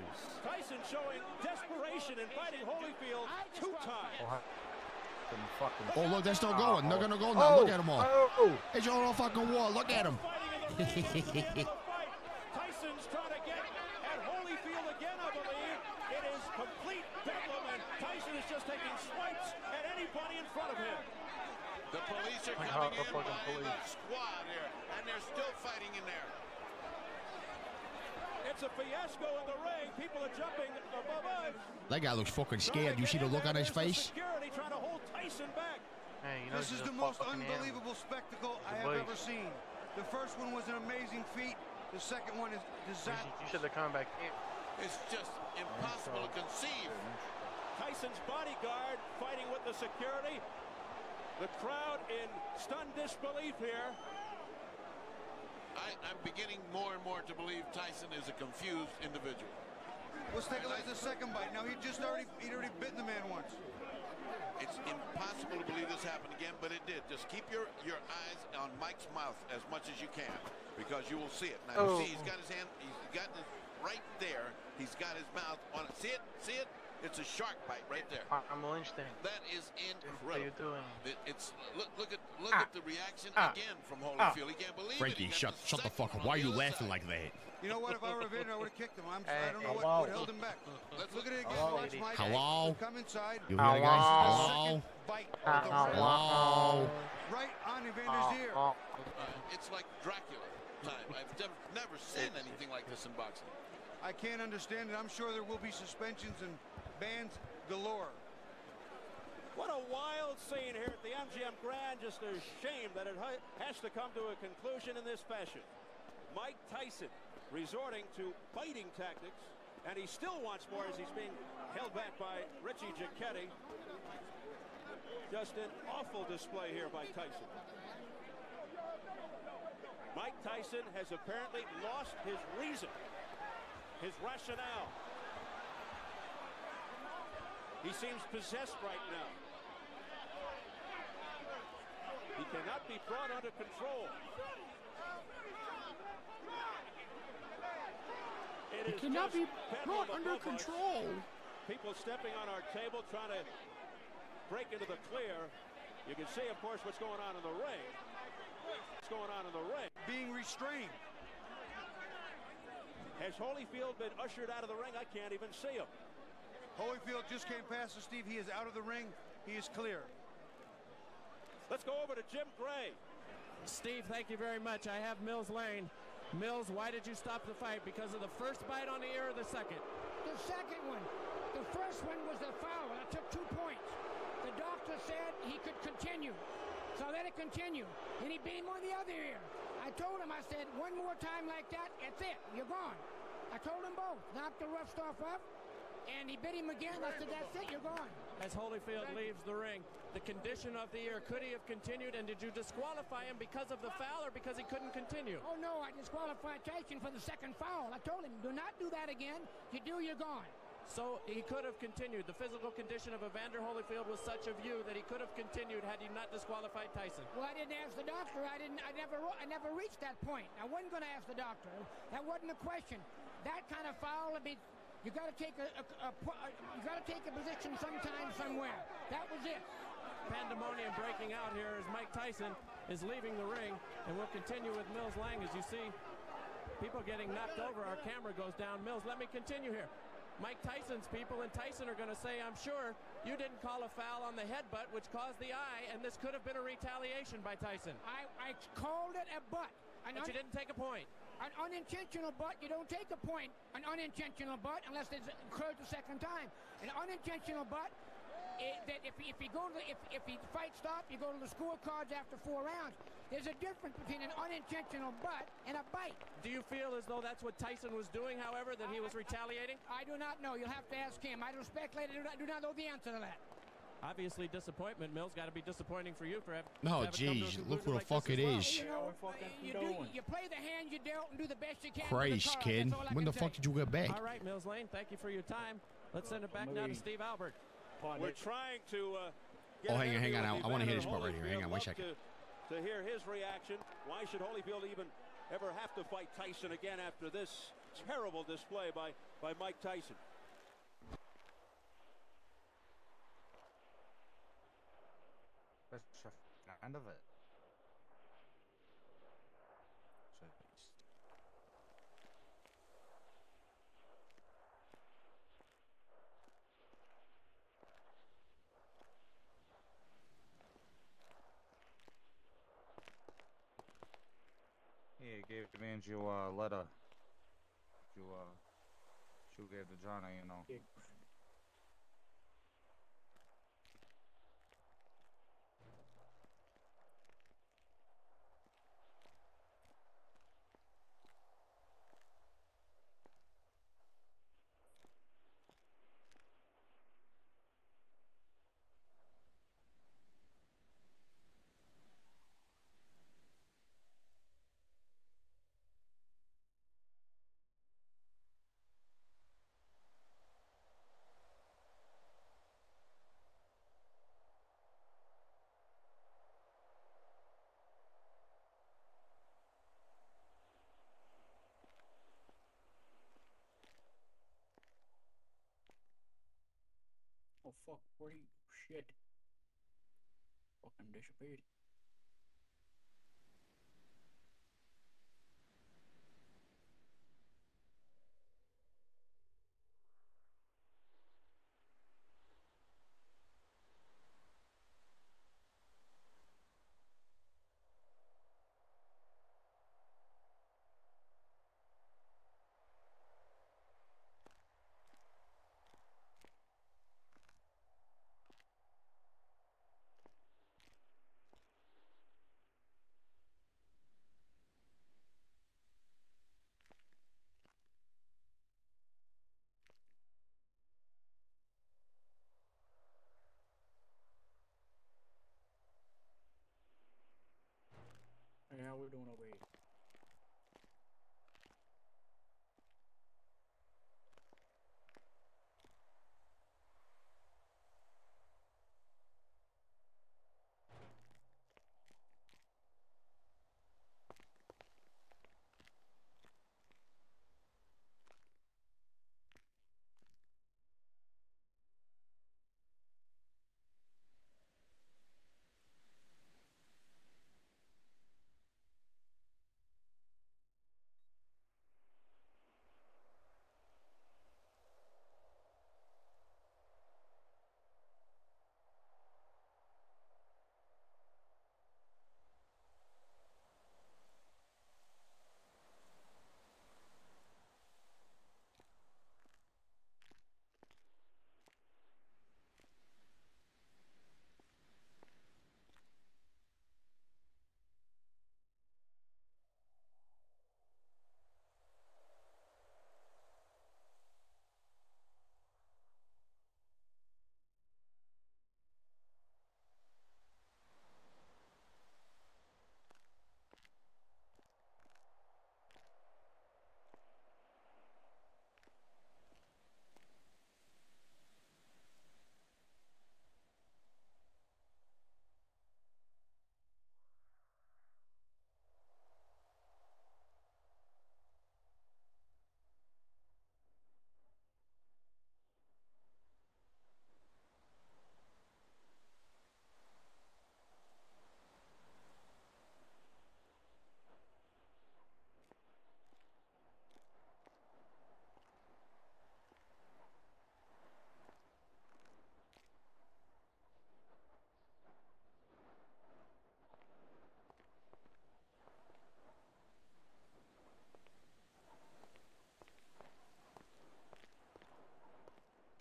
Tyson showing desperation and fighting Holyfield 2 times. Oh, look, they're still going. They're going to go now. Look at them all. It's all on fucking wall. Look at them. Tyson's trying to get at Holyfield again, I believe. It is complete bedlam, and Tyson is just taking swipes at anybody in front of him. The police are coming in by the squad here, and they're still fighting in there. It's a fiasco in the ring. People are jumping above us. That guy looks fucking scared. You see the look on his face? Security trying to hold Tyson back. Hey, you know, This is the most unbelievable spectacle I have ever seen. The first one was an amazing feat. The second one is disaster. You should have come back in. It's just impossible to conceive. Tyson's bodyguard fighting with the security. The crowd in stunned disbelief here. I'm beginning more and more to believe Tyson is a confused individual. Let's take a look at the second bite. Now he'd already bitten the man once. It's impossible to believe this happened again, but it did. Just keep your eyes on Mike's mouth as much as you can, because you will see it. Now you see he's got his hand, he's got it right there. He's got his mouth on it. See it? See it? It's a shark bite right there. I'm lynched. That is incredible. What are you doing? It's look at the reaction again from Holyfield. He can't believe Frankie, it. shut the fuck up. Why are you laughing like that? You know what? If I were Evander, I would have kicked him. I don't know what held him back. Let's look at it again. Watch Mike. Hello? Come inside. You hear that, guys? Hello? Bite. Hello? Right on Evander's ear. It's like Dracula time. I've never seen anything like this in boxing. I can't understand it. I'm sure there will be suspensions and bans galore. What a wild scene here at the MGM Grand. Just a shame that it has to come to a conclusion in this fashion. Mike Tyson resorting to fighting tactics, and he still wants more as he's being held back by Richie Giacchetti. Just an awful display here by Tyson. Mike Tyson has apparently lost his reason, his rationale. He seems possessed right now. He cannot be brought under control. He cannot be brought under control. People stepping on our table trying to break into the clear. You can see, of course, what's going on in the ring. What's going on in the ring? Being restrained. Has Holyfield been ushered out of the ring? I can't even see him. Holyfield just came past us, Steve. He is out of the ring. He is clear. Let's go over to Jim Gray. Steve, thank you very much. I have Mills Lane. Mills, why did you stop the fight? Because of the first bite on the ear or the second? The second one. The first one was a foul. I took 2 points. The doctor said he could continue. So let it continue. And he beat him on the other ear. I told him, I said, one more time like that, that's it. You're gone. I told them both. Knocked the rough stuff up. And he bit him again. I said, that's it. You're gone. As Holyfield leaves the ring, the condition of the ear, could he have continued? And did you disqualify him because of the foul or because he couldn't continue? Oh, no. I disqualified Tyson for the second foul. I told him, do not do that again. You do, you're gone. So he could have continued. The physical condition of Evander Holyfield was such a view that he could have continued had he not disqualified Tyson. Well, I didn't ask the doctor. I never reached that point. I wasn't going to ask the doctor. That wasn't a question. That kind of foul, I mean, you got to take a position sometime somewhere. That was it. Pandemonium breaking out here as Mike Tyson is leaving the ring, and we'll continue with Mills Lang as you see people getting knocked over. Our camera goes down. Mills, let me continue here. Mike Tyson's people and Tyson are going to say, I'm sure you didn't call a foul on the headbutt, which caused the eye, and this could have been a retaliation by Tyson. I called it a butt. But you didn't take a point. An unintentional butt, you don't take a point. An unintentional butt, unless it's occurred the second time. An unintentional butt, that if he fight stop, you go to the scorecards after 4 rounds. There's a difference between an unintentional butt and a bite. Do you feel as though that's what Tyson was doing, however, that he was retaliating? I do not know. You'll have to ask him. I don't speculate. I do not know the answer to that. Obviously, disappointment. Mills, got to be disappointing for you for having. No, jeez, look what the fuck it is. You play the hand you dealt and do the best you can. Christ, kid. When the fuck did you get back? All right, Mills Lane, thank you for your time. Let's send it back now to Steve Albert. We're trying to get hang on. I want to hear this part right here. Hang on, 1 second. To hear his reaction. Why should Holyfield even ever have to fight Tyson again after this terrible display by Mike Tyson? That's the end of it. Yeah, he gave Angelo a letter. you gave to Johnny, you know. Oh fuck, where he shit. Fucking disappeared. Hey, how we doing over here?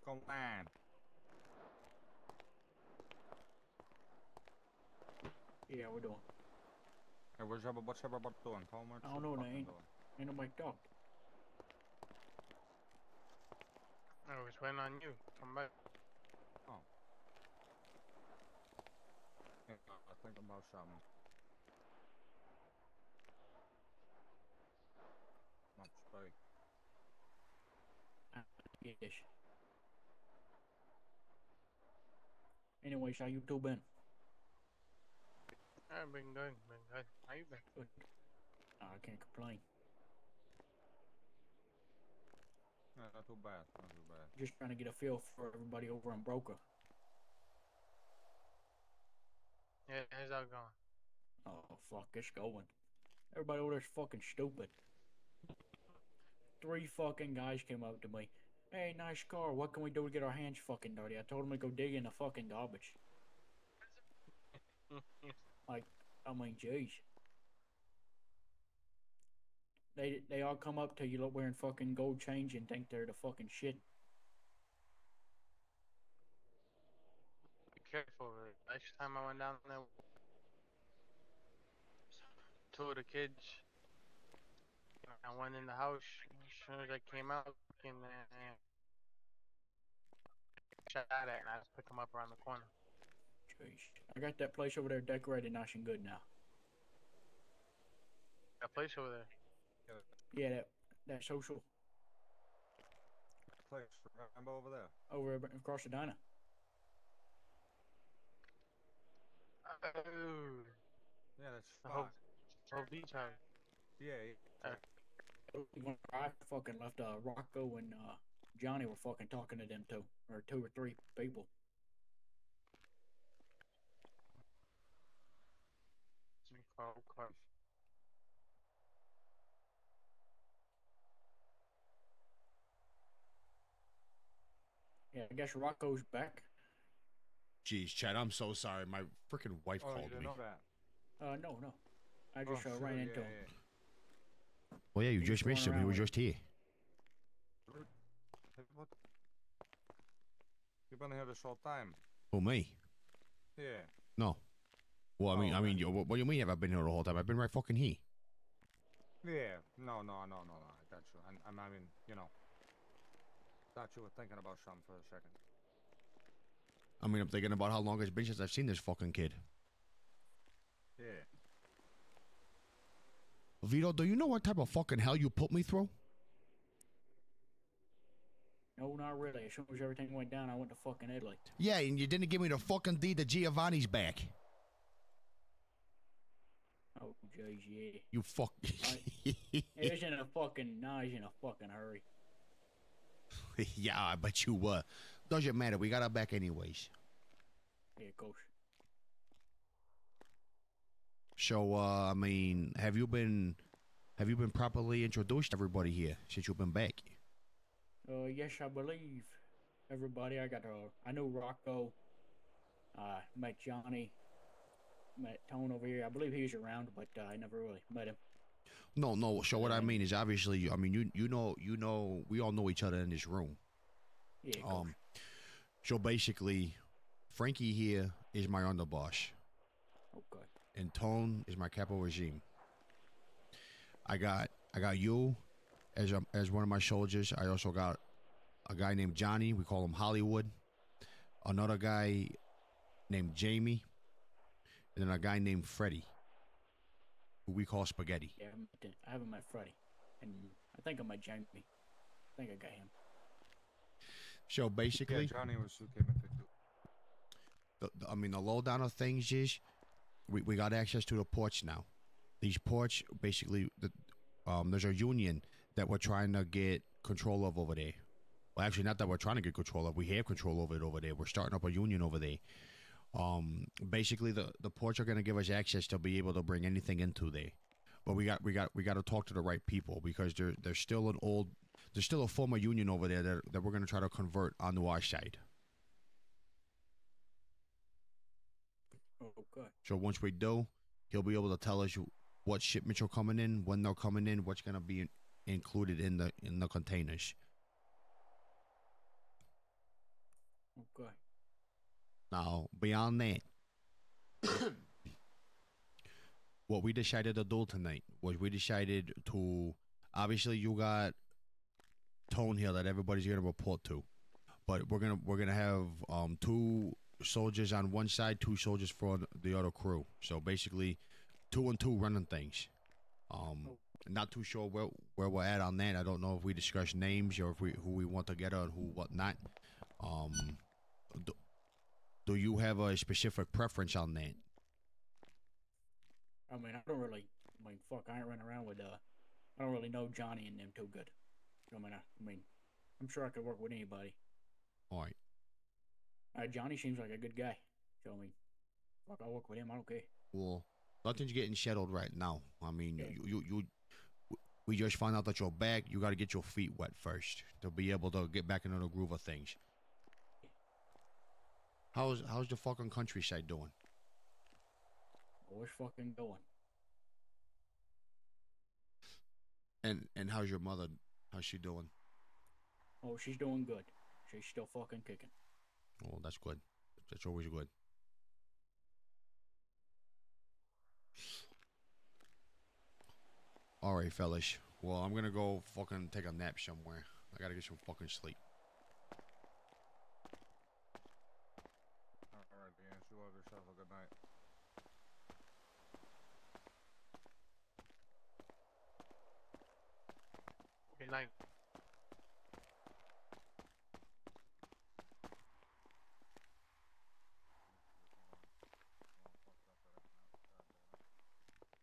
Come on. Yeah, we're doing. Hey, what's everybody doing? Tell me what I you don't know, fucking ain't doing. nobody talk. I was waiting on you. Come back. Oh. Yeah, I think about something. Not straight. Yes. Anyways, how you two been? I've been good, been good. How you been? Good. I can't complain. Yeah, not too bad. Not too bad. Just trying to get a feel for everybody over in Broker. Yeah, how's that going? Oh fuck, it's going. Everybody over there's fucking stupid. 3 fucking guys came up to me. Hey, nice car. What can we do to get our hands fucking dirty? I told them to go dig in the fucking garbage. Like, I mean, jeez. They all come up to you look wearing fucking gold chains and think they're the fucking shit. Be careful. Next time I went down there, two of the kids, I went in the house. As soon as I came out, and shot at, and I just picked them up around the corner. Jeez. I got that place over there decorated nice and good now. That place over there. Yeah, that social Place, remember over there? over across the diner. Oh. Yeah, that's The fine. whole beach house. Yeah. When I fucking left, Rocco and Johnny were fucking talking to them two or three people. Okay. Yeah, I guess Rocco's back. Jeez, Chad, I'm so sorry. My freaking wife Oh, called you didn't me. know that? No. I just Oh, ran sure, into him. Well, yeah, you He's just going missed him. He around was with just here. What? You've been here this whole time. Who, me? Yeah. No. Well, I mean, what do you mean have I been here the whole time? I've been right fucking here. Yeah. No. I got you. I mean, you know. Thought you were thinking about something for a second. I mean, I'm thinking about how long it's been since I've seen this fucking kid. Yeah. Vito, do you know what type of fucking hell you put me through? No, not really. As soon as everything went down, I went to fucking Italy. Yeah, and you didn't give me the fucking deed to Giovanni's back. Oh, jeez, yeah. You fuck. He's in a fucking hurry. Yeah, I bet you were. Doesn't matter. We got our back anyways. Yeah, of course. So, I mean, have you been properly introduced to everybody here since you've been back? Yes, I believe everybody. I know Rocco. Met Johnny. Met Tone over here. I believe he was around, but I never really met him. No. So what I mean is, obviously, I mean, you know, we all know each other in this room. Yeah. Of course. So basically, Frankie here is my underboss. Okay. And Tone is my capo regime. I got you as one of my soldiers. I also got a guy named Johnny. We call him Hollywood. Another guy named Jamie. And then a guy named Freddie, who we call Spaghetti. Yeah, I haven't met Freddie, and I think I met Jamie. I think I got him. So basically, yeah, Johnny was who came and picked you. I mean, the lowdown of things is we got access to the ports now. These ports, basically, there's a union that we're trying to get control of over there. Well, actually, not that we're trying to get control of. We have control over it over there. We're starting up a union over there. Basically, the ports are going to give us access to be able to bring anything into there. But we got to talk to the right people because there's still a former union over there that we're going to try to convert onto our side. Okay. So once we do, he'll be able to tell us what shipments are coming in, when they're coming in, what's going to be included in the containers. Okay. Now, beyond that, what we decided to do tonight was we decided to, obviously you got Tone here that everybody's going to report to, but we're gonna have 2 soldiers on one side, 2 soldiers for the other crew. So basically, 2 and 2 running things. Not too sure where we're at on that. I don't know if we discuss names or who we want together and who what not. Do you have a specific preference on that? I mean, fuck, I ain't running around with, I don't really know Johnny and them too good. I mean, I'm sure I could work with anybody. All right. Johnny seems like a good guy. So, I mean, fuck, I'll work with him. I don't care. Well, nothing's getting settled right now. I mean, Yeah. we just found out that you're back. You got to get your feet wet first to be able to get back into the groove of things. How's the fucking countryside doing? Oh, it's fucking going. And how's your mother? How's she doing? Oh, she's doing good. She's still fucking kicking. Oh, that's good. That's always good. All right, fellas. Well, I'm gonna go fucking take a nap somewhere. I gotta get some fucking sleep. All right, Dan. You have yourself a good night. Good night.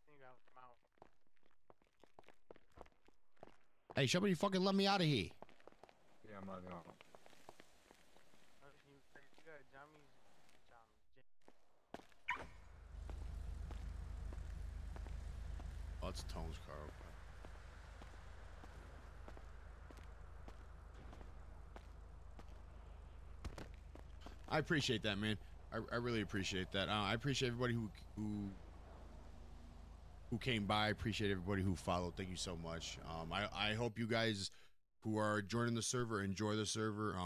You got him out. Hey, somebody fucking let me out of here. Yeah, I'm not gonna. You got Johnny's. Oh, it's Tone's car. Okay. I appreciate that, man. I really appreciate that. I appreciate everybody who came by. I appreciate everybody who followed. Thank you so much. I hope you guys who are joining the server enjoy the server.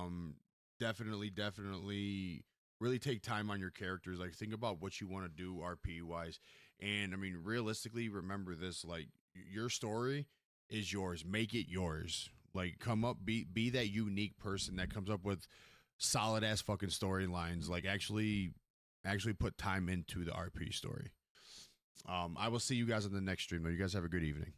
Definitely really take time on your characters. Like, think about what you want to do RP wise. And I mean, realistically, remember this, like, your story is yours. Make it yours. Like, come up, be that unique person that comes up with solid ass fucking storylines. Like, actually put time into the RP story. I will see you guys on the next stream. You guys have a good evening.